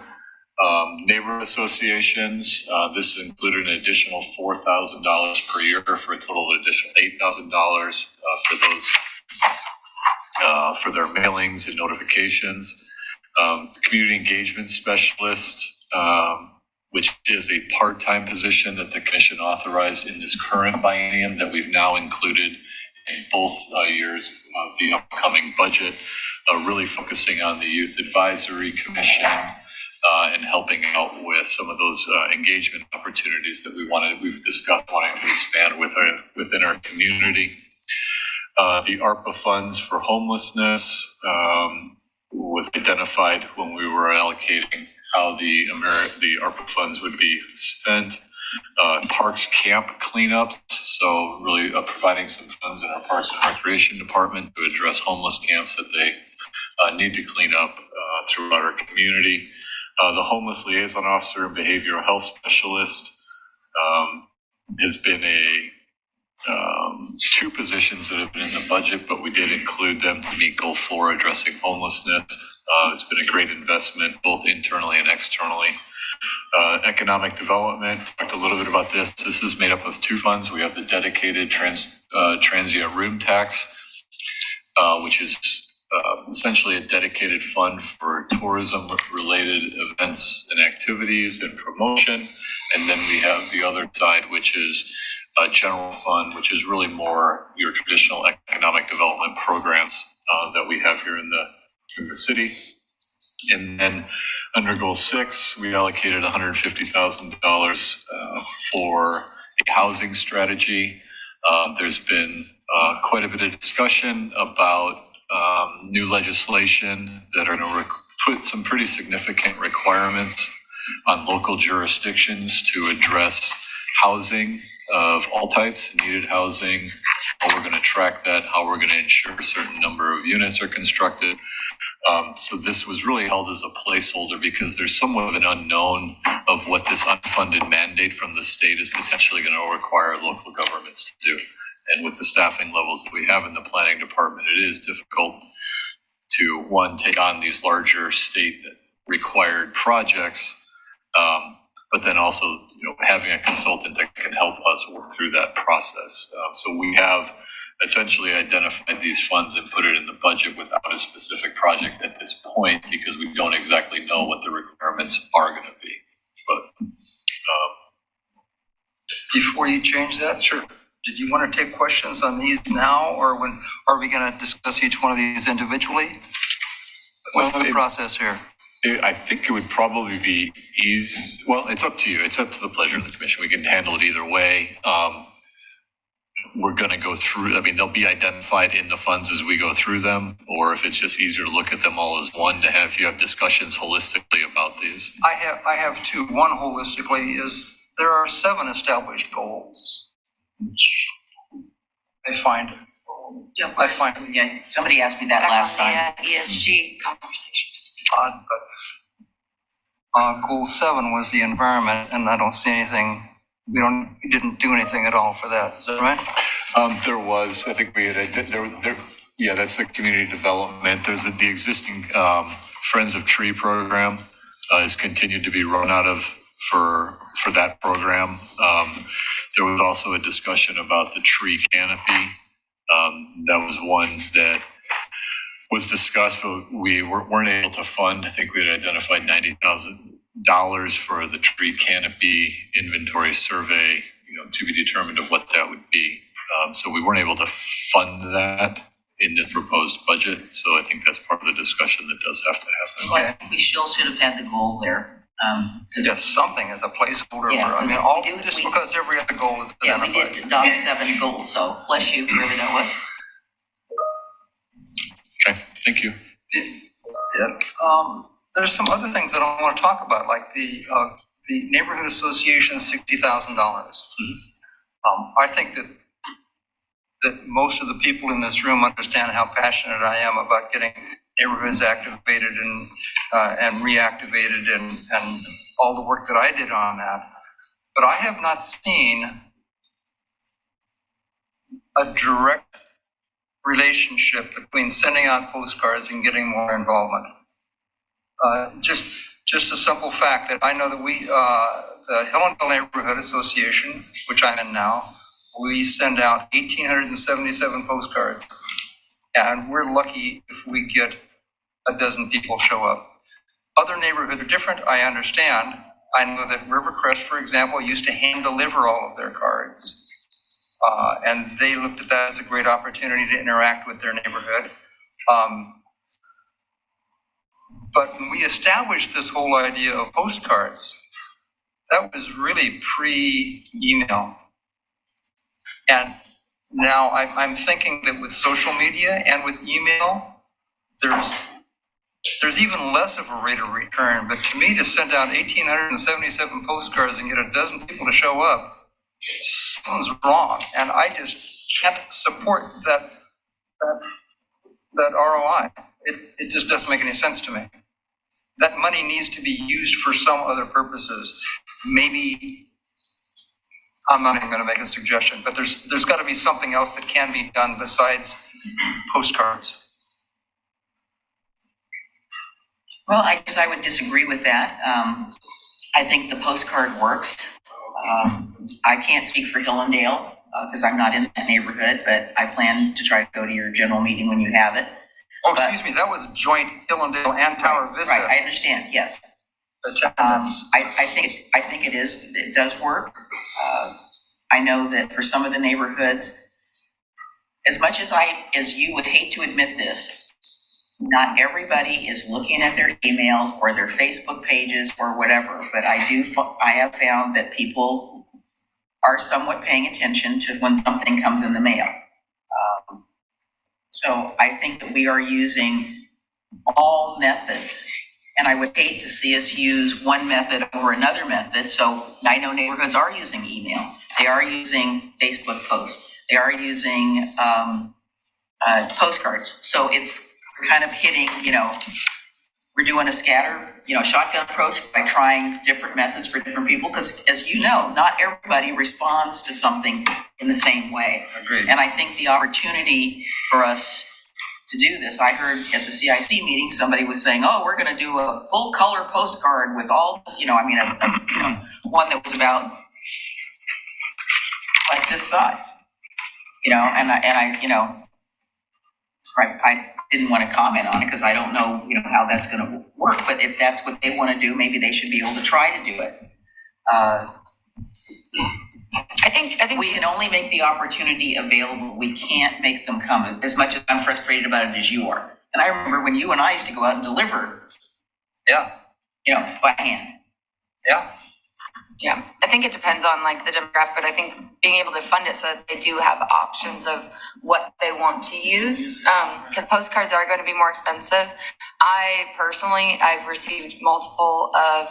Speaker 7: Neighborhood associations, this included an additional $4,000 per year for a total of additional $8,000 for those, for their mailings and notifications. Community engagement specialist, which is a part-time position that the commission authorized in this current biennium that we've now included in both years of the upcoming budget, really focusing on the Youth Advisory Commission and helping out with some of those engagement opportunities that we've discussed wanting to expand within our community. The ARPA funds for homelessness was identified when we were allocating how the ARPA funds would be spent. Parks camp cleanups, so really providing some funds in our Parks and Recreation Department to address homeless camps that they need to clean up throughout our community. The Homeless Liaison Officer and Behavioral Health Specialist has been two positions that have been in the budget, but we did include them to meet Goal 4, addressing homelessness. It's been a great investment, both internally and externally. Economic development, talked a little bit about this. This is made up of two funds. We have the dedicated transient room tax, which is essentially a dedicated fund for tourism-related events and activities and promotion. And then we have the other side, which is a general fund, which is really more your traditional economic development programs that we have here in the city. And then under Goal 6, we allocated $150,000 for a housing strategy. There's been quite a bit of discussion about new legislation that are going to put some pretty significant requirements on local jurisdictions to address housing of all types, needed housing, how we're going to track that, how we're going to ensure a certain number of units are constructed. So this was really held as a placeholder because there's somewhat of an unknown of what this unfunded mandate from the state is potentially going to require local governments to do. And with the staffing levels that we have in the planning department, it is difficult to, one, take on these larger state required projects, but then also, having a consultant that can help us work through that process. So we have essentially identified these funds and put it in the budget without a specific project at this point because we don't exactly know what the requirements are going to be. But
Speaker 4: Before you change that, sure. Did you want to take questions on these now, or when are we going to discuss each one of these individually? What's the process here?
Speaker 7: I think it would probably be easy. Well, it's up to you. It's up to the pleasure of the commission. We can handle it either way. We're going to go through, they'll be identified in the funds as we go through them, or if it's just easier to look at them all as one to have, if you have discussions holistically about these.
Speaker 4: I have two. One holistically is there are 7 established goals, which I find.
Speaker 2: Yeah, somebody asked me that last time.
Speaker 8: The ESG conversation.
Speaker 4: Odd, but Goal 7 was the environment, and I don't see anything. We didn't do anything at all for that. Is that right?
Speaker 7: There was, I think we had, yeah, that's the community development. There's the existing Friends of Tree program has continued to be run out of for that program. There was also a discussion about the tree canopy. That was one that was discussed, but we weren't able to fund. I think we had identified $90,000 for the tree canopy inventory survey, to be determined of what that would be. So we weren't able to fund that in the proposed budget. So I think that's part of the discussion that does have to happen.
Speaker 2: Well, I think we still should have had the goal there.
Speaker 4: Just something as a placeholder.
Speaker 2: Yeah,
Speaker 4: just because every other goal is
Speaker 2: yeah, we
Speaker 4: identified.
Speaker 2: did adopt 7 goals, so bless you, whoever that was.
Speaker 7: Okay, thank you.
Speaker 4: There's some other things that I want to talk about, like the neighborhood association, $60,000. I think that most of the people in this room understand how passionate I am about getting neighborhoods activated and reactivated and all the work that I did on that. But I have not seen a direct relationship between sending out postcards and getting more involvement. Just just a simple fact that I know that we, the Hillendale Neighborhood Association, which I'm in now, we send out 1,877 postcards. And we're lucky if we get a dozen people show up. Other neighborhoods are different, I understand. I know that Rivercrest, for example, used to hand deliver all of their cards. And they looked at that as a great opportunity to interact with their neighborhood. But when we established this whole idea of postcards, that was really pre-email. And now I'm thinking that with social media and with email, there's even less of a rate of return. But to me, to send out 1,877 postcards and get a dozen people to show up, something's wrong. And I just can't support that ROI. It just doesn't make any sense to me. That money needs to be used for some other purposes. Maybe, I'm not even going to make a suggestion, but there's got to be something else that can be done besides postcards.
Speaker 2: Well, I guess I would disagree with that. I think the postcard works. I can't speak for Hillendale because I'm not in that neighborhood, but I plan to try to go to your general meeting when you have it.
Speaker 4: Oh, excuse me, that was joint Hillendale and Tower Vista.
Speaker 2: Right, I understand, yes.
Speaker 4: Attendance.
Speaker 2: I think it does work. I know that for some of the neighborhoods, as much as you would hate to admit this, not everybody is looking at their emails or their Facebook pages or whatever, but I have found that people are somewhat paying attention to when something comes in the mail. So I think that we are using all methods, and I would hate to see us use one method over another method. So I know neighborhoods are using email. They are using Facebook posts. They are using postcards. So it's kind of hitting, we're doing a shotgun approach by trying different methods for different people. Because as you know, not everybody responds to something in the same way.
Speaker 4: Agreed.
Speaker 2: And I think the opportunity for us to do this, I heard at the CIC meeting, somebody was saying, oh, we're going to do a full color postcard with all this, one that was about like this size, I didn't want to comment on it because I don't know, how that's going to work. But if that's what they want to do, maybe they should be able to try to do it.
Speaker 8: I think
Speaker 2: We can only make the opportunity available. We can't make them come. As much as I'm frustrated about it as you are. And I remember when you and I used to go out and deliver.
Speaker 4: Yeah.
Speaker 2: By hand.
Speaker 4: Yeah.
Speaker 8: Yeah, I think it depends on like the demographic, but I think being able to fund it so that they do have options of what they want to use, because postcards are going to be more expensive. I've received multiple of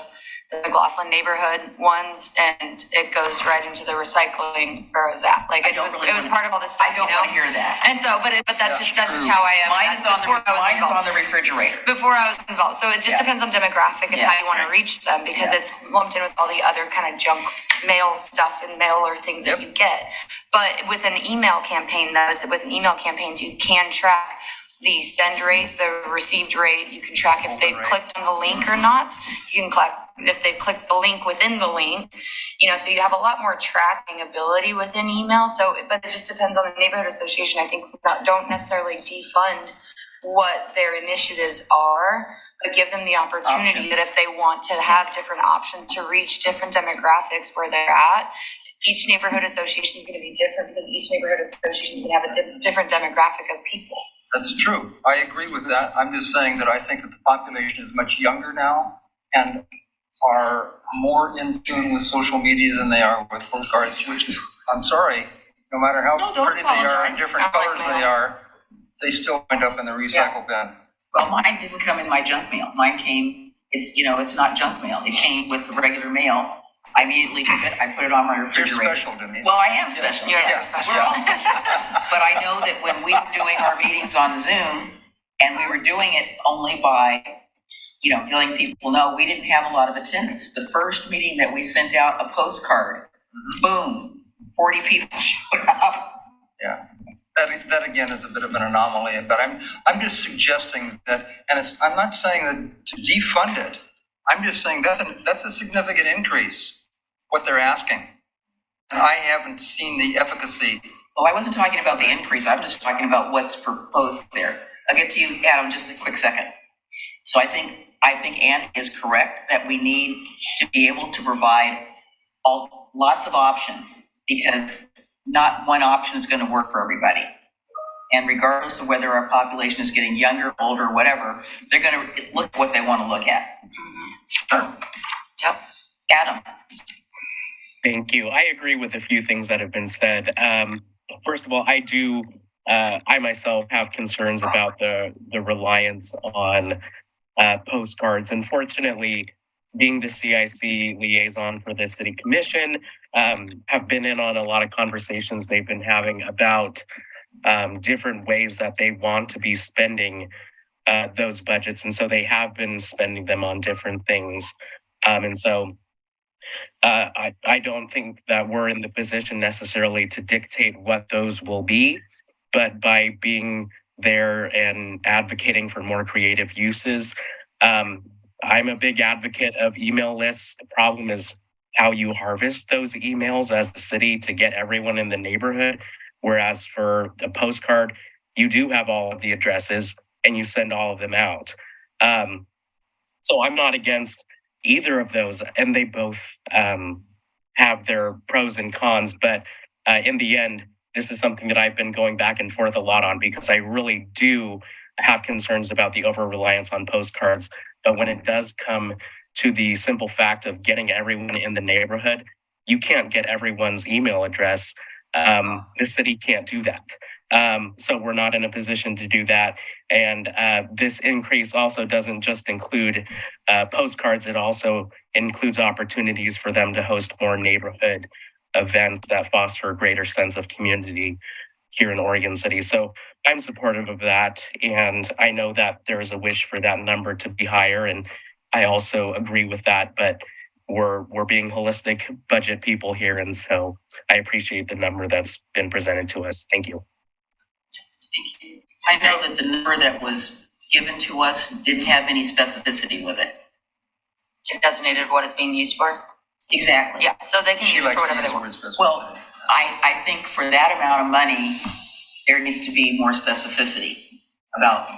Speaker 8: the McLaughlin neighborhood ones, and it goes right into the recycling where I was at. Like it was part of all this stuff.
Speaker 2: I don't want to hear that.
Speaker 8: And so, but that's just how I am.
Speaker 2: Mine is on the refrigerator.
Speaker 8: Before I was involved. So it just depends on demographic and how you want to reach them, because it's lumped in with all the other kind of junk mail stuff and mailer things that you get. But with an email campaign, with email campaigns, you can track the send rate, the received rate. You can track if they've clicked on the link or not. You can track if they've clicked the link within the link. So you have a lot more tracking ability within email. So, but it just depends on the neighborhood association. I think don't necessarily defund what their initiatives are, but give them the opportunity that if they want to have different options to reach different demographics where they're at, each neighborhood association is going to be different because each neighborhood association is going to have a different demographic of people.
Speaker 4: That's true. I agree with that. I'm just saying that I think that the population is much younger now and are more in tune with social media than they are with postcards, which, I'm sorry, no matter how pretty they are and different colors they are, they still wind up in the recycle bin.
Speaker 2: Well, mine didn't come in my junk mail. Mine came, it's not junk mail. It came with the regular mail. I immediately took it, I put it on my refrigerator.
Speaker 4: You're special, Denise.
Speaker 2: Well, I am special.
Speaker 8: You're
Speaker 2: We're all special. But I know that when we were doing our meetings on Zoom, and we were doing it only by, letting people know, we didn't have a lot of attendance. The first meeting that we sent out a postcard, boom, 40 people showed up.
Speaker 4: Yeah. That again is a bit of an anomaly, but I'm just suggesting that, and I'm not saying that to defund it, I'm just saying that's a significant increase, what they're asking. And I haven't seen the efficacy.
Speaker 2: Well, I wasn't talking about the increase. I'm just talking about what's proposed there. I'll get to you, Adam, just a quick second. So I think Andy is correct that we need to be able to provide lots of options, because not one option is going to work for everybody. And regardless of whether our population is getting younger, older, whatever, they're going to look at what they want to look at. Sure. Yep. Adam.
Speaker 11: Thank you. I agree with a few things that have been said. First of all, I myself have concerns about the reliance on postcards. Unfortunately, being the CIC liaison for the city commission, have been in on a lot of conversations they've been having about different ways that they want to be spending those budgets. And so they have been spending them on different things. And so I don't think that we're in the position necessarily to dictate what those will be, but by being there and advocating for more creative uses. I'm a big advocate of email lists. The problem is how you harvest those emails as a city to get everyone in the neighborhood. Whereas for a postcard, you do have all of the addresses and you send all of them out. So I'm not against either of those, and they both have their pros and cons. But in the end, this is something that I've been going back and forth a lot on, because I really do have concerns about the over-reliance on postcards. But when it does come to the simple fact of getting everyone in the neighborhood, you can't get everyone's email address. The city can't do that. So we're not in a position to do that. And this increase also doesn't just include postcards. It also includes opportunities for them to host more neighborhood events that foster a greater sense of community here in Oregon City. So I'm supportive of that. And I know that there is a wish for that number to be higher. And I also agree with that. But we're being holistic budget people here. And so I appreciate the number that's been presented to us. Thank you.
Speaker 2: Thank you. I know that the number that was given to us didn't have any specificity with it.
Speaker 8: It designated what it's being used for?
Speaker 2: Exactly.
Speaker 8: Yeah, so they can use it for whatever they want.
Speaker 2: Well, I think for that amount of money, there needs to be more specificity about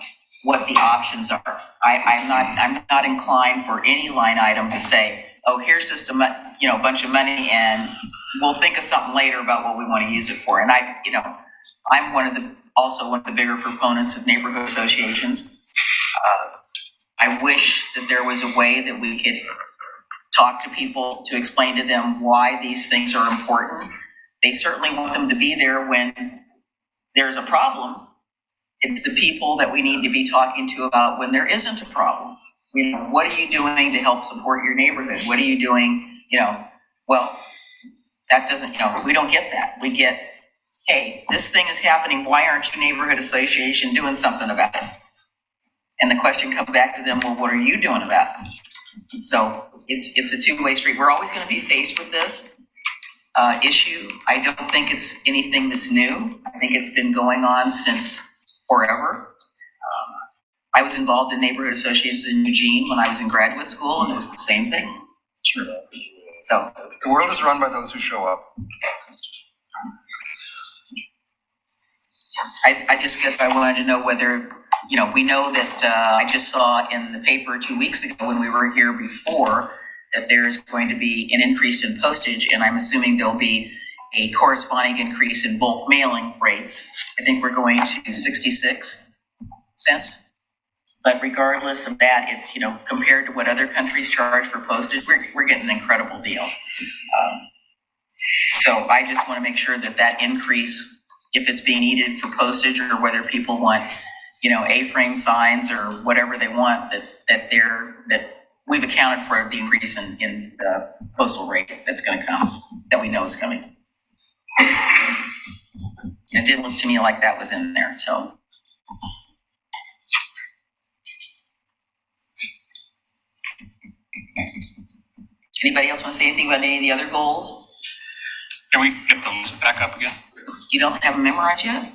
Speaker 2: what the options are. I'm not inclined for any line item to say, oh, here's just a bunch of money and we'll think of something later about what we want to use it for. And I'm also one of the bigger proponents of neighborhood associations. I wish that there was a way that we could talk to people to explain to them why these things are important. They certainly want them to be there when there's a problem. It's the people that we need to be talking to about when there isn't a problem. What are you doing to help support your neighborhood? What are you doing? Well, that doesn't, we don't get that. We get, hey, this thing is happening. Why aren't you neighborhood association doing something about it? And the question comes back to them, well, what are you doing about it? So it's a two-way street. We're always going to be faced with this issue. I don't think it's anything that's new. I think it's been going on since forever. I was involved in neighborhood associations in Eugene when I was in graduate school, and it was the same thing. Sure. So
Speaker 4: the world is run by those who show up.
Speaker 2: I just guess I wanted to know whether, we know that I just saw in the paper 2 weeks ago when we were here before that there's going to be an increase in postage, and I'm assuming there'll be a corresponding increase in bulk mailing rates. I think we're going to 66 cents. But regardless of that, it's, compared to what other countries charge for postage, we're getting an incredible deal. So I just want to make sure that increase, if it's being needed for postage or whether people want, A-frame signs or whatever they want, that we've accounted for the increase in the postal rate that's going to come, that we know is coming. It didn't look to me like that was in there, so. Anybody else want to say anything about any of the other goals?
Speaker 6: Can we get the list back up again?
Speaker 2: You don't have them memorized yet?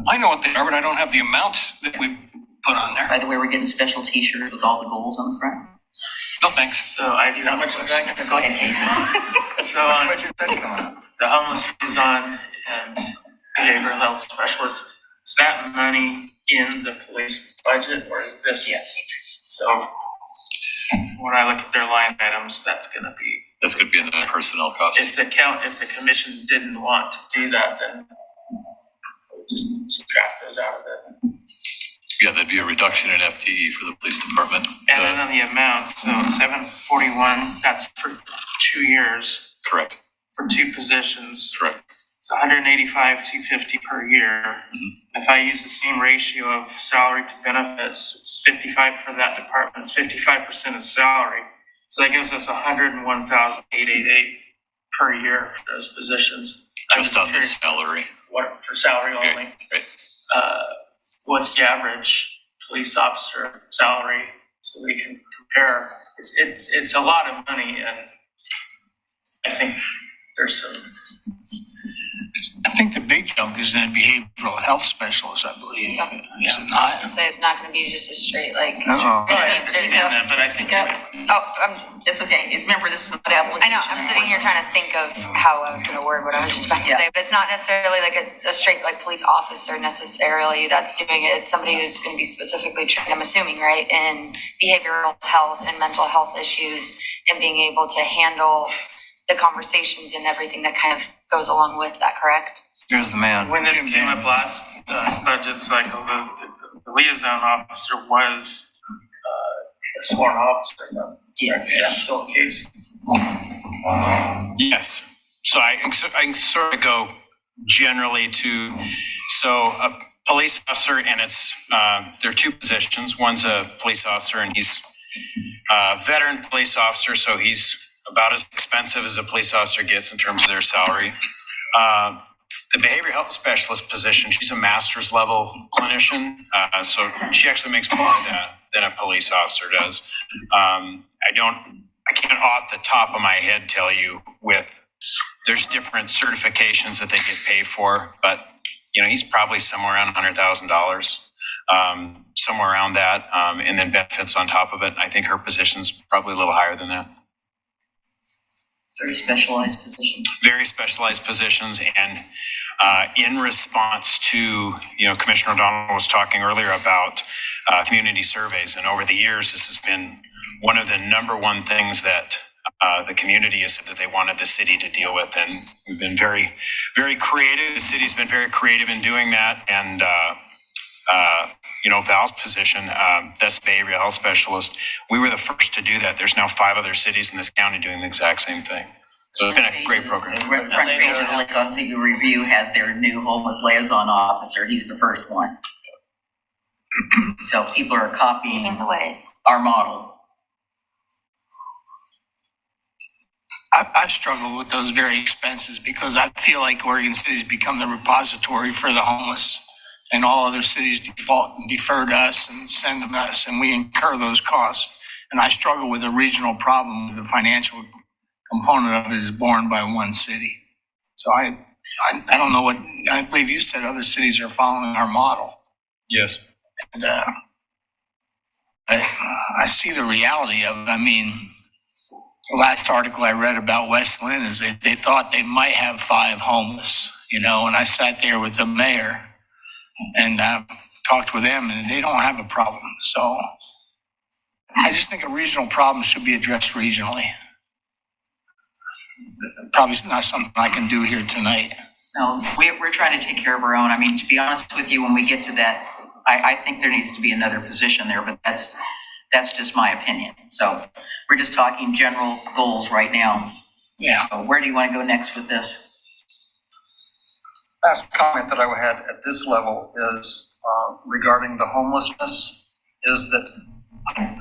Speaker 6: I know what they are, but I don't have the amounts that we put on there.
Speaker 2: By the way, we're getting special t-shirts with all the goals on the front.
Speaker 13: No, thanks. So I do not much is that going to
Speaker 2: Go ahead, Casey.
Speaker 13: So the homeless is on behavioral health specialist. Is that money in the police budget or is this?
Speaker 2: Yeah.
Speaker 13: So when I look at their line items, that's going to be.
Speaker 7: That's going to be in the personnel cost.
Speaker 13: If the commission didn't want to do that, then we'll just subtract those out of it.
Speaker 7: Yeah, that'd be a reduction in FTE for the police department.
Speaker 13: And then on the amount, so 741, that's for 2 years.
Speaker 7: Correct.
Speaker 13: For 2 positions.
Speaker 7: Correct.
Speaker 13: It's 185, 250 per year.
Speaker 7: Mm-hmm.
Speaker 13: If I use the same ratio of salary to benefits, it's 55 for that department. It's 55% of salary. So that gives us 101,888 per year for those positions.
Speaker 7: Just on the salary.
Speaker 13: What for salary only?
Speaker 7: Right.
Speaker 13: What's the average police officer salary so we can compare? It's a lot of money, and I think there's some.
Speaker 10: I think the big jump is in behavioral health specialists, I believe.
Speaker 8: Yep.
Speaker 10: Is it not?
Speaker 8: So it's not gonna be just a straight like.
Speaker 13: I understand that, but I think.
Speaker 2: It's okay. Remember, this is not application.
Speaker 8: I know, I'm sitting here trying to think of how I was gonna word what I was just about to say, but it's not necessarily like a straight like police officer necessarily that's doing it. It's somebody who's gonna be specifically trained, I'm assuming, right, in behavioral health and mental health issues and being able to handle the conversations and everything that kind of goes along with that, correct?
Speaker 4: Here's the man.
Speaker 13: When this came up last budget cycle, the liaison officer was a sworn officer.
Speaker 2: Yes.
Speaker 13: Is that still the case?
Speaker 14: Yes. So I can sort of go generally to, so a police officer, and it's, there are 2 positions. One's a police officer, and he's a veteran police officer, so he's about as expensive as a police officer gets in terms of their salary. The behavioral health specialist position, she's a master's level clinician, so she actually makes more than a police officer does. I can't off the top of my head tell you there's different certifications that they get paid for, but he's probably somewhere around $100,000, somewhere around that, and then benefits on top of it. I think her position's probably a little higher than that.
Speaker 2: Very specialized positions.
Speaker 14: Very specialized positions, and in response to, Commissioner O'Donnell was talking earlier about community surveys, and over the years, this has been one of the number one things that the community has said that they wanted the city to deal with, and we've been very, very creative. The city's been very creative in doing that, and Val's position, that's the behavioral health specialist. We were the first to do that. There's now 5 other cities in this county doing the exact same thing. So it's been a great program.
Speaker 2: The front page of the Lake City Review has their new homeless liaison officer. He's the first one. So people are copying
Speaker 8: Leading the way.
Speaker 2: our model.
Speaker 10: I've struggled with those very expenses because I feel like Oregon City's become the repository for the homeless, and all other cities default and defer to us and send them to us, and we incur those costs. And I struggle with the regional problem. The financial component of it is borne by one city. So I don't know what, I believe you said other cities are following our model.
Speaker 7: Yes.
Speaker 10: And I see the reality of it. I mean, the last article I read about West Lynn is they thought they might have 5 homeless, and I sat there with the mayor and talked with them, and they don't have a problem. So I just think a regional problem should be addressed regionally. Probably not something I can do here tonight.
Speaker 2: No, we're trying to take care of our own. I mean, to be honest with you, when we get to that, I think there needs to be another position there, but that's just my opinion. So we're just talking general goals right now.
Speaker 10: Yeah.
Speaker 2: So where do you want to go next with this?
Speaker 4: Last comment that I had at this level is regarding the homelessness is that I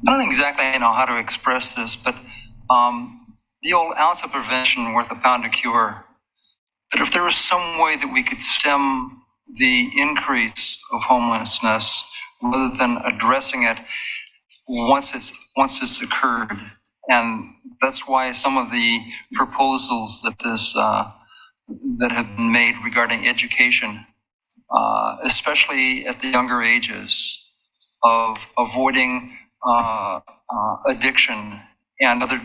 Speaker 4: don't exactly know how to express this, but the old ounce of prevention worth a pound of cure. But if there was some way that we could stem the increase of homelessness rather than addressing it once it's occurred, and that's why some of the proposals that have been made regarding education, especially at the younger ages, of avoiding addiction and other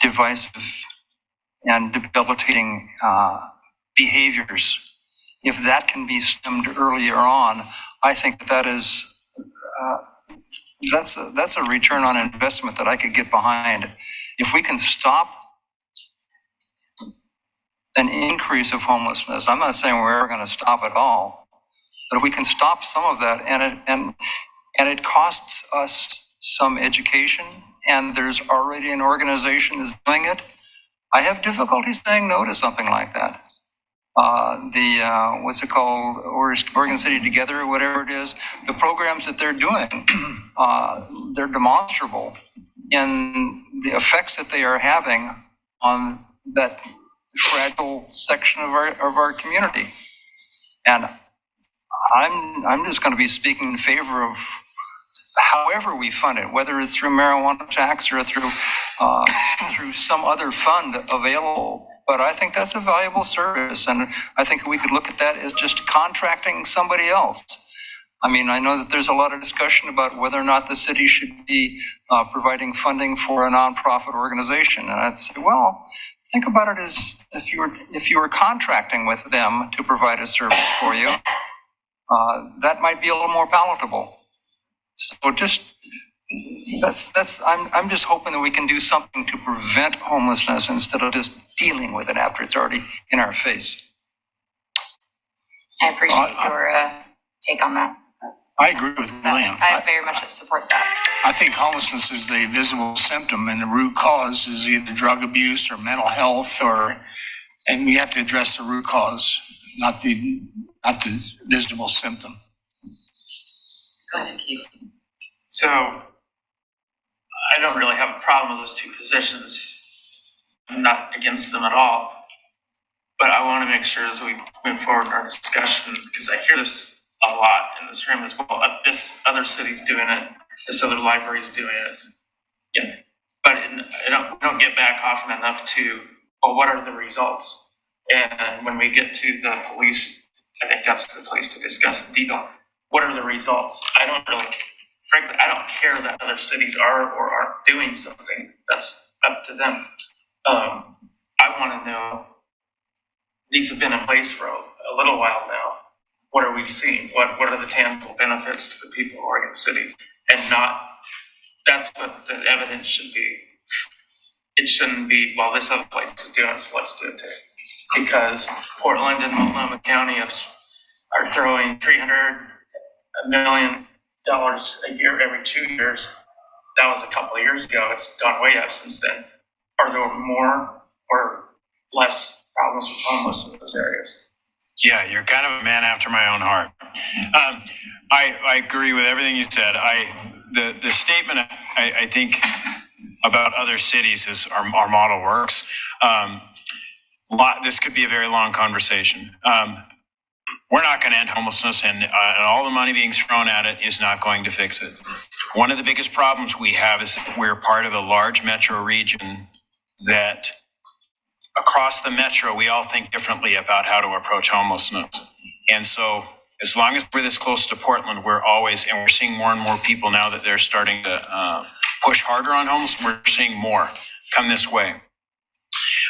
Speaker 4: divisive and debilitating behaviors, if that can be stemmed earlier on, I think that is that's a return on investment that I could get behind. If we can stop an increase of homelessness, I'm not saying we're ever going to stop it all, but if we can stop some of that, and it costs us some education, and there's already an organization that's doing it, I have difficulty saying no to something like that. What's it called, Oregon City Together, or whatever it is, the programs that they're doing, they're demonstrable in the effects that they are having on that fragile section of our community. And I'm just going to be speaking in favor of however we fund it, whether it's through marijuana tax or through some other fund available. But I think that's a valuable service, and I think we could look at that as just contracting somebody else. I mean, I know that there's a lot of discussion about whether or not the city should be providing funding for a nonprofit organization, and I'd say, well, think about it as if you were contracting with them to provide a service for you, that might be a little more palatable. So I'm just hoping that we can do something to prevent homelessness instead of just dealing with it after it's already in our face.
Speaker 8: I appreciate your take on that.
Speaker 10: I agree with William.
Speaker 8: I very much support that.
Speaker 10: I think homelessness is the visible symptom, and the root cause is either drug abuse or mental health, and we have to address the root cause, not the visible symptom.
Speaker 8: Go ahead, Keith.
Speaker 13: So I don't really have a problem with those two positions. I'm not against them at all. But I want to make sure as we move forward in our discussion, because I hear this a lot in this room as well. This other city's doing it. This other library's doing it. Yeah. But we don't get back often enough to, well, what are the results? And when we get to the police, I think that's the place to discuss in detail. What are the results? Frankly, I don't care that other cities are or aren't doing something. That's up to them. I want to know, these have been in place for a little while now. What are we seeing? What are the tangible benefits to the people of Oregon City? And that's what the evidence should be. It shouldn't be, well, this other place is doing it, so let's do it too. Because Portland and Multnomah County are throwing $300 million a year every 2 years. That was a couple of years ago. It's gone way up since then. Are there more or less problems with homeless in those areas?
Speaker 14: Yeah, you're kind of a man after my own heart. I agree with everything you said. The statement I think about other cities is our model works. This could be a very long conversation. We're not going to end homelessness, and all the money being thrown at it is not going to fix it. One of the biggest problems we have is that we're part of a large metro region that across the metro, we all think differently about how to approach homelessness. And so as long as we're this close to Portland, we're seeing more and more people now that they're starting to push harder on homeless. We're seeing more come this way.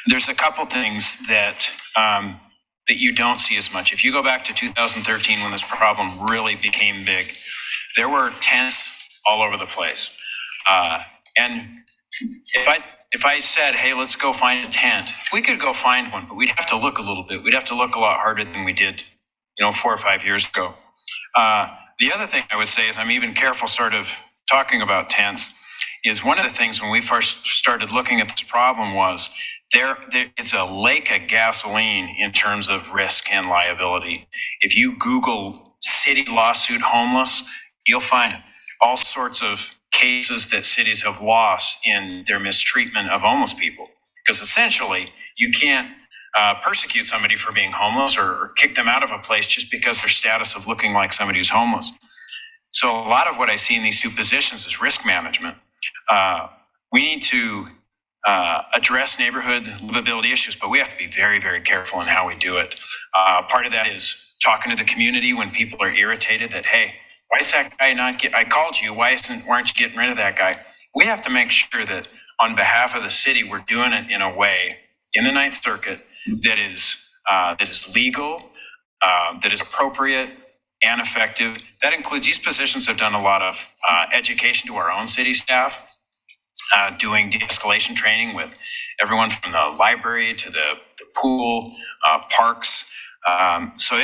Speaker 14: There's a couple things that you don't see as much. If you go back to 2013 when this problem really became big, there were tents all over the place. And if I said, hey, let's go find a tent, we could go find one, but we'd have to look a little bit. We'd have to look a lot harder than we did, 4 or 5 years ago. The other thing I would say is I'm even careful sort of talking about tents is one of the things when we first started looking at this problem was it's a lake of gasoline in terms of risk and liability. If you Google city lawsuit homeless, you'll find all sorts of cases that cities have lost in their mistreatment of homeless people. Because essentially, you can't persecute somebody for being homeless or kick them out of a place just because their status of looking like somebody who's homeless. So a lot of what I see in these two positions is risk management. We need to address neighborhood livability issues, but we have to be very, very careful in how we do it. Part of that is talking to the community when people are irritated that, hey, Why is that guy I called you, why aren't you getting rid of that guy? We have to make sure that on behalf of the city, we're doing it in a way in the Ninth Circuit that is legal, that is appropriate and effective. That includes, these positions have done a lot of education to our own city staff, doing de-escalation training with everyone from the library to the pool, parks. So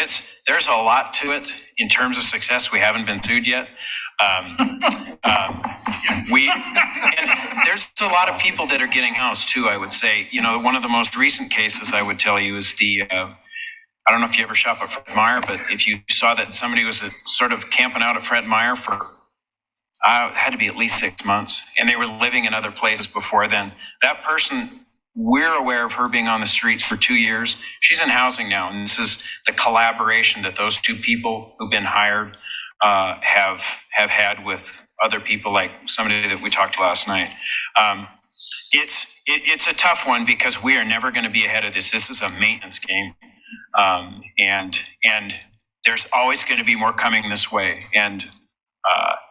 Speaker 14: there's a lot to it in terms of success. We haven't been sued yet. And there's a lot of people that are getting housed too, I would say. You know, one of the most recent cases I would tell you is I don't know if you ever shop at Fred Meyer, but if you saw that somebody was sort of camping out at Fred Meyer for, it had to be at least 6 months, and they were living in other places before then. That person, we're aware of her being on the streets for 2 years. She's in housing now, and this is the collaboration that those two people who've been hired have had with other people, like somebody that we talked to last night. It's a tough one because we are never going to be ahead of this. This is a maintenance game, and there's always going to be more coming this way. And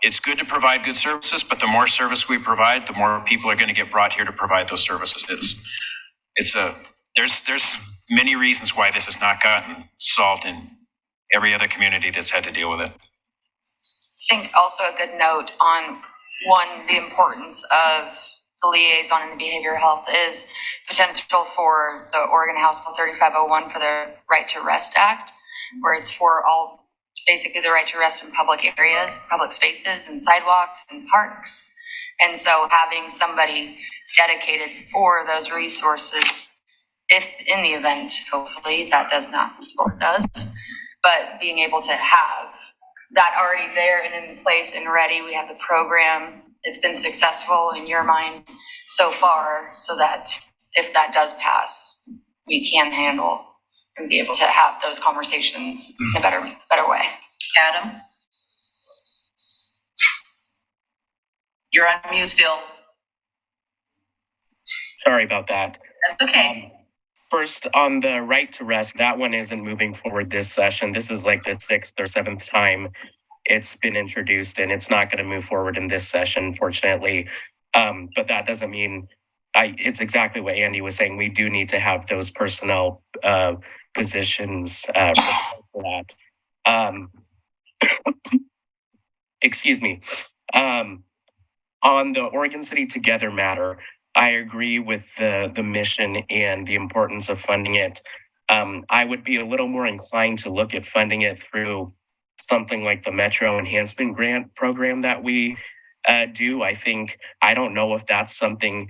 Speaker 14: it's good to provide good services, but the more service we provide, the more people are going to get brought here to provide those services. There's many reasons why this has not gotten solved in every other community that's had to deal with it.
Speaker 8: I think also a good note on the importance of the liaison in the behavioral health is potential for the Oregon House Bill 3501 for the Right to Rest Act, where it's for all, basically the right to rest in public areas, public spaces and sidewalks and parks. And so having somebody dedicated for those resources, if in the event, hopefully that does not, or does, but being able to have that already there and in place and ready. We have the program. It's been successful in your mind so far, so that if that does pass, we can handle and be able to have those conversations in a better way.
Speaker 2: Adam? You're on mute still.
Speaker 11: Sorry about that.
Speaker 2: That's okay.
Speaker 11: First, on the right to rest, that one isn't moving forward this session. This is like the 6th or 7th time it's been introduced, and it's not going to move forward in this session, fortunately. But that doesn't mean it's exactly what Andy was saying. We do need to have those personnel positions for that. Excuse me. On the Oregon City Together matter, I agree with the mission and the importance of funding it. I would be a little more inclined to look at funding it through something like the Metro Enhancement Grant program that we do. I don't know if that's something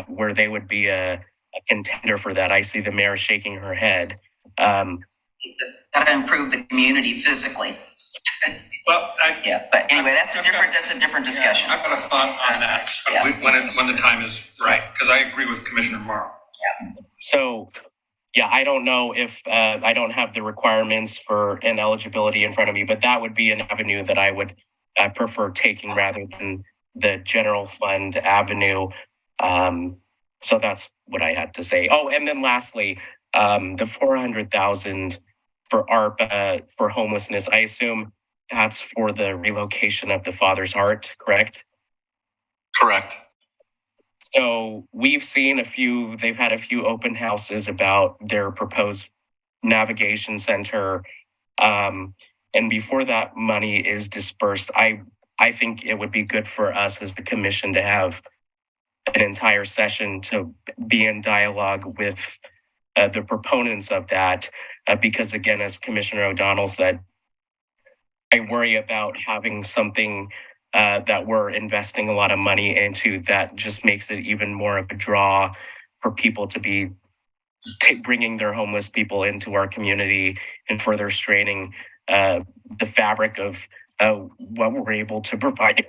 Speaker 11: where they would be a contender for that. I see the mayor shaking her head.
Speaker 2: Gotta improve the community physically.
Speaker 6: Well,
Speaker 2: but anyway, that's a different discussion.
Speaker 6: I've got a thought on that when the time is right, because I agree with Commissioner Morrow.
Speaker 2: Yeah.
Speaker 11: So, I don't know if I don't have the requirements for an eligibility in front of me, but that would be an avenue that I would prefer taking rather than the general fund avenue. So that's what I had to say. Oh, and then lastly, the 400,000 for ARPA for homelessness. I assume that's for the relocation of the Father's Heart, correct?
Speaker 7: Correct.
Speaker 11: So we've seen they've had a few open houses about their proposed navigation center. And before that money is dispersed, I think it would be good for us as the commission to have an entire session to be in dialogue with the proponents of that. Because again, as Commissioner O'Donnell said, I worry about having something that we're investing a lot of money into that just makes it even more of a draw for people to be bringing their homeless people into our community and further straining the fabric of what we're able to provide.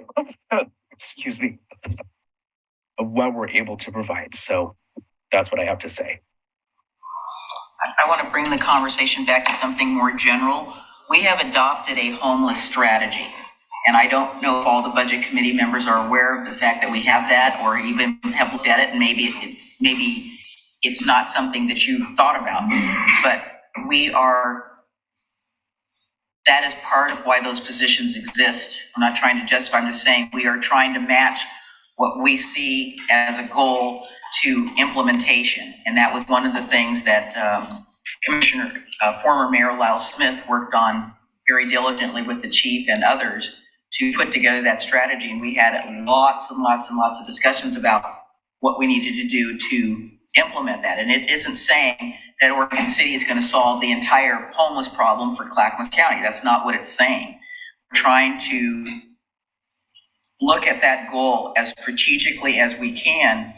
Speaker 11: Excuse me. Of what we're able to provide. So that's what I have to say.
Speaker 2: I want to bring the conversation back to something more general. We have adopted a homeless strategy. And I don't know if all the budget committee members are aware of the fact that we have that, or even have looked at it, and maybe it's not something that you thought about. But we are that is part of why those positions exist. I'm not trying to justify, I'm just saying we are trying to match what we see as a goal to implementation. And that was one of the things that former Mayor Lyle Smith worked on very diligently with the chief and others to put together that strategy. And we had lots and lots and lots of discussions about what we needed to do to implement that. And it isn't saying that Oregon City is going to solve the entire homeless problem for Clackamas County. That's not what it's saying. We're trying to look at that goal as strategically as we can,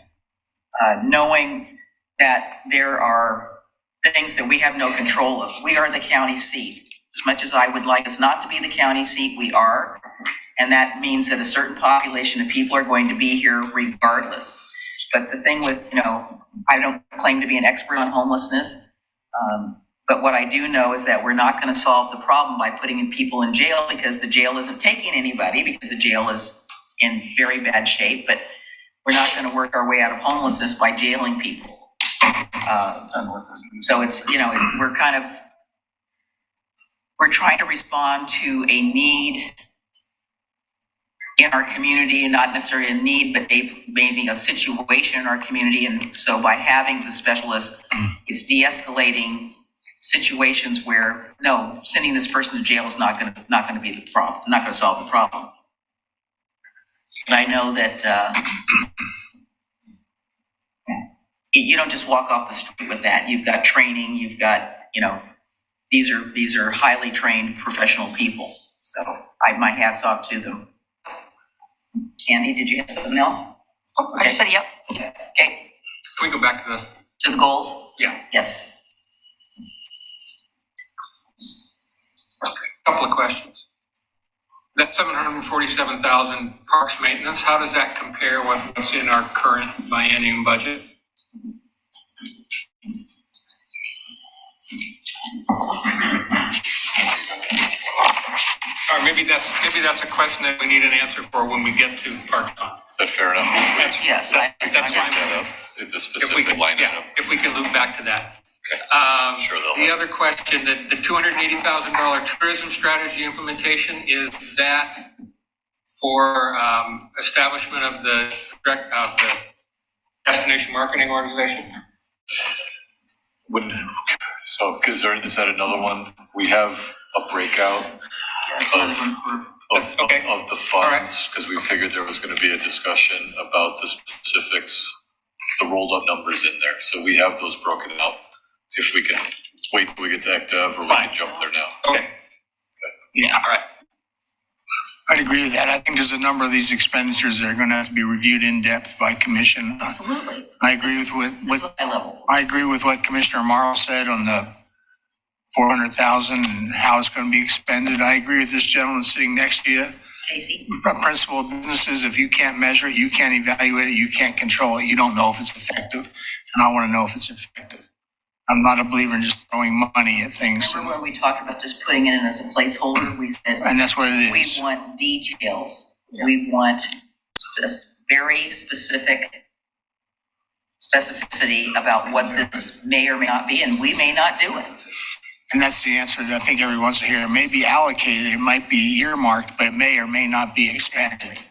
Speaker 2: knowing that there are things that we have no control of. We are the county seat. As much as I would like us not to be the county seat, we are. And that means that a certain population of people are going to be here regardless. But the thing with, I don't claim to be an expert on homelessness, but what I do know is that we're not going to solve the problem by putting people in jail, because the jail isn't taking anybody, because the jail is in very bad shape. But we're not going to work our way out of homelessness by jailing people. So it's, we're trying to respond to a need in our community, and not necessarily a need, but maybe a situation in our community. And so by having the specialists, it's de-escalating situations where, no, sending this person to jail is not going to be the problem, not going to solve the problem. And I know that you don't just walk off the street with that. You've got training, you've got, these are highly trained professional people. So my hat's off to them. Andy, did you have something else?
Speaker 8: Oh, I said yep.
Speaker 2: Okay.
Speaker 6: Can we go back
Speaker 2: To the goals?
Speaker 6: Yeah.
Speaker 2: Yes.
Speaker 6: Okay. Couple of questions. That 747,000 parks maintenance, how does that compare with what's in our current biennium budget? Or maybe that's a question that we need an answer for when we get to parks fund.
Speaker 7: Is that fair enough?
Speaker 6: That's fine.
Speaker 7: The specific line item.
Speaker 6: If we can loop back to that.
Speaker 7: Okay. Sure,
Speaker 6: The other question, the $280,000 tourism strategy implementation, is that for establishment of the destination marketing organization?
Speaker 7: Is that another one? We have a breakout of the funds, because we figured there was going to be a discussion about the specifics, the rolled up numbers in there. So we have those broken out. If we can wait till we get to ACTEV, or we can jump there now.
Speaker 6: Okay.
Speaker 10: Yeah.
Speaker 6: All right.
Speaker 10: I'd agree with that. I think there's a number of these expenditures that are going to have to be reviewed in depth by commission.
Speaker 2: Absolutely.
Speaker 10: I agree with I agree with what Commissioner Morrow said on the 400,000 and how it's going to be expended. I agree with this gentleman sitting next to you.
Speaker 2: Casey.
Speaker 10: Principal of businesses, if you can't measure it, you can't evaluate it, you can't control it, you don't know if it's effective. And I want to know if it's effective. I'm not a believer in just throwing money at things.
Speaker 2: Remember when we talked about just putting it in as a placeholder? We said,
Speaker 10: and that's what it is.
Speaker 2: We want details. Yeah. We want very specificity about what this may or may not be, and we may not do it.
Speaker 10: And that's the answer that I think everyone wants to hear. It may be allocated, it might be earmarked, but it may or may not be expended.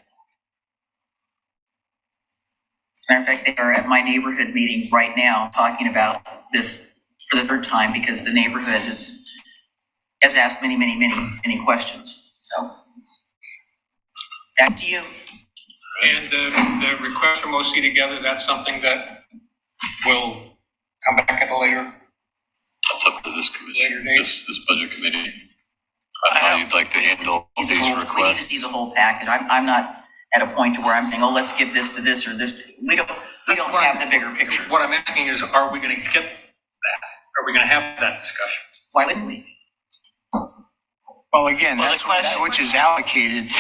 Speaker 2: As a matter of fact, they are at my neighborhood meeting right now talking about this for the third time, because the neighborhood has asked many questions. So, back to you.
Speaker 6: And the request from OC Together, that's something that will come back at a later.
Speaker 7: That's up to this commission, this budget committee. How you'd like to handle these
Speaker 2: requests. We need to see the whole package. I'm not at a point to where I'm saying, oh, let's give this to this or this. We don't have the bigger picture.
Speaker 6: What I'm asking is, are we going to get that? Are we going to have that discussion?
Speaker 2: Why wouldn't we?
Speaker 10: Well, again, that's that which is allocated.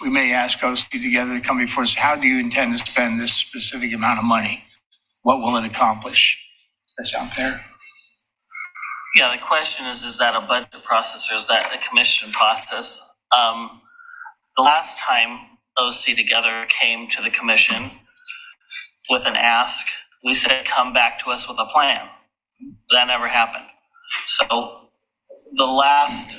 Speaker 10: We may ask OC Together to come before us. How do you intend to spend this specific amount of money? What will it accomplish? That sound fair?
Speaker 15: Yeah, the question is that a budget process or is that a commission process? The last time OC Together came to the commission with an ask, we said, come back to us with a plan. That never happened. So the last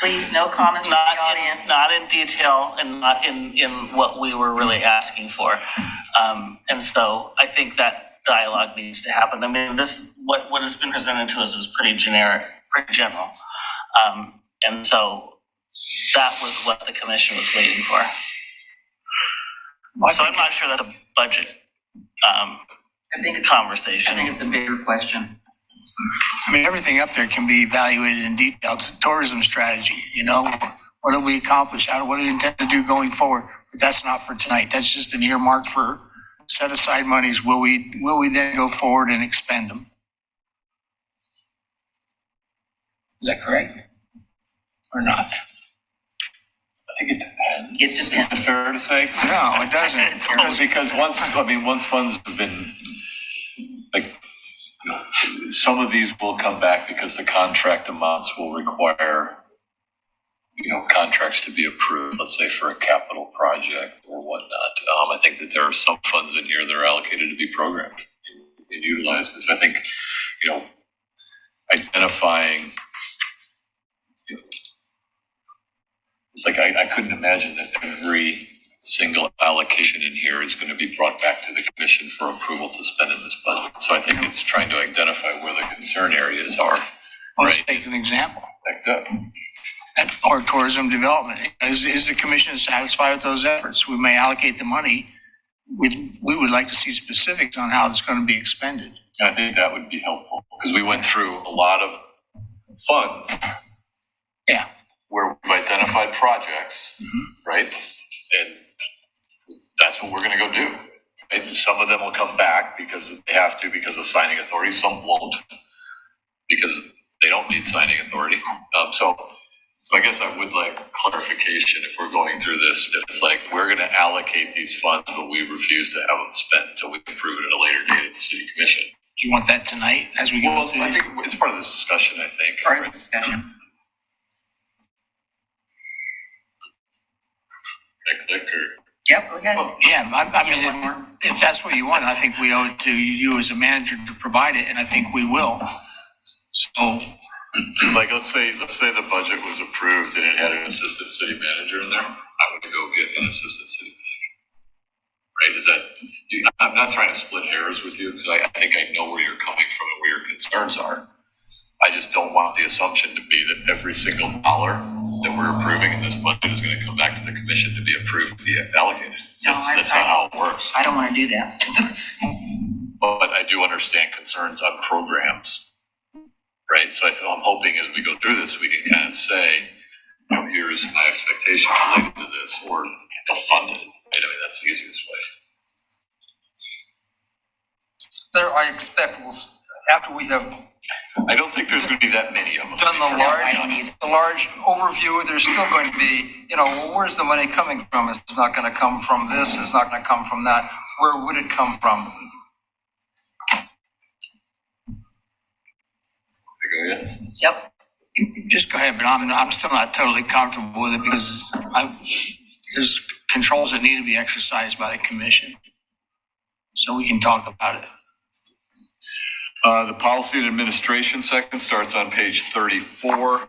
Speaker 2: Please, no comments from the audience.
Speaker 15: Not in detail and not in what we were really asking for. And so I think that dialogue needs to happen. I mean, what has been presented to us is pretty generic, pretty general. And so that was what the commission was waiting for. So I'm not sure that's a budget conversation.
Speaker 2: I think it's a bigger question.
Speaker 10: I mean, everything up there can be evaluated in detail. Tourism strategy, what do we accomplish? What do we intend to do going forward? But that's not for tonight. That's just an earmark for set aside monies. Will we then go forward and expend them? Is that correct? Or not?
Speaker 7: I think it depends.
Speaker 2: It depends.
Speaker 7: Is it fair to say?
Speaker 10: No, it doesn't.
Speaker 7: Because once funds have been, some of these will come back because the contract amounts will require, contracts to be approved, let's say for a capital project or whatnot. I think that there are some funds in here that are allocated to be programmed and utilized. So I think, identifying, I couldn't imagine that every single allocation in here is going to be brought back to the commission for approval to spend in this budget. So I think it's trying to identify where the concern areas are.
Speaker 10: Let's take an example.
Speaker 7: Backed up.
Speaker 10: Or tourism development. Is the commission satisfied with those efforts? We may allocate the money. We would like to see specifics on how it's going to be expended.
Speaker 7: I think that would be helpful because we went through a lot of funds.
Speaker 10: Yeah.
Speaker 7: Where we've identified projects, right? And that's what we're going to go do. And some of them will come back because they have to because of signing authority. Some won't because they don't need signing authority. So I guess I would like clarification if we're going through this. If it's like we're going to allocate these funds, but we refuse to have them spent until we can prove it at a later date at the city commission.
Speaker 10: Do you want that tonight as we go through?
Speaker 7: I think it's part of this discussion. I think
Speaker 2: part of the discussion.
Speaker 7: Click or
Speaker 2: Yep, go ahead.
Speaker 10: Well, yeah, I mean, if that's what you want, I think we owe it to you as a manager to provide it, and I think we will. So,
Speaker 7: let's say the budget was approved and it had an assistant city manager in there. I would go get an assistant city manager. Right? I'm not trying to split hairs with you because I think I know where you're coming from and where your concerns are. I just don't want the assumption to be that every single dollar that we're approving in this budget is going to come back to the commission to be approved, to be allocated. That's not how it works.
Speaker 2: I don't want to do that.
Speaker 7: But I do understand concerns on programs, right? So I'm hoping as we go through this, we can kind of say, here's my expectation related to this, or don't fund it. Right? I mean, that's the easiest way.
Speaker 4: There, I expect after we have
Speaker 7: I don't think there's going to be that many of them.
Speaker 4: done the large overview, there's still going to be, where's the money coming from? It's not going to come from this, it's not going to come from that. Where would it come from?
Speaker 2: Yep.
Speaker 10: just go ahead, but I'm still not totally comfortable with it because there's controls that need to be exercised by the commission. So we can talk about it.
Speaker 7: The policy and administration section starts on page 34.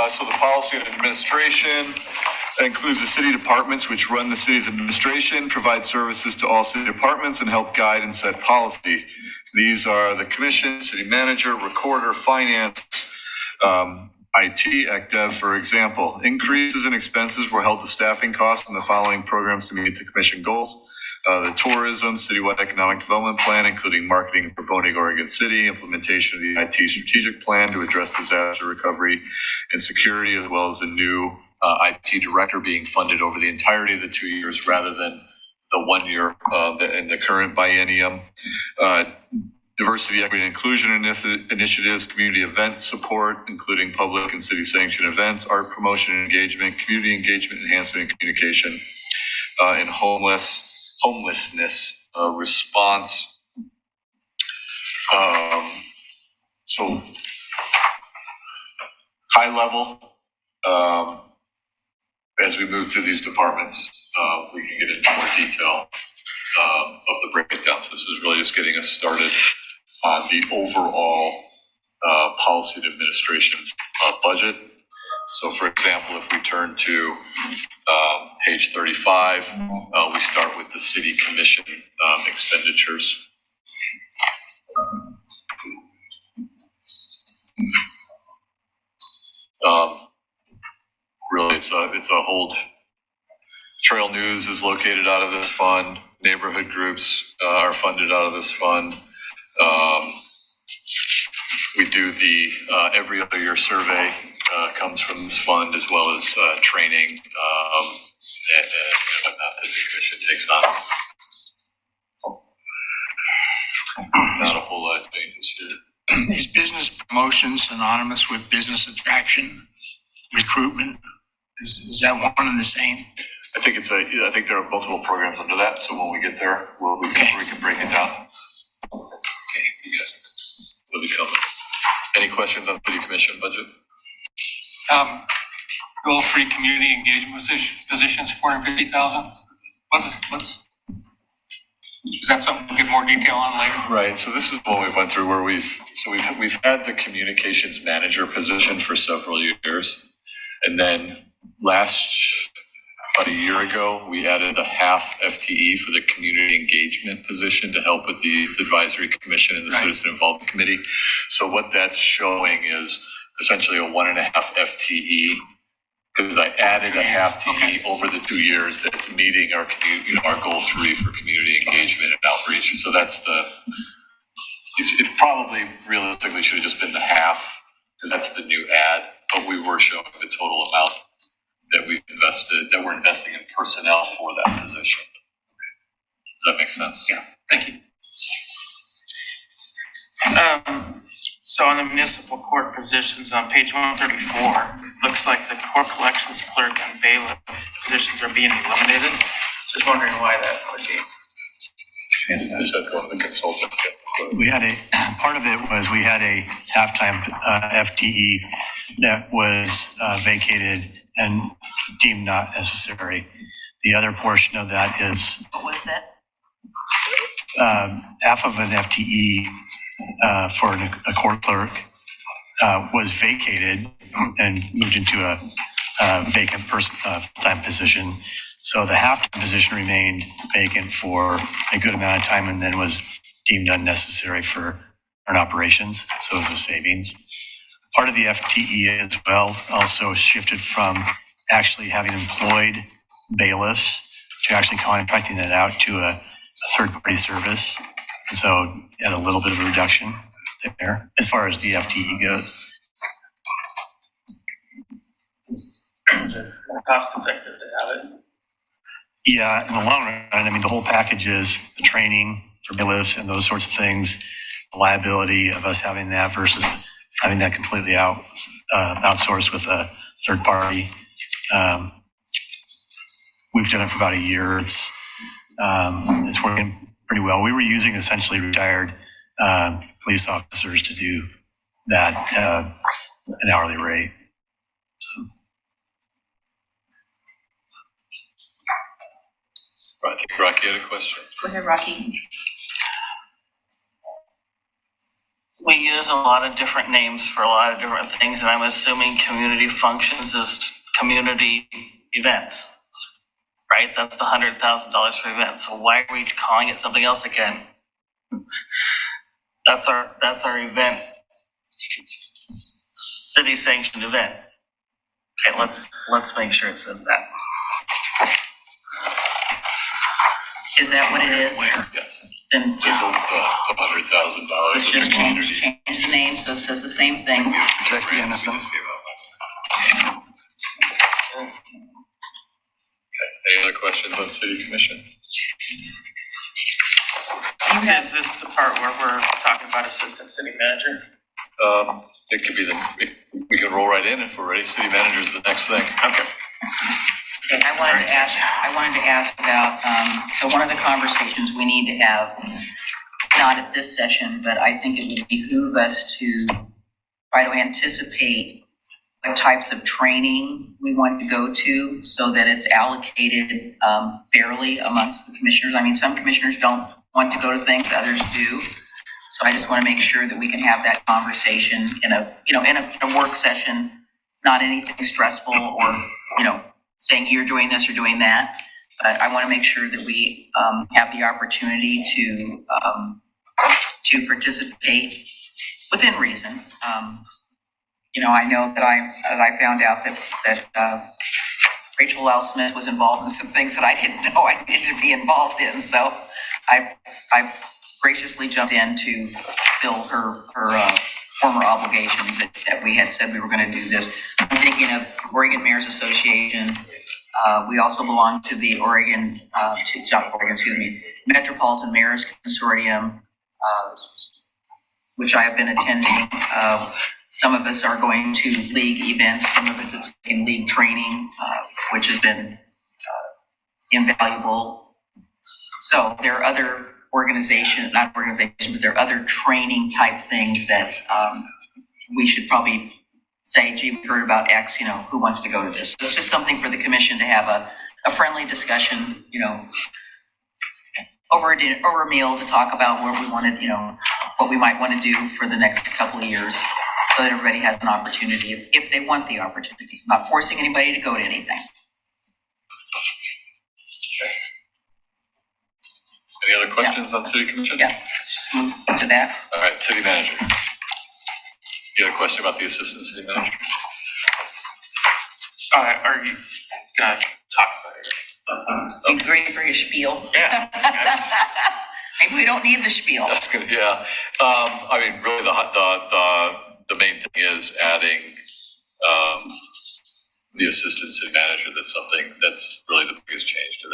Speaker 7: So the policy and administration includes the city departments which run the city's administration, provide services to all city departments, and help guide and set policy. These are the commission, city manager, recorder, finance, IT, ACDev, for example. Increases in expenses were held to staffing costs in the following programs to meet the commission goals. The tourism, citywide economic development plan, including marketing and promoting Oregon City, implementation of the IT strategic plan to address disaster recovery and security, as well as the new IT director being funded over the entirety of the 2 years rather than the 1 year in the current biennium. Diversity, equity, and inclusion initiatives, community event support, including public and city sanctioned events, art promotion and engagement, community engagement enhancement and communication, and homelessness response. So high level, as we move through these departments, we can get into more detail of the breakdown. So this is really just getting us started on the overall policy and administration budget. So for example, if we turn to page 35, we start with the city commission expenditures. Really, it's a whole trail news is located out of this fund. Neighborhood groups are funded out of this fund. We do the every other year survey comes from this fund, as well as training and that the commission takes on. Not a whole lot of changes here.
Speaker 10: Is business promotion synonymous with business attraction, recruitment? Is that one and the same?
Speaker 7: I think I think there are multiple programs under that. So when we get there, we can break it down. Okay. It'll be coming. Any questions on city commission budget?
Speaker 6: Goal 3 community engagement positions, 450,000. Is that something we'll get more detail on later?
Speaker 7: Right. So this is what we went through, where we've had the communications manager position for several years, and then about a year ago, we added a half FTE for the community engagement position to help with the Youth Advisory Commission and the Citizen Involvement Committee. So what that's showing is essentially a 1.5 FTE, because I added a half TE over the 2 years that's meeting our our goal 3 for community engagement and outreach. So that's it probably realistically should have just been the half, because that's the new add, but we were showing the total amount that we're investing in personnel for that position. Does that make sense?
Speaker 6: Yeah, thank you.
Speaker 13: So on the municipal court positions on page 134, looks like the court collections clerk and bailiff positions are being eliminated. Just wondering why that would be.
Speaker 7: Just have to go to the consultant.
Speaker 1: We had part of it was we had a halftime FTE that was vacated and deemed not necessary. The other portion of that is
Speaker 2: What was that?
Speaker 1: half of an FTE for a court clerk was vacated and moved into a vacant time position. So the half-time position remained vacant for a good amount of time and then was deemed unnecessary for current operations. So it was a savings. Part of the FTE as well also shifted from actually having employed bailiffs to actually contracting that out to a third-party service. And so had a little bit of a reduction there as far as the FTE goes.
Speaker 13: Is it more cost effective to have it?
Speaker 1: Yeah, in the long run, I mean, the whole package is the training for bailiffs and those sorts of things, the liability of us having that versus having that completely outsourced with a third party. We've done it for about a year. It's working pretty well. We were using essentially retired police officers to do that an hourly rate.
Speaker 7: Right, I think Rocky had a question.
Speaker 2: Go ahead, Rocky.
Speaker 15: We use a lot of different names for a lot of different things, and I'm assuming community functions is community events, right? That's the $100,000 for events. So why are we calling it something else again? That's our event, city sanctioned event. Okay, let's make sure it says that.
Speaker 2: Is that what it is?
Speaker 7: Yes.
Speaker 2: Then just
Speaker 7: $100,000.
Speaker 2: let's just change the name so it says the same thing.
Speaker 4: Check the innocent.
Speaker 7: Okay, any other questions on city commission?
Speaker 13: Is this the part where we're talking about assistant city manager?
Speaker 7: It could be we can roll right in if we're ready. City manager is the next thing.
Speaker 13: Okay.
Speaker 2: Okay, I wanted to ask about, so one of the conversations we need to have, not at this session, but I think it would behoove us to try to anticipate what types of training we want to go to so that it's allocated fairly amongst the commissioners. I mean, some commissioners don't want to go to things, others do. So I just want to make sure that we can have that conversation in a, in a work session, not anything stressful or, saying you're doing this or doing that. But I want to make sure that we have the opportunity to participate within reason. I know that I found out that Rachel Lau Smith was involved in some things that I didn't know I needed to be involved in. So I graciously jumped in to fill her former obligations that we had said we were going to do this. I'm thinking of Oregon Mayors Association. We also belong to the Metropolitan Mayors Consortium, which I have been attending. Some of us are going to league events. Some of us have taken league training, which has been invaluable. So there are other but there are other training type things that we should probably say, gee, we heard about X, who wants to go to this? So it's just something for the commission to have a friendly discussion, over a meal to talk about what we wanted, what we might want to do for the next couple of years, so that everybody has an opportunity if they want the opportunity. I'm not forcing anybody to go to anything.
Speaker 7: Any other questions on city commission?
Speaker 2: Yeah, let's just move to that.
Speaker 7: All right, city manager. You had a question about the assistant city manager?
Speaker 13: Are you gonna talk about it?
Speaker 2: You agree for his spiel?
Speaker 13: Yeah.
Speaker 2: Maybe we don't need the spiel.
Speaker 7: That's good, yeah. I mean, really the main thing is adding the assistant city manager. That's something that's really the biggest change to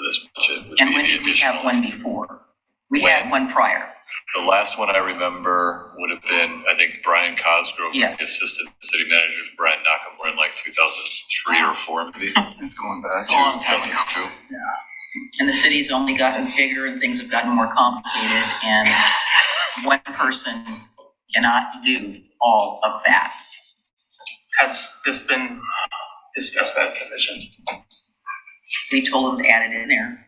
Speaker 7: this budget.
Speaker 2: And when did we have one before? We had one prior.
Speaker 7: The last one I remember would have been, I think, Brian Cosgrove was the assistant city manager to Brian Nakamura in like 2003 or 4 maybe.
Speaker 4: It's going back.
Speaker 2: It's a long time ago.
Speaker 7: Yeah.
Speaker 2: And the city's only gotten bigger and things have gotten more complicated, and one person cannot do all of that.
Speaker 13: Has this been discussed by the commission?
Speaker 2: We told them to add it in there.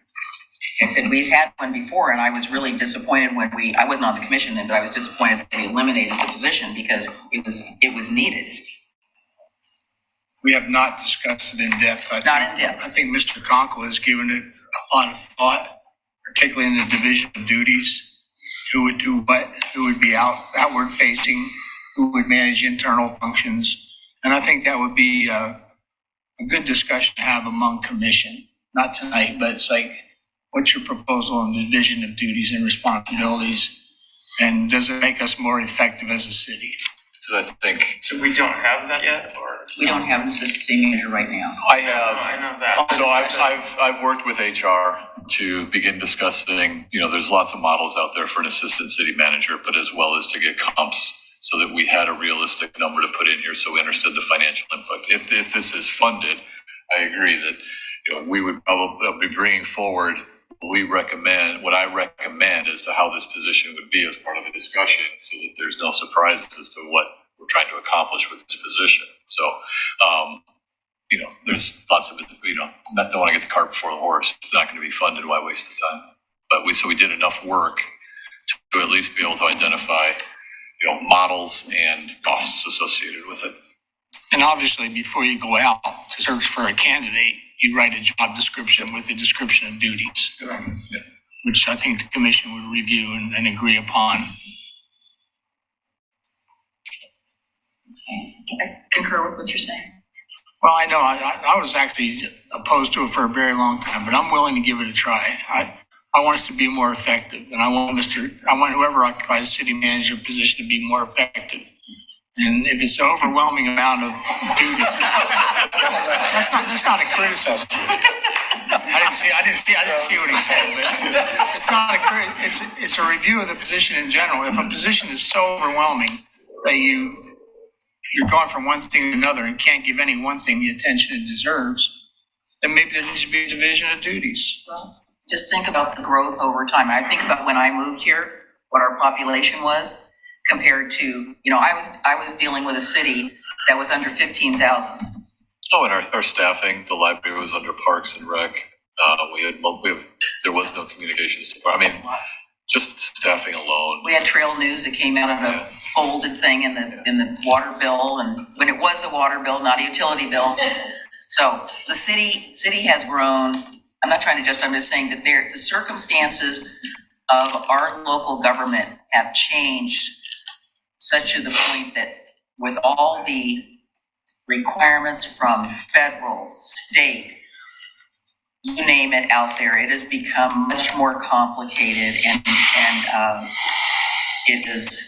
Speaker 2: I said, we've had one before, and I was really disappointed when I wasn't on the commission then, but I was disappointed that they eliminated the position because it was needed.
Speaker 10: We have not discussed it in depth.
Speaker 2: I
Speaker 10: think Mr. Conkle has given it a lot of thought, particularly in the division of duties. Who would do what? Who would be outward facing? Who would manage internal functions? And I think that would be a good discussion to have among commission. Not tonight, but it's like, what's your proposal on the division of duties and responsibilities? And does it make us more effective as a city?
Speaker 7: I think.
Speaker 13: So we don't have that yet, or?
Speaker 2: We don't have an assistant city manager right now.
Speaker 7: I have.
Speaker 13: I know that.
Speaker 7: So I've worked with HR to begin discussing, there's lots of models out there for an assistant city manager, but as well as to get comps so that we had a realistic number to put in here so we understood the financial input. If this is funded, I agree that, we would probably be bringing forward what I recommend as to how this position would be as part of the discussion so that there's no surprises as to what we're trying to accomplish with this position. So, there's lots of, don't want to get the cart before the horse. It's not going to be funded. Why waste the time? But we did enough work to at least be able to identify, models and costs associated with it.
Speaker 10: And obviously, before you go out to search for a candidate, you write a job description with a description of duties, which I think the commission would review and agree upon.
Speaker 2: I concur with what you're saying.
Speaker 10: Well, I know I was actually opposed to it for a very long time, but I'm willing to give it a try. I want us to be more effective, and I want whoever occupies the city manager position to be more effective. And if it's an overwhelming amount of duty, that's not a criticism. I didn't see what he said, but it's a review of the position in general. If a position is so overwhelming that you're going from one thing to another and can't give any one thing the attention it deserves, then maybe there needs to be a division of duties.
Speaker 2: Well, just think about the growth over time. I think about when I moved here, what our population was compared to, I was dealing with a city that was under 15,000.
Speaker 7: Oh, and our staffing, the library was under Parks and Rec. There was no communications department. I mean, just staffing alone.
Speaker 2: We had Trail News that came out of a folded thing in the water bill, and when it was a water bill, not a utility bill. So the city has grown. I'm not trying to justify, I'm just saying that the circumstances of our local government have changed such to the point that with all the requirements from federal, state, you name it out there, it has become much more complicated and it is,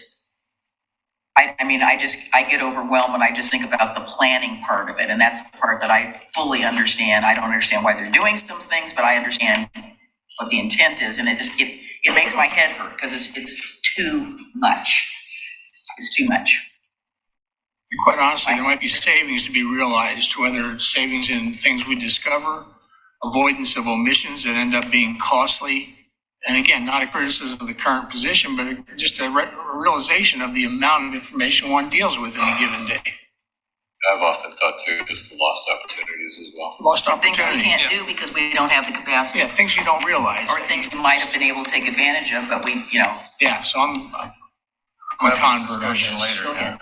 Speaker 2: I get overwhelmed when I just think about the planning part of it. And that's the part that I fully understand. I don't understand why they're doing some things, but I understand what the intent is. And it makes my head hurt because it's too much. It's too much.
Speaker 10: And quite honestly, there might be savings to be realized, whether it's savings in things we discover, avoidance of omissions that end up being costly. And again, not a criticism of the current position, but just a realization of the amount of information one deals with in a given day.
Speaker 7: I've often thought too, just the lost opportunities as well.
Speaker 10: Lost
Speaker 2: Things
Speaker 10: opportunity.
Speaker 2: we can't do because we don't have the capacity.
Speaker 10: Yeah, things you don't realize.
Speaker 2: Or things we might have been able to take advantage of, but we.
Speaker 10: Yeah, so I'm a convert on this.
Speaker 6: Later.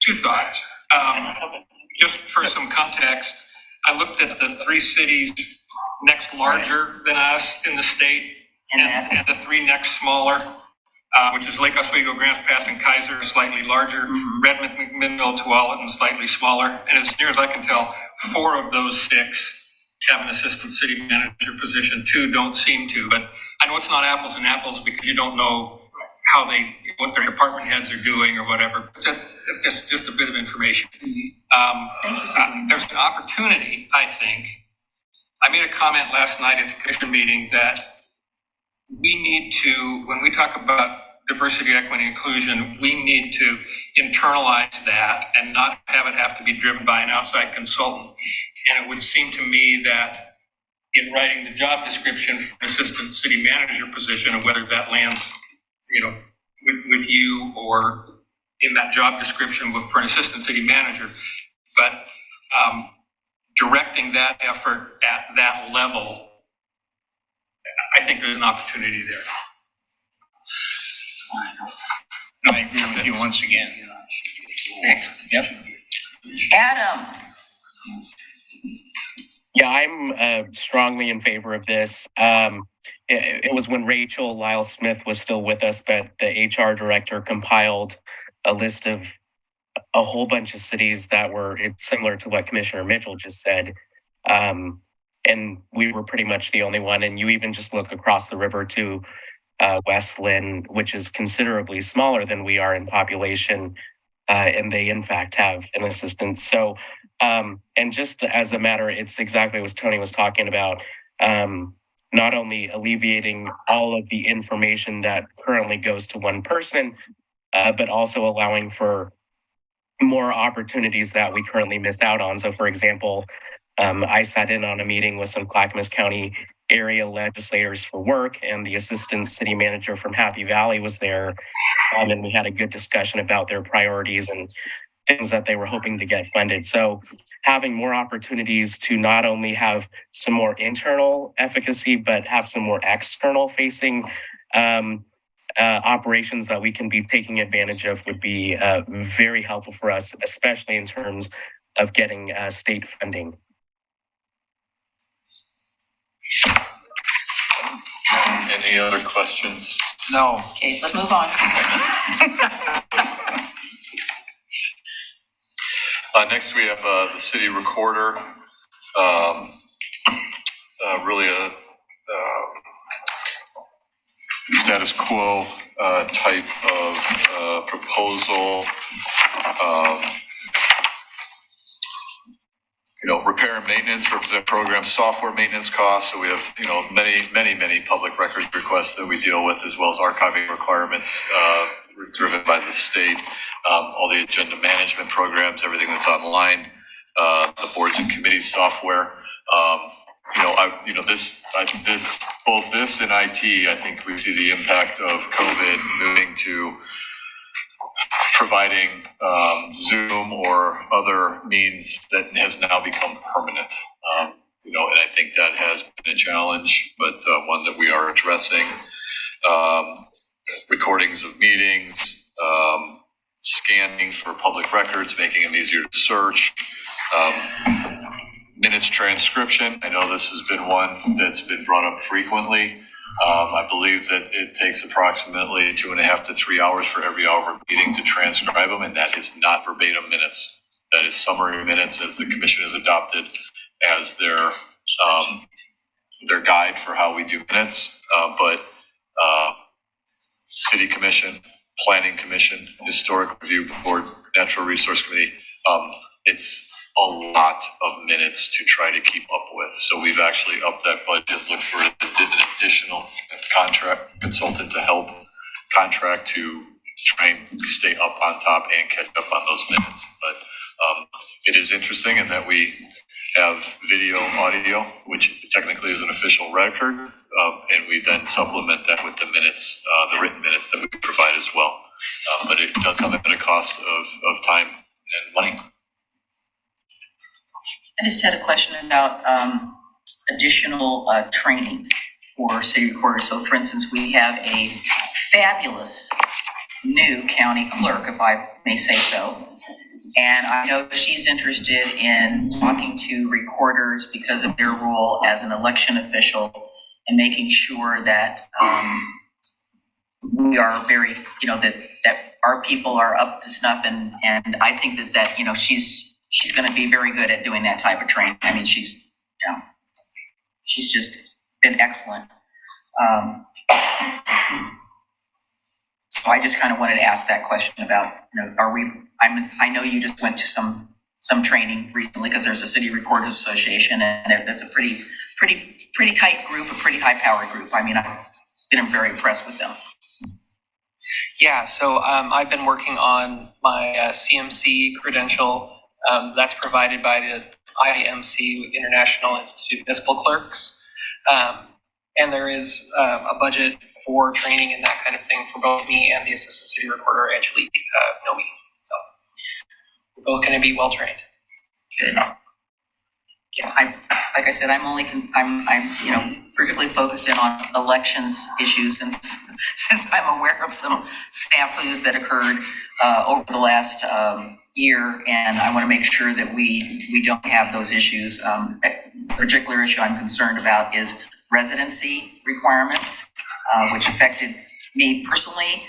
Speaker 6: Two thoughts. Just for some context, I looked at the 3 cities next larger than us in the state and the 3 next smaller, which is Lake Oswego, Grants Pass, and Kaiser, slightly larger. Redmond, McMinnville, Tualatin, slightly smaller. And as near as I can tell, 4 of those 6 have an assistant city manager position. 2 don't seem to, but I know it's not apples and apples because you don't know what their department heads are doing or whatever. Just a bit of information. There's an opportunity, I think. I made a comment last night at the commission meeting that we need to, when we talk about diversity, equity, inclusion, we need to internalize that and not have it have to be driven by an outside consultant. And it would seem to me that in writing the job description for an assistant city manager position, and whether that lands, with you or in that job description for an assistant city manager, but directing that effort at that level, I think there's an opportunity there.
Speaker 10: I agree with you once again. Yep.
Speaker 2: Adam.
Speaker 11: Yeah, I'm strongly in favor of this. It was when Rachel Lyle Smith was still with us, but the HR director compiled a list of a whole bunch of cities that were similar to what Commissioner Mitchell just said. And we were pretty much the only one. And you even just look across the river to West Lynn, which is considerably smaller than we are in population. And they, in fact, have an assistant. So, and just as a matter, it's exactly what Tony was talking about. Not only alleviating all of the information that currently goes to one person, but also allowing for more opportunities that we currently miss out on. So, for example, I sat in on a meeting with some Clackamas County area legislators for work, and the assistant city manager from Happy Valley was there. And we had a good discussion about their priorities and things that they were hoping to get funded. So having more opportunities to not only have some more internal efficacy, but have some more external facing operations that we can be taking advantage of would be very helpful for us, especially in terms of getting state funding.
Speaker 7: Any other questions?
Speaker 4: No.
Speaker 2: Okay, let's move on.
Speaker 7: Next, we have the city recorder. Really a status quo type of proposal. Repair and maintenance represent program software maintenance costs. So we have, many public records requests that we deal with, as well as archiving requirements driven by the state. All the agenda management programs, everything that's online, the boards and committees software. Both this and IT, I think we see the impact of COVID moving to providing Zoom or other means that has now become permanent. And I think that has been a challenge, but one that we are addressing. recordings of meetings, scanning for public records, making them easier to search, minutes transcription. I know this has been one that's been brought up frequently. I believe that it takes approximately 2.5 to 3 hours for every hour of meeting to transcribe them, and that is not verbatim minutes. That is summary minutes as the commission has adopted as their guide for how we do minutes. But City Commission, Planning Commission, Historic Review Board, Natural Resource Committee, it's a lot of minutes to try to keep up with. So we've actually upped that budget, looked for an additional contract consultant to help contract to try and stay up on top and catch up on those minutes. But it is interesting in that we have video, audio, which technically is an official record, and we then supplement that with the minutes, the written minutes that we provide as well. But it does come at a cost of time and money.
Speaker 2: I just had a question about additional trainings for city recorders. So for instance, we have a fabulous new county clerk, if I may say so. And I know she's interested in talking to recorders because of their role as an election official and making sure that we are very, that our people are up to snuff. And I think that she's going to be very good at doing that type of training. I mean, she's just been excellent. So I just kind of wanted to ask that question about, I know you just went to some training recently because there's a City Recorders Association, and that's a pretty tight group, a pretty high-powered group. I mean, I've been very impressed with them.
Speaker 16: Yeah, so I've been working on my CMC credential. That's provided by the IMC, International Institute of Municipal Clerks. And there is a budget for training and that kind of thing for both me and the Assistant City Recorder, Angelique Nomi. So we're both going to be well trained.
Speaker 2: Good. Yeah, like I said, I'm perfectly focused in on elections issues since I'm aware of some snafus that occurred over the last year, and I want to make sure that we don't have those issues. A particular issue I'm concerned about is residency requirements, which affected me personally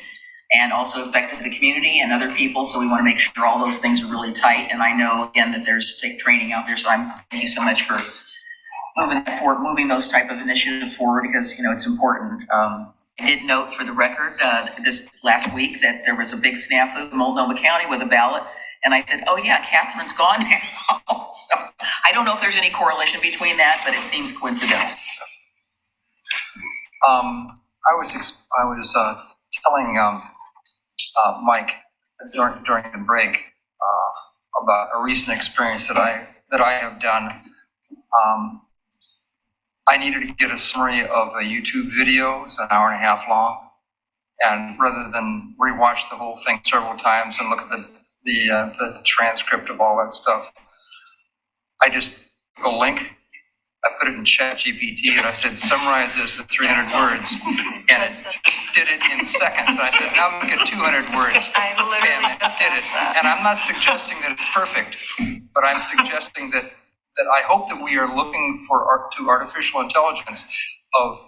Speaker 2: and also affected the community and other people. So we want to make sure all those things are really tight. And I know, again, that there's state training out there. So thank you so much for moving those type of initiatives forward because, it's important. I did note for the record this last week that there was a big snafu in Multnomah County with a ballot. And I said, oh yeah, Catherine's gone now. So I don't know if there's any correlation between that, but it seems coincidental.
Speaker 4: I was telling Mike during the break about a recent experience that I have done. I needed to get a summary of a YouTube video. It's an hour and a half long, and rather than rewatch the whole thing several times and look at the transcript of all that stuff, I just took a link. I put it in ChatGPT and I said, summarize this in 300 words. And it just did it in seconds. And I said, now make it 200 words.
Speaker 8: I literally
Speaker 4: and it
Speaker 8: just
Speaker 4: did it. And I'm not suggesting that it's perfect, but I'm suggesting that I hope that we are looking to artificial intelligence of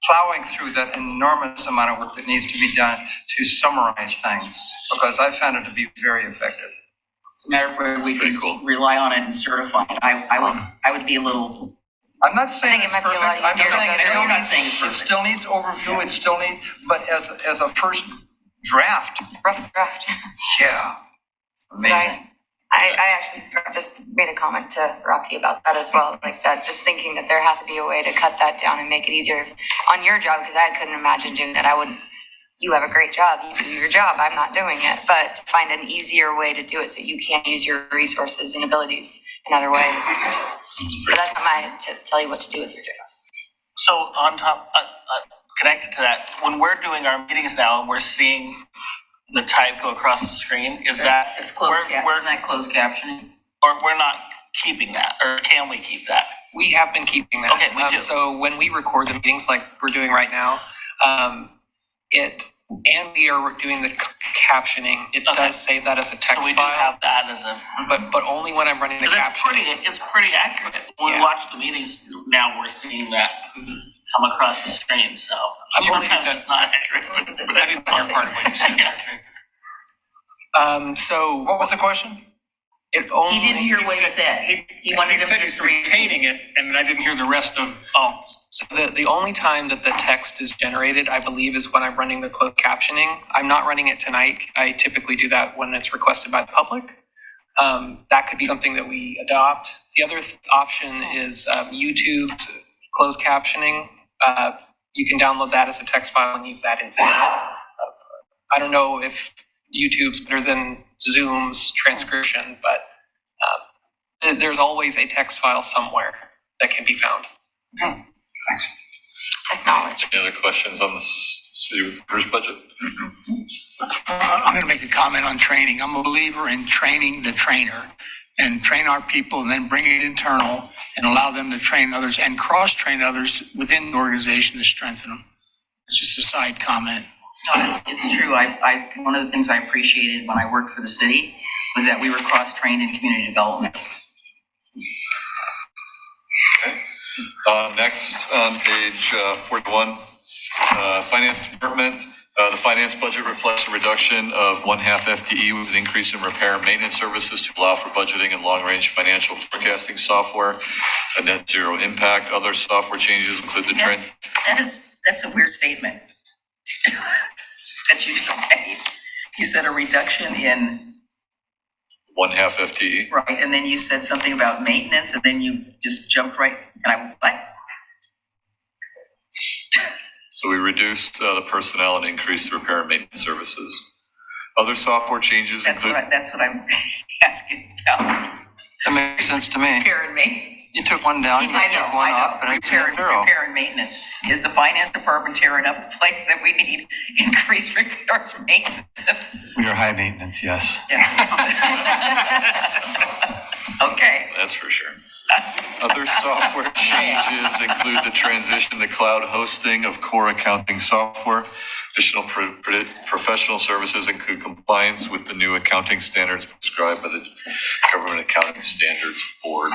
Speaker 4: plowing through that enormous amount of work that needs to be done to summarize things, because I found it to be very effective.
Speaker 2: It's a matter of whether we can rely on it and certify it. I would be a little.
Speaker 4: I'm not saying it's perfect. I'm saying
Speaker 2: it
Speaker 4: still needs overview. It still needs, but as a first draft.
Speaker 8: Rough draft.
Speaker 4: Yeah.
Speaker 8: Amazing. I actually just made a comment to Rocky about that as well, like that, just thinking that there has to be a way to cut that down and make it easier on your job, because I couldn't imagine doing that. You have a great job, you do your job, I'm not doing it, but to find an easier way to do it so you can use your resources and abilities in other ways. But that's not my to tell you what to do with your job.
Speaker 15: So on top, connected to that, when we're doing our meetings now and we're seeing the type go across the screen, is that
Speaker 2: it's closed? Isn't that closed captioning?
Speaker 15: Or we're not keeping that, or can we keep that?
Speaker 16: We have been keeping that.
Speaker 15: Okay, we do.
Speaker 16: So when we record the meetings like we're doing right now, And we are doing the captioning. It does say that as a text
Speaker 15: So we do
Speaker 16: file,
Speaker 15: have that as a.
Speaker 16: but only when I'm running the
Speaker 15: But
Speaker 16: captioning.
Speaker 15: it's pretty accurate. When we watch the meetings now, we're seeing that come across the screen, so. Sometimes it's not accurate, but that's part of what you said.
Speaker 16: So.
Speaker 4: What was the question?
Speaker 16: It only.
Speaker 2: He didn't hear what he said. He wanted him
Speaker 6: said
Speaker 2: to
Speaker 6: he's
Speaker 2: just read.
Speaker 6: retaining it, and I didn't hear the rest of.
Speaker 16: So the only time that the text is generated, I believe, is when I'm running the closed captioning. I'm not running it tonight. I typically do that when it's requested by the public. That could be something that we adopt. The other option is YouTube's closed captioning. You can download that as a text file and use that instead. I don't know if YouTube's better than Zoom's transcription, but there's always a text file somewhere that can be found.
Speaker 4: Thanks.
Speaker 8: Technology.
Speaker 7: Any other questions on the city first budget?
Speaker 10: I'm going to make a comment on training. I'm a believer in training the trainer and train our people and then bring it internal and allow them to train others and cross-train others within the organization to strengthen them. It's just a side comment.
Speaker 2: No, it's true. One of the things I appreciated when I worked for the city was that we were cross-trained in community development.
Speaker 7: Okay. Next on page 41, Finance Department. The finance budget reflects a reduction of 1/2 FTE with an increase in repair and maintenance services to allow for budgeting and long-range financial forecasting software. A net zero impact. Other software changes include the trend.
Speaker 2: That's a weird statement that you just made. You said a reduction in
Speaker 7: 1/2 FTE.
Speaker 2: right, and then you said something about maintenance, and then you just jumped right. And what?
Speaker 7: So we reduced the personnel and increased the repair and maintenance services. Other software changes include.
Speaker 2: That's what I'm asking about.
Speaker 4: That makes sense to me.
Speaker 2: Repair and maintenance.
Speaker 4: You took one down, you took one up, and I
Speaker 2: Repair,
Speaker 4: said zero.
Speaker 2: repair and maintenance. Is the finance department tearing up the place that we need increased repair and maintenance?
Speaker 1: We are high maintenance, yes.
Speaker 2: Okay.
Speaker 7: That's for sure. Other software changes include the transition to cloud hosting of core accounting software. Additional professional services include compliance with the new accounting standards prescribed by the Government Accounting Standards Board.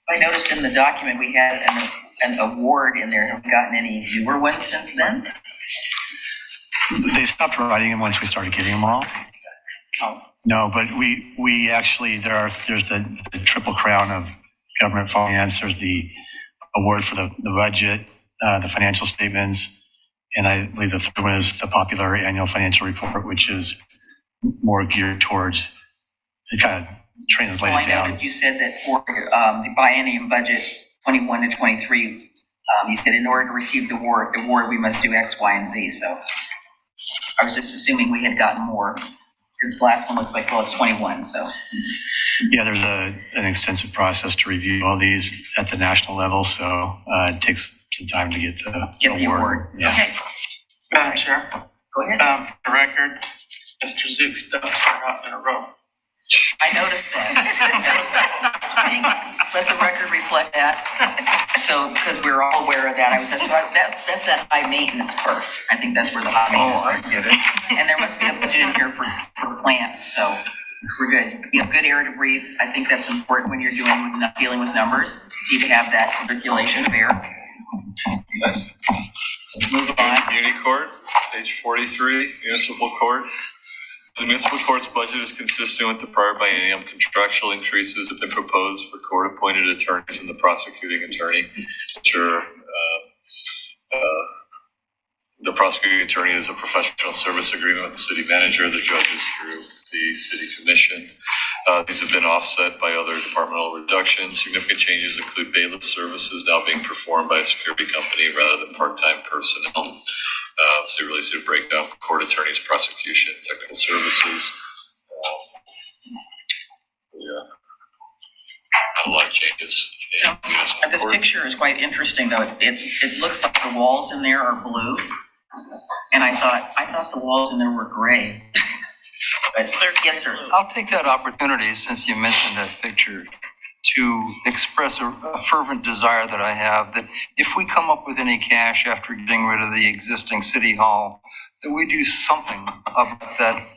Speaker 2: I noticed in the document we had an award in there. Have we gotten any newer ones since then?
Speaker 1: They stopped writing them once we started getting them all.
Speaker 2: Oh.
Speaker 1: No, but we actually, there's the triple crown of government finance. There's the award for the budget, the financial statements, and I believe the third one is the popular annual financial report, which is more geared towards the kind of translate it down.
Speaker 2: You said that for the biennium budget 21 to 23, you said in order to receive the award, we must do X, Y, and Z. So I was just assuming we had gotten more because the last one looks like, well, it's 21. So
Speaker 1: yeah, there's an extensive process to review all these at the national level. So it takes some time to get the award. Yeah.
Speaker 2: Okay.
Speaker 13: Madam Chair.
Speaker 2: Go ahead.
Speaker 13: For the record, Mr. Zook's ducks are not in a row.
Speaker 2: I noticed that. Let the record reflect that. So, because we're all aware of that, that's that high maintenance part. I think that's where the high maintenance.
Speaker 4: I get it.
Speaker 2: And there must be a budget in here for plants, so we're good. You have good air to breathe. I think that's important when you're dealing with numbers. You need to have that circulation of air. Move on.
Speaker 7: Community Court, page 43, Municipal Court. The municipal court's budget is consistent with the prior biennium. Contractual increases have been proposed for court-appointed attorneys and the prosecuting attorney, which are, the prosecuting attorney is a professional service agreement with the city manager, the judges through the city commission. These have been offset by other departmental reductions. Significant changes include bailiff services now being performed by a security company rather than part-time personnel. So you really see a breakdown: court attorneys, prosecution, technical services. A lot of changes in municipal
Speaker 2: This
Speaker 7: court.
Speaker 2: picture is quite interesting, though. It looks like the walls in there are blue, and I thought the walls in there were gray. But yes, sir.
Speaker 4: I'll take that opportunity, since you mentioned that picture, to express a fervent desire that I have that if we come up with any cash after getting rid of the existing city hall, that we do something about that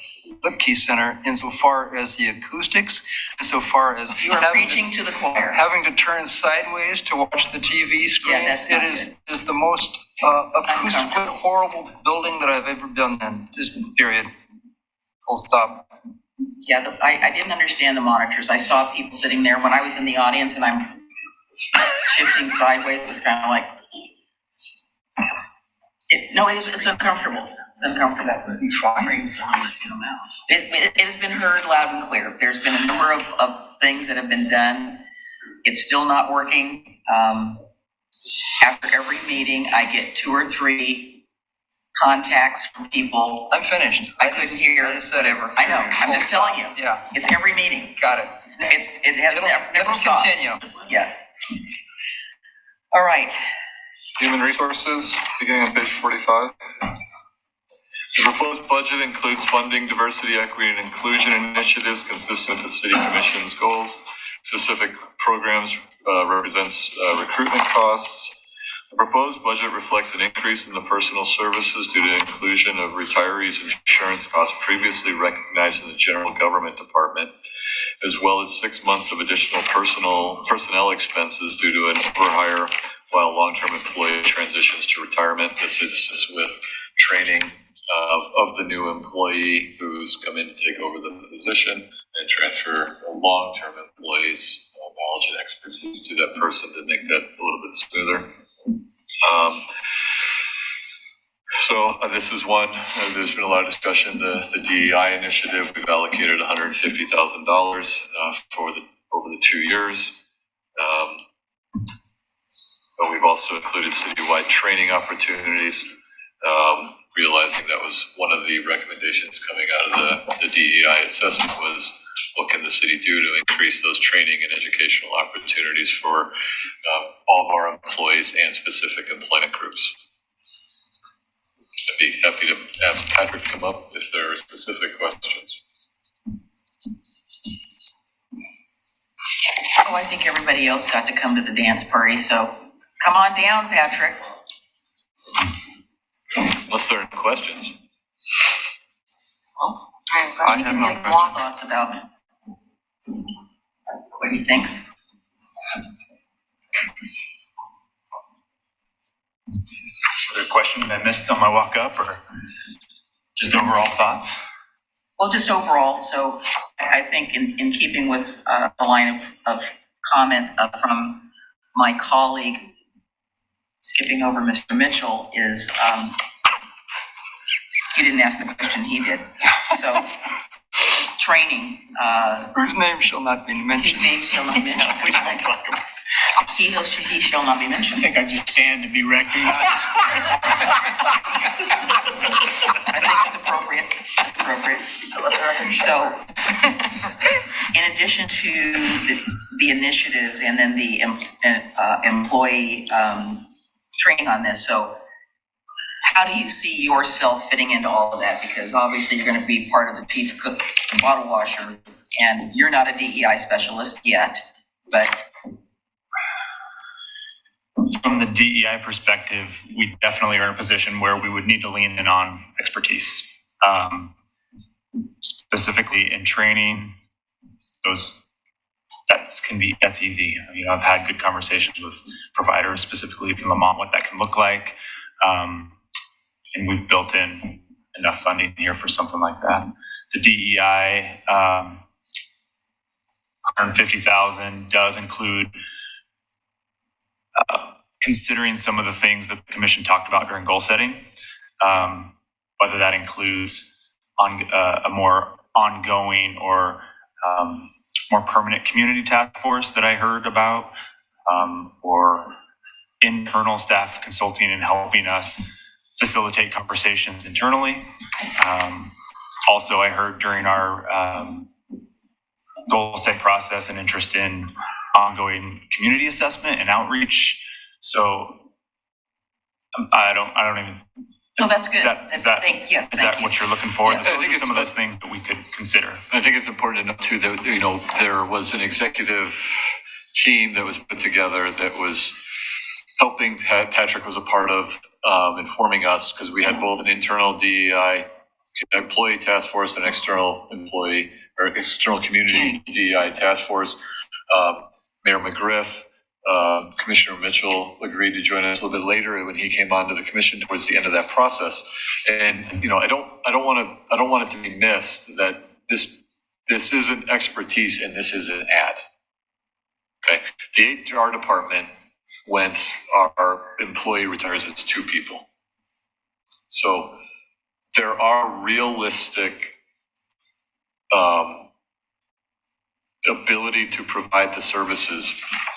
Speaker 4: Lipke Center insofar as the acoustics, insofar as
Speaker 2: You are preaching to the choir.
Speaker 4: having to turn sideways to watch the TV screens.
Speaker 2: that's not
Speaker 4: It is the most acoustically horrible building that I've ever been in, just period. Full stop.
Speaker 2: Yeah, I didn't understand the monitors. I saw people sitting there when I was in the audience and I'm shifting sideways. It was kind of like, it's uncomfortable. It's uncomfortable. It has been heard loud and clear. There's been a number of things that have been done. It's still not working. After every meeting, I get 2 or 3 contacts from people.
Speaker 4: I'm finished.
Speaker 2: I couldn't hear.
Speaker 4: I just said ever.
Speaker 2: I know. I'm just telling you.
Speaker 4: Yeah.
Speaker 2: It's every meeting.
Speaker 4: Got it.
Speaker 2: It has never stopped.
Speaker 4: Continue.
Speaker 2: Yes. All right.
Speaker 7: Human resources, beginning on page 45. The proposed budget includes funding diversity, equity, and inclusion initiatives consistent with the City Commission's goals. Specific programs represents recruitment costs. The proposed budget reflects an increase in the personal services due to inclusion of retirees' insurance costs previously recognized in the General Government Department, as well as 6 months of additional personnel expenses due to an overhire while long-term employee transitions to retirement. This is with training of the new employee who's come in to take over the position and transfer long-term employees' knowledge and expertise to that person to make that a little bit smoother. This is one, there's been a lot of discussion, the DEI initiative. We've allocated $150,000 over the 2 years. But we've also included citywide training opportunities, realizing that was one of the recommendations coming out of the DEI assessment was what can the city do to increase those training and educational opportunities for all of our employees and specific employment groups. I'd be happy to ask Patrick to come up if there are specific questions.
Speaker 2: Oh, I think everybody else got to come to the dance party, so come on down, Patrick.
Speaker 7: Unless there are questions.
Speaker 2: Well, I have no thoughts about what he thinks.
Speaker 17: Are there questions I missed on my walk up or just overall thoughts?
Speaker 2: Well, just overall, so I think in keeping with a line of comment from my colleague, skipping over Mr. Mitchell, is he didn't ask the question, he did. So training.
Speaker 4: Whose name shall not be mentioned?
Speaker 2: His name shall not be mentioned.
Speaker 17: We don't talk about
Speaker 2: He shall not be mentioned.
Speaker 10: I think I just stand to be recognized.
Speaker 2: I think it's appropriate. It's appropriate. So, in addition to the initiatives and then the employee training on this, so how do you see yourself fitting into all of that? Because obviously you're going to be part of the chief cook and bottle washer, and you're not a DEI specialist yet, but
Speaker 17: From the DEI perspective, we definitely are in a position where we would need to lean in on expertise, specifically in training. That's easy. You know, I've had good conversations with providers, specifically in Lamont, what that can look like, and we've built in enough funding here for something like that. The DEI, $150,000 does include considering some of the things that the commission talked about during goal setting, whether that includes a more ongoing or more permanent community task force that I heard about, or internal staff consulting and helping us facilitate conversations internally. Also, I heard during our goal set process an interest in ongoing community assessment and outreach. So I don't even.
Speaker 2: No, that's good.
Speaker 17: Is that what you're looking for?
Speaker 7: Yeah, I think
Speaker 17: Those are some of those things that we could consider.
Speaker 7: I think it's important to note too that, you know, there was an executive team that was put together that was helping Patrick was a part of informing us, because we had both an internal DEI employee task force and external employee or external community DEI task force. Mayor McGriff, Commissioner Mitchell agreed to join us a little bit later when he came onto the commission towards the end of that process. And I don't want it to be missed that this isn't expertise and this is an ad. Okay, the HR department, when our employee retires, it's 2 people. So there are realistic ability to provide the services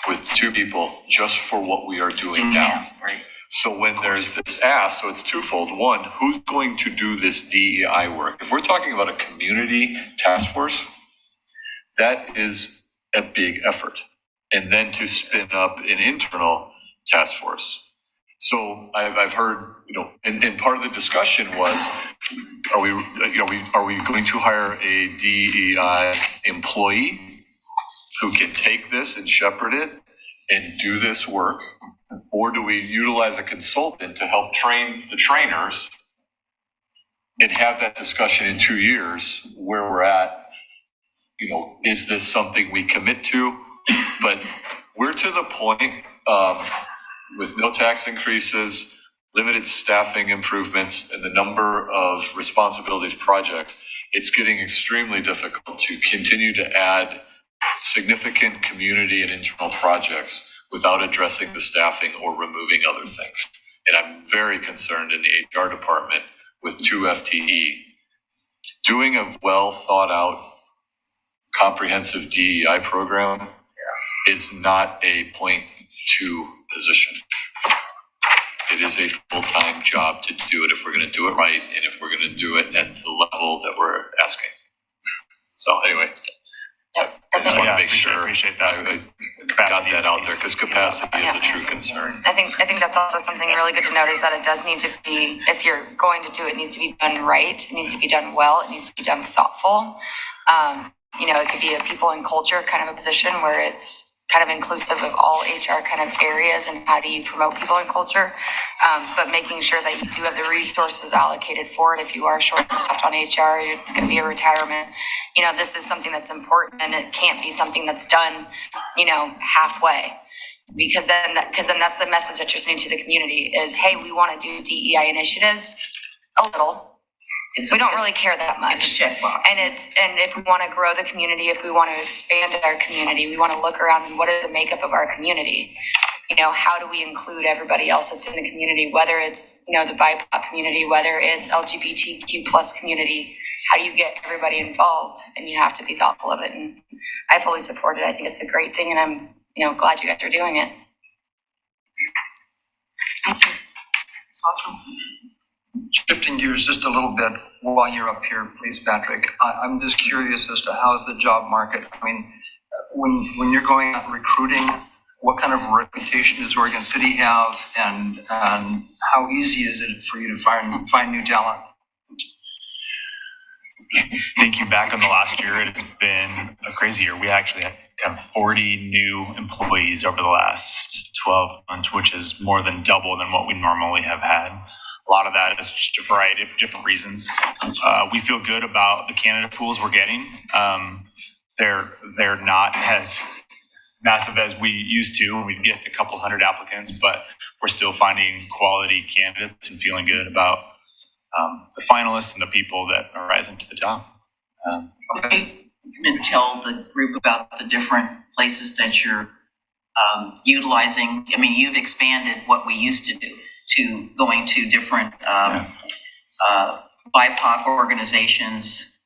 Speaker 7: with 2 people just for what we are doing now.
Speaker 2: Right.
Speaker 7: So when there's this ask, so it's twofold. One, who's going to do this DEI work? If we're talking about a community task force, that is a big effort. And then to spin up an internal task force. So I've heard, and part of the discussion was, are we going to hire a DEI employee who can take this and shepherd it and do this work? Or do we utilize a consultant to help train the trainers and have that discussion in 2 years where we're at? Is this something we commit to? But we're to the point with no tax increases, limited staffing improvements, and the number of responsibilities projects, it's getting extremely difficult to continue to add significant community and internal projects without addressing the staffing or removing other things. And I'm very concerned in the HR department with 2 FTE. Doing a well thought out comprehensive DEI program is not a .2 position. It is a full-time job to do it if we're going to do it right and if we're going to do it at the level that we're asking. So anyway, I just want to make sure
Speaker 17: appreciate that.
Speaker 7: I got that out there, because capacity is a true concern.
Speaker 8: I think that's also something really good to note, is that it does need to be, if you're going to do it, it needs to be done right. It needs to be done well. It needs to be done thoughtful. It could be a people and culture kind of a position where it's kind of inclusive of all HR kind of areas and how do you promote people and culture, but making sure that you do have the resources allocated for it. If you are short-staffed on HR, it's going to be a retirement. This is something that's important, and it can't be something that's done, halfway. Because then that's the message that you're sending to the community is, hey, we want to do DEI initiatives a little. We don't really care that much.
Speaker 2: It's a checkbox.
Speaker 8: And if we want to grow the community, if we want to expand our community, we want to look around and what is the makeup of our community? How do we include everybody else that's in the community, whether it's, the BIPOC community, whether it's LGBTQ plus community, how do you get everybody involved? And you have to be thoughtful of it. And I fully support it. I think it's a great thing, and I'm, glad you guys are doing it.
Speaker 2: It's awesome.
Speaker 4: Shifting gears just a little bit while you're up here, please, Patrick. I'm just curious as to how's the job market? I mean, when you're going out recruiting, what kind of reputation does Oregon City have, and how easy is it for you to find new talent?
Speaker 17: Thinking back on the last year, it has been a crazy year. We actually had kind of 40 new employees over the last 12 months, which is more than double than what we normally have had. A lot of that is just a variety of different reasons. We feel good about the candidate pools we're getting. They're not as massive as we used to. We get a couple hundred applicants, but we're still finding quality candidates and feeling good about the finalists and the people that are rising to the top.
Speaker 2: Okay, and tell the group about the different places that you're utilizing. I mean, you've expanded what we used to do to going to different BIPOC organizations.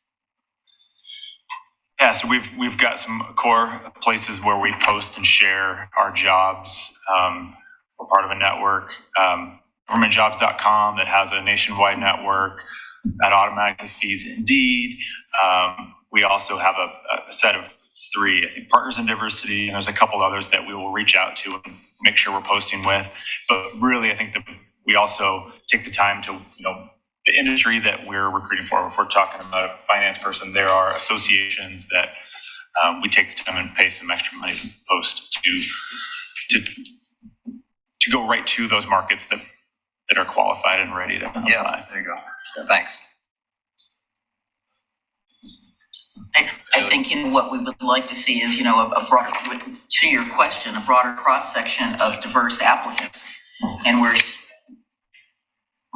Speaker 17: Yeah, so we've got some core places where we post and share our jobs. We're part of a network, governmentjobs.com, that has a nationwide network that automatically feeds Indeed. We also have a set of 3, I think, partners in diversity, and there's a couple others that we will reach out to and make sure we're posting with. But really, I think that we also take the time to, the industry that we're recruiting for. If we're talking about a finance person, there are associations that we take the time and pay some extra money to post to go right to those markets that are qualified and ready to apply.
Speaker 4: Yeah, there you go. Thanks.
Speaker 2: I think, what we would like to see is, a broad, to your question, a broader cross-section of diverse applicants. And we're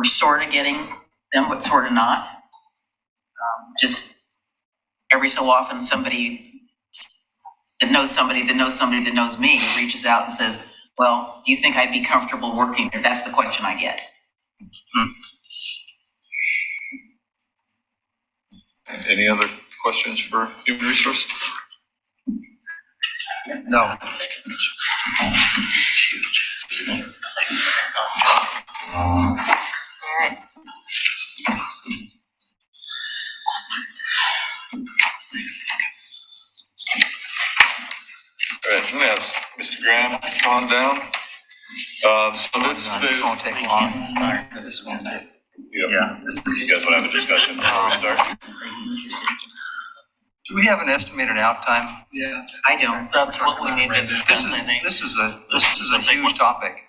Speaker 2: sort of getting them, but sort of not. Just every so often, somebody that knows somebody that knows somebody that knows me reaches out and says, well, do you think I'd be comfortable working there? That's the question I get.
Speaker 7: Any other questions for human resources?
Speaker 4: No.
Speaker 7: All right, I'm gonna ask Mr. Graham to come on down. So this
Speaker 4: won't take long.
Speaker 7: You guys want to have a discussion before we start?
Speaker 4: Do we have an estimated out time?
Speaker 15: Yeah.
Speaker 2: I don't.
Speaker 15: That's what we need to discuss, I think.
Speaker 4: This is a huge topic.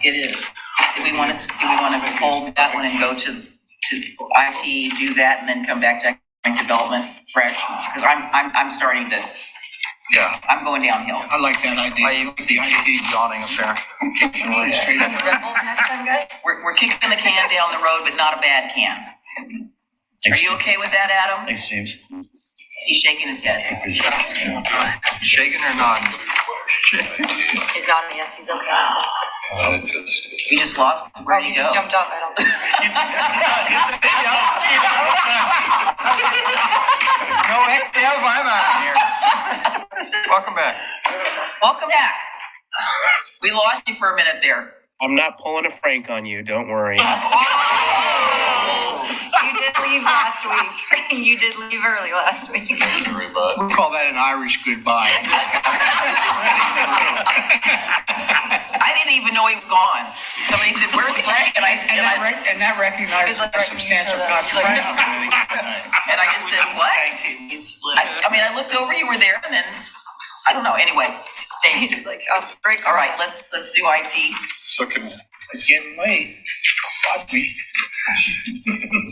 Speaker 2: It is. Do we want to hold that one and go to IT, do that, and then come back to economic development fresh? Because I'm starting to.
Speaker 10: Yeah.
Speaker 2: I'm going downhill.
Speaker 10: I like that idea.
Speaker 4: I see IT yawning up there.
Speaker 2: We're kicking the can down the road, but not a bad can. Are you okay with that, Adam?
Speaker 1: Thanks, James.
Speaker 2: He's shaking his head.
Speaker 4: Shaking or nodding?
Speaker 8: He's nodding, yes, he's okay.
Speaker 2: We just lost. Where'd he
Speaker 8: He
Speaker 2: go?
Speaker 8: just jumped off, I don't think.
Speaker 4: No, heck, the hell I'm out here. Welcome back.
Speaker 2: Welcome back. We lost you for a minute there.
Speaker 11: I'm not pulling a Frank on you, don't worry.
Speaker 8: You did leave last week. You did leave early last week.
Speaker 10: We call that an Irish goodbye.
Speaker 2: I didn't even know he was gone. Somebody said, "Where's Frank?" And I said,
Speaker 10: And that recognizes a substantial contribution.
Speaker 2: and I just said, "What?" I mean, I looked over, you were there, and then I don't know. Anyway, thank you.
Speaker 8: He's like, oh, great.
Speaker 2: All right, let's do IT.
Speaker 7: So
Speaker 10: It's getting late. Fuck me.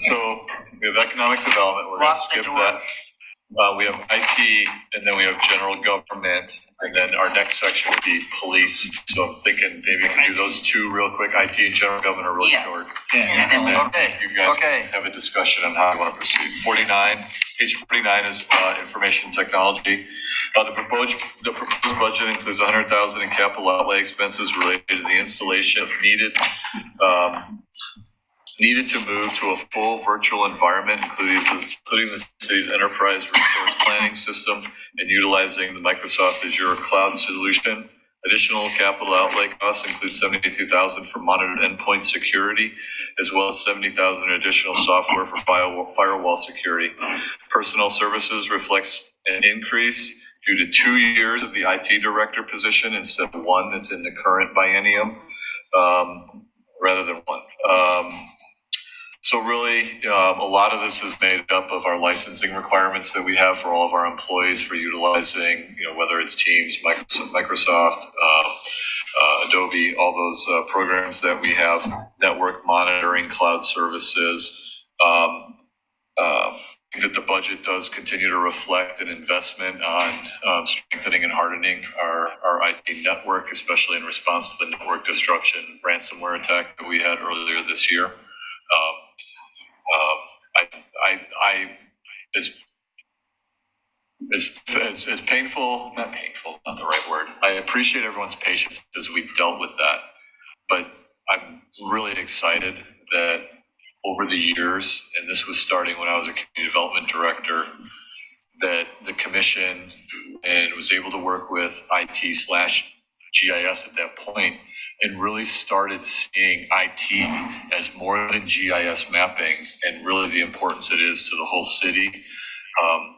Speaker 7: So we have economic development, we're gonna skip that. We have IT, and then we have general government, and then our next section would be police. So I'm thinking maybe we can do those two real quick, IT and general government are really short.
Speaker 2: And then
Speaker 7: Okay, you guys can have a discussion on how you want to proceed. Page 49 is information technology. The proposed budget includes $100,000 in capital outlay expenses related to the installation of needed to move to a full virtual environment, including the city's enterprise resource planning system and utilizing the Microsoft Azure cloud solution. Additional capital outlay costs include $72,000 for monitored endpoint security, as well as $70,000 additional software for firewall security. Personnel services reflects an increase due to 2 years of the IT director position instead of one that's in the current biennium, rather than one. So really, a lot of this is made up of our licensing requirements that we have for all of our employees for utilizing, whether it's Teams, Microsoft, Adobe, all those programs that we have, network monitoring, cloud services. I think that the budget does continue to reflect an investment on strengthening and hardening our IT network, especially in response to the network disruption ransomware attack that we had earlier this year. As painful, not painful, not the right word. I appreciate everyone's patience as we've dealt with that, but I'm really excited that over the years, and this was starting when I was a community development director, that the commission and was able to work with IT/GIS at that point and really started seeing IT as more than GIS mapping and really the importance it is to the whole city,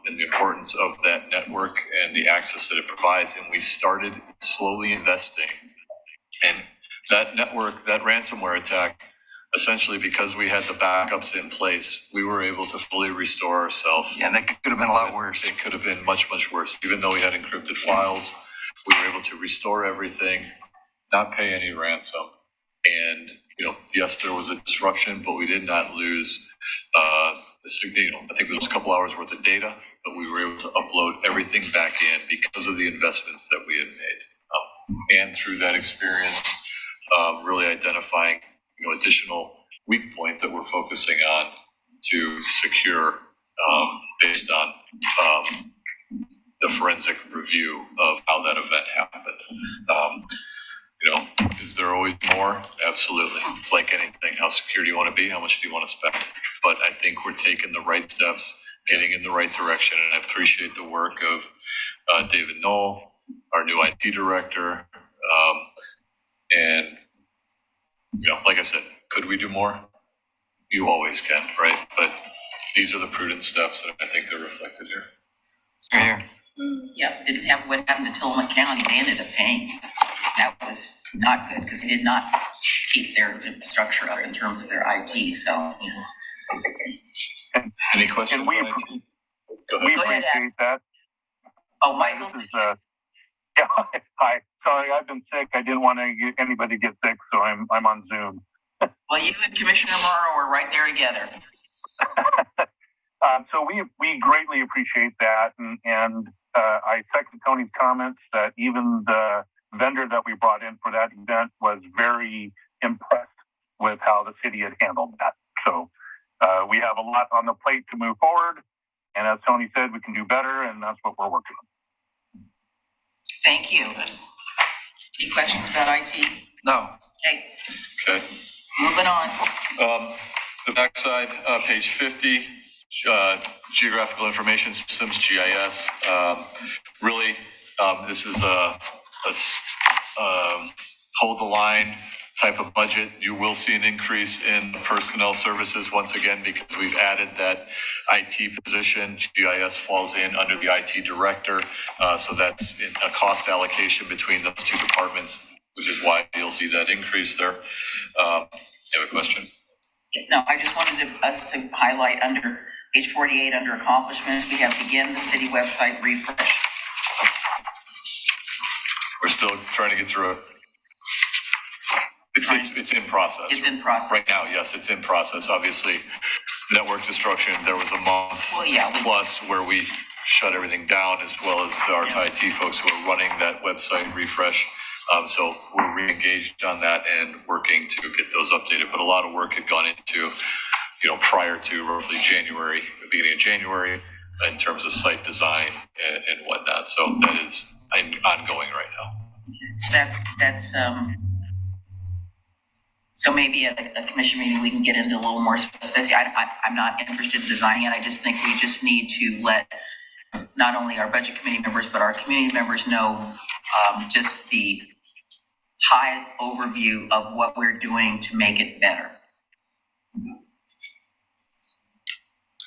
Speaker 7: and the importance of that network and the access that it provides. And we started slowly investing. And that network, that ransomware attack, essentially because we had the backups in place, we were able to fully restore ourselves.
Speaker 4: Yeah, and that could have been a lot worse.
Speaker 7: It could have been much, much worse. Even though we had encrypted files, we were able to restore everything, not pay any ransom. And, yes, there was a disruption, but we did not lose, I think it was a couple hours worth of data, but we were able to upload everything back in because of the investments that we had made. And through that experience, really identifying, additional weak points that we're focusing on to secure based on the forensic review of how that event happened. Is there always more? Absolutely. It's like anything. How secure do you want to be? How much do you want to spend? But I think we're taking the right steps, getting in the right direction, and I appreciate the work of David Knoll, our new IT director, and like I said, could we do more? You always can, right? But these are the prudent steps that I think they're reflected here.
Speaker 4: Here.
Speaker 2: Yep, didn't have what happened to Tillamook County. They ended up paying. That was not good because they did not keep their infrastructure up in terms of their IT. So,
Speaker 7: any questions?
Speaker 18: We appreciate that.
Speaker 2: Oh, Michael.
Speaker 18: Yeah. Hi. Sorry, I've been sick. I didn't want anybody to get sick, so I'm on Zoom.
Speaker 2: Well, you and Commissioner Morrow are right there together.
Speaker 18: So we greatly appreciate that, and I second Tony's comments that even the vendor that we brought in for that event was very impressed with how the city had handled that. So we have a lot on the plate to move forward, and as Tony said, we can do better, and that's what we're working on.
Speaker 2: Thank you. Any questions about IT?
Speaker 4: No.
Speaker 7: Okay.
Speaker 2: Moving on.
Speaker 7: The backside, page 50, Geographical Information Systems, GIS. Really, this is a hold the line type of budget. You will see an increase in personnel services once again because we've added that IT position. GIS falls in under the IT director, so that's a cost allocation between those two departments, which is why you'll see that increase there. You have a question?
Speaker 2: No, I just wanted us to highlight under page 48 under accomplishments, we have begin the city website refresh.
Speaker 7: We're still trying to get through it. It's in process.
Speaker 2: It's in process.
Speaker 7: Right now, yes, it's in process. Obviously, network destruction, there was a month plus where we shut everything down, as well as our IT folks who are running that website refresh. So we're re-engaged on that and working to get those updated. But a lot of work had gone into, prior to roughly January, beginning of January, in terms of site design and whatnot. So that is ongoing right now.
Speaker 2: So that's so maybe at a commission meeting, we can get into a little more specific. I'm not interested in designing it. I just think we just need to let not only our budget committee members, but our community members know just the high overview of what we're doing to make it better.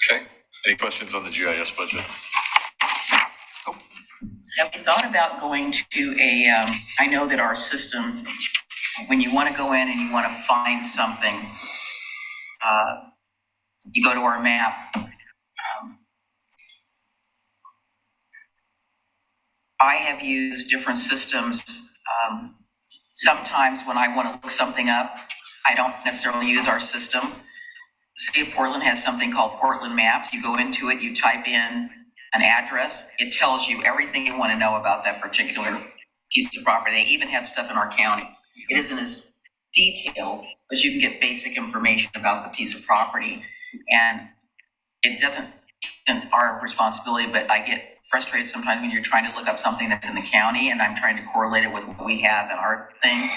Speaker 7: Okay. Any questions on the GIS budget?
Speaker 2: Have we thought about going to I know that our system, when you want to go in and you want to find something, you go to our map. I have used different systems. Sometimes when I want to look something up, I don't necessarily use our system. The city of Portland has something called Portland Maps. You go into it, you type in an address, it tells you everything you want to know about that particular piece of property. They even have stuff in our county. It isn't as detailed, but you can get basic information about the piece of property. And it isn't our responsibility, but I get frustrated sometimes when you're trying to look up something that's in the county and I'm trying to correlate it with what we have in our thing.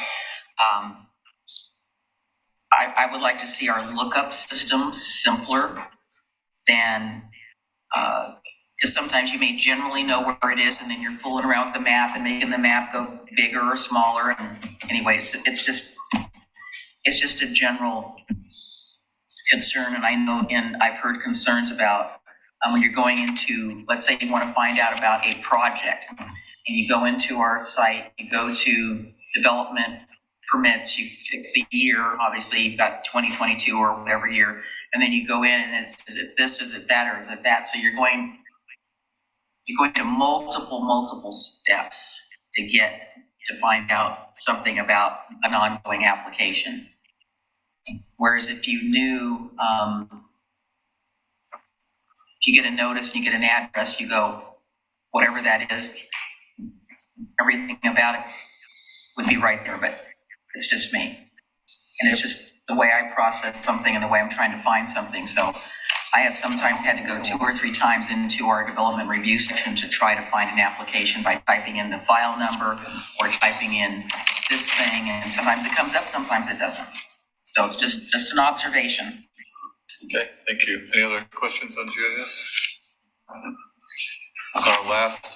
Speaker 2: I would like to see our lookup system simpler than, because sometimes you may generally know where it is and then you're fooling around with the map and making the map go bigger or smaller. And anyways, it's just a general concern. And I know, and I've heard concerns about when you're going into, let's say you want to find out about a project and you go into our site, you go to development permits, you pick the year, obviously you've got 2022 or whatever year, and then you go in and it's, is it this, is it that, or is it that? So you're going to multiple steps to find out something about an ongoing application. Whereas if you knew, if you get a notice and you get an address, you go, whatever that is, everything about it would be right there, but it's just me. And it's just the way I process something and the way I'm trying to find something. So I have sometimes had to go 2 or 3 times into our development review section to try to find an application by typing in the file number or typing in this thing. And sometimes it comes up, sometimes it doesn't. So it's just an observation.
Speaker 7: Okay, thank you. Any other questions on GIS? Last,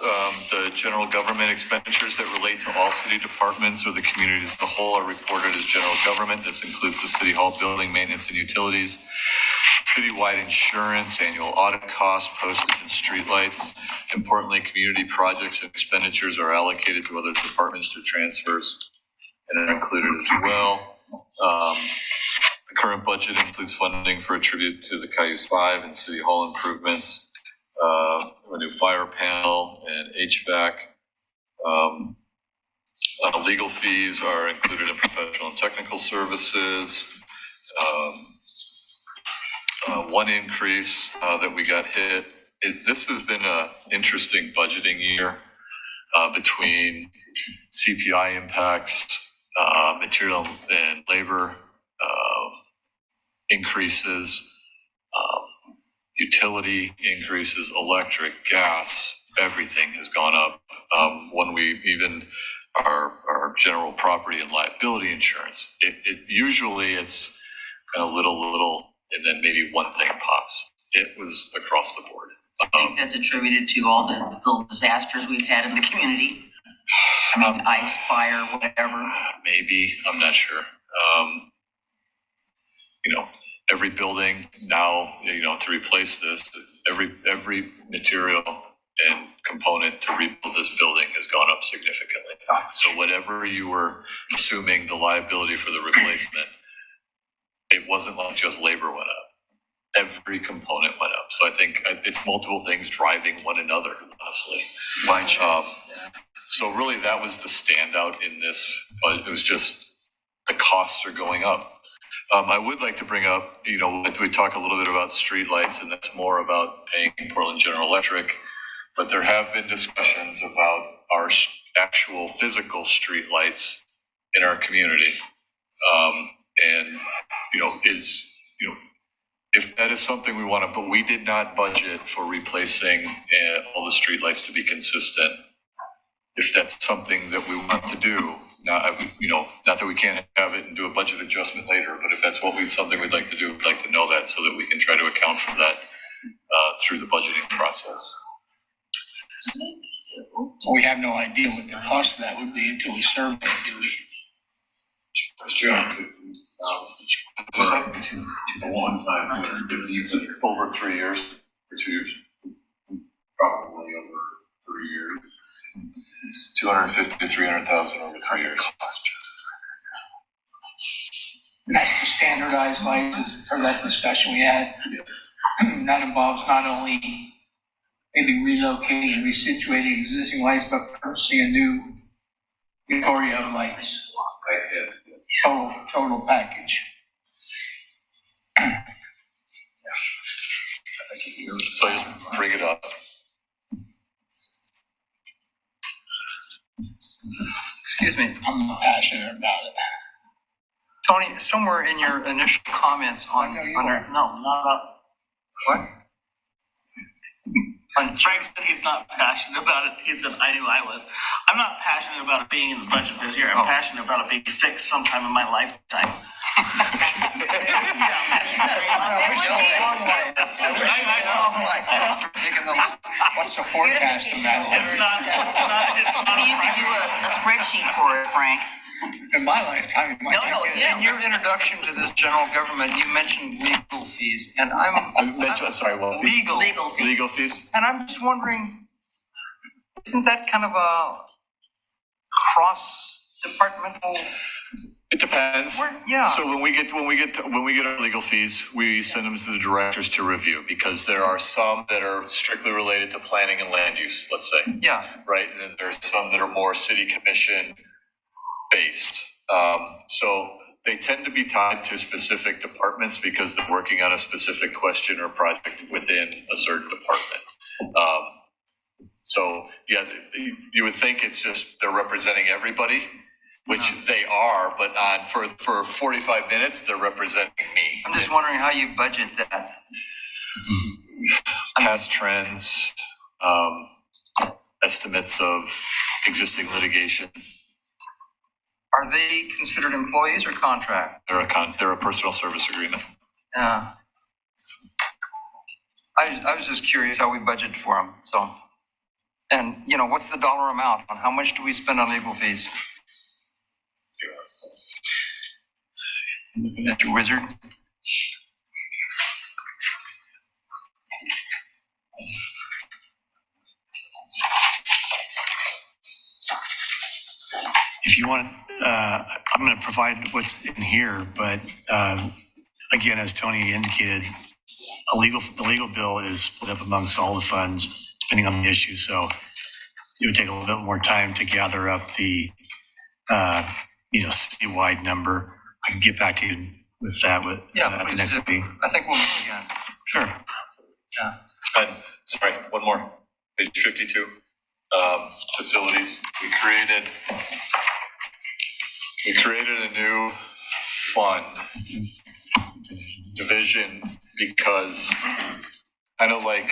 Speaker 7: the general government expenditures that relate to all city departments or the community as a whole are reported as general government. This includes the city hall building, maintenance and utilities, citywide insurance, annual audit costs, postage and streetlights. Importantly, community projects and expenditures are allocated to other departments through transfers and are included as well. The current budget includes funding for a tribute to the Cayuse 5 and city hall improvements, a new fire panel and HVAC. Legal fees are included in professional and technical services. One increase that we got hit. This has been an interesting budgeting year between CPI impacts, material and labor increases, utility increases, electric, gas, everything has gone up. When we even our general property and liability insurance, it usually it's kind of little, and then maybe one thing pops. It was across the board.
Speaker 2: I think that's attributed to all the little disasters we've had in the community. I mean, ice, fire, whatever.
Speaker 7: Maybe, I'm not sure. Every building now, to replace this, every material and component to rebuild this building has gone up significantly. So whatever you were assuming the liability for the replacement, it wasn't like just labor went up. Every component went up. So I think it's multiple things driving one another, honestly. So really that was the standout in this, but it was just the costs are going up. I would like to bring up, we talk a little bit about streetlights, and that's more about paying Portland General Electric, but there have been discussions about our actual physical streetlights in our community. If that is something we want to, but we did not budget for replacing all the streetlights to be consistent. If that's something that we want to do, not that we can't have it and do a budget adjustment later, but if that's something we'd like to do, we'd like to know that so that we can try to account for that through the budgeting process.
Speaker 10: We have no idea what the cost of that would be until we survey it, do we?
Speaker 7: Over 3 years or 2 years?
Speaker 9: Probably over 3 years.
Speaker 7: 250 to 300,000 over 3 years.
Speaker 10: That's the standardized lights for that discussion we had. Yes. That involves not only maybe relocating, resituating existing lights, but purchasing a new Oreo lights. Total package.
Speaker 7: So I just bring it up.
Speaker 4: Excuse me.
Speaker 10: I'm not passionate about it.
Speaker 4: Tony, somewhere in your initial comments on what?
Speaker 15: Frank said he's not passionate about it. He said, I knew I was. I'm not passionate about it being in the budget this year. I'm passionate about it being fixed sometime in my lifetime.
Speaker 10: What's the forecast on that?
Speaker 2: Maybe you could do a spreadsheet for it, Frank.
Speaker 10: In my lifetime,
Speaker 4: in your introduction to this general government, you mentioned legal fees, and
Speaker 7: legal fees.
Speaker 4: And I'm just wondering, isn't that kind of a cross-departmental
Speaker 7: It depends.
Speaker 4: Yeah.
Speaker 7: So when we get our legal fees, we send them to the directors to review, because there are some that are strictly related to planning and land use, let's say.
Speaker 4: Yeah.
Speaker 7: Right, and then there's some that are more city commission based. So they tend to be tied to specific departments because they're working on a specific question or project within a certain department. So yeah, you would think it's just they're representing everybody, which they are, but for 45 minutes, they're representing me.
Speaker 4: I'm just wondering how you budget that.
Speaker 7: Past trends, estimates of existing litigation.
Speaker 4: Are they considered employees or contract?
Speaker 7: They're a personal service agreement.
Speaker 4: Yeah. I was just curious how we budget for them, so. And, what's the dollar amount on how much do we spend on legal fees? Looking at your wizard.
Speaker 1: If you want, I'm going to provide what's in here, but again, as Tony indicated, the legal bill is split up amongst all the funds, depending on the issue. So it would take a little bit more time to gather up the, citywide number. I can get back to you with that at the next meeting.
Speaker 4: I think we'll meet again.
Speaker 1: Sure.
Speaker 4: Yeah.
Speaker 7: And sorry, one more. Page 52. Facilities. We created a new fund division because kind of like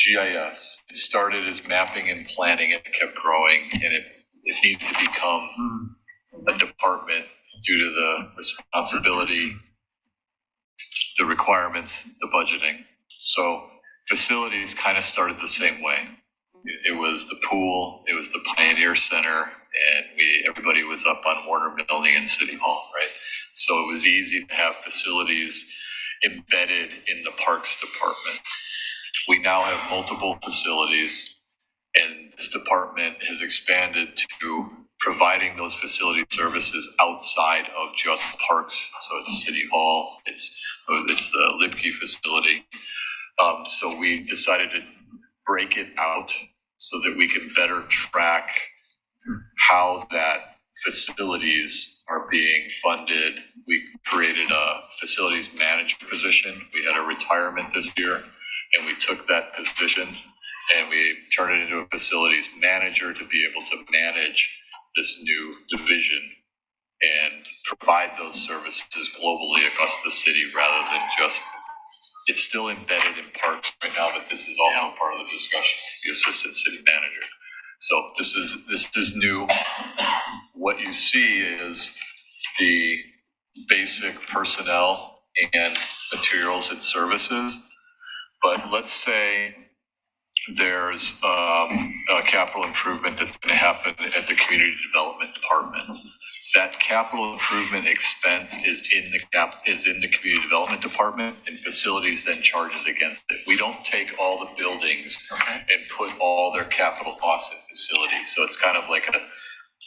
Speaker 7: GIS, it started as mapping and planning and it kept growing, and it needed to become a department due to the responsibility, the requirements, the budgeting. So facilities kind of started the same way. It was the pool, it was the Pioneer Center, and everybody was up on Warner Building and City Hall, right? So it was easy to have facilities embedded in the Parks Department. We now have multiple facilities, and this department has expanded to providing those facility services outside of just parks. So it's City Hall, it's the Libke facility. So we decided to break it out so that we can better track how that facilities are being funded. We created a facilities manager position. We had a retirement this year, and we took that position and we turned it into a facilities manager to be able to manage this new division and provide those services globally across the city rather than just, it's still embedded in parks right now, but this is also part of the discussion, the assistant city manager. So this is new. What you see is the basic personnel and materials and services. But let's say there's a capital improvement that's going to happen at the community development department. That capital improvement expense is in the community development department, and facilities then charges against it. We don't take all the buildings and put all their capital costs in facilities. So it's kind of like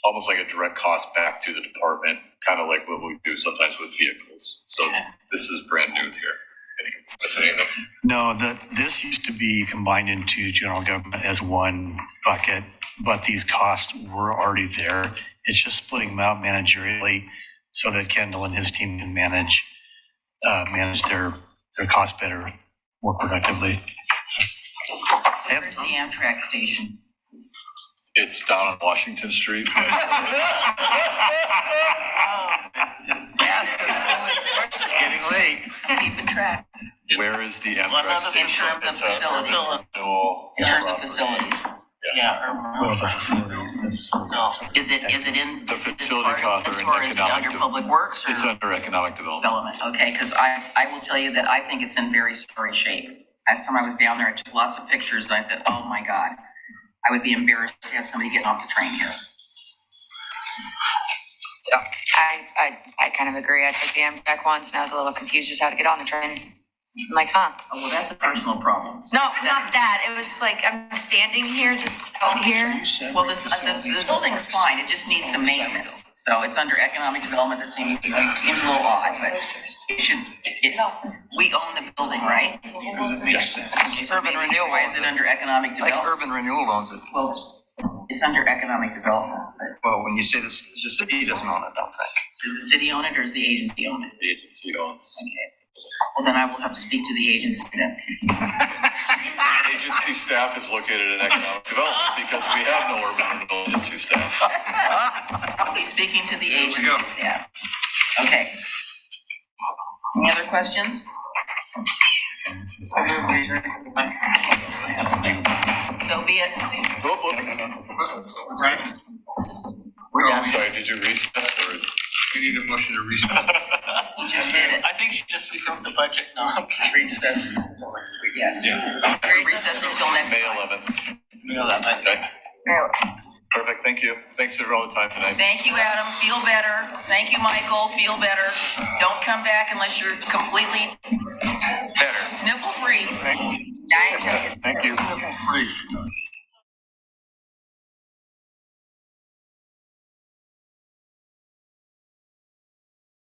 Speaker 7: almost like a direct cost back to the department, kind of like what we do sometimes with vehicles. So this is brand new here.
Speaker 1: No, this used to be combined into general government as one bucket, but these costs were already there. It's just splitting them out managerially so that Kendall and his team can manage their costs better, more productively.
Speaker 2: Where's the Amtrak station?
Speaker 7: It's down on Washington Street.
Speaker 10: It's getting late.
Speaker 2: Keeping track.
Speaker 7: Where is the Amtrak station?
Speaker 2: In terms of facilities. In terms of facilities. Is it in?
Speaker 7: The facility costs are in
Speaker 2: or is it under public works?
Speaker 7: It's under economic development.
Speaker 2: Okay, because I will tell you that I think it's in very sorry shape. Last time I was down there, I took lots of pictures and I said, oh my God, I would be embarrassed to have somebody getting off the train here.
Speaker 8: I kind of agree. I took the Amtrak once and I was a little confused just how to get on the train. I'm like, huh?
Speaker 2: Oh, well, that's a personal problem.
Speaker 8: No, not that. It was like, I'm standing here, just out here.
Speaker 2: Well, the building's fine, it just needs some maintenance. So it's under economic development, that seems a little odd, but we own the building, right?
Speaker 4: Yes. Urban renewal.
Speaker 2: Why is it under economic
Speaker 4: Like
Speaker 2: development?
Speaker 4: urban renewal owns it.
Speaker 2: Well, it's under economic development, but
Speaker 4: Well, when you say this, the city doesn't own it, I don't think.
Speaker 2: does the city own it or does the agency own it?
Speaker 7: The agency owns.
Speaker 2: Okay. Well, then I will have to speak to the agency then.
Speaker 7: Agency staff is located in economic development because we have no urban renewal agency staff.
Speaker 2: I'll be speaking to the agency staff. Okay. Any other questions? So be it. We're done.
Speaker 7: I'm sorry, did you recess or?
Speaker 4: We need a motion to recess.
Speaker 2: You just did it.
Speaker 15: I think she just resolved the budget now. Recess.
Speaker 2: Yes.
Speaker 7: Yeah.
Speaker 2: Recess until next
Speaker 7: May
Speaker 2: time.
Speaker 7: 11th.
Speaker 15: No, that might be.
Speaker 7: Okay. Perfect, thank you. Thanks for all the time tonight.
Speaker 2: Thank you, Adam. Feel better. Thank you, Michael. Feel better. Don't come back unless you're completely
Speaker 4: Better.
Speaker 2: sniffle free.
Speaker 8: Yeah,
Speaker 7: Thank you.
Speaker 4: Free.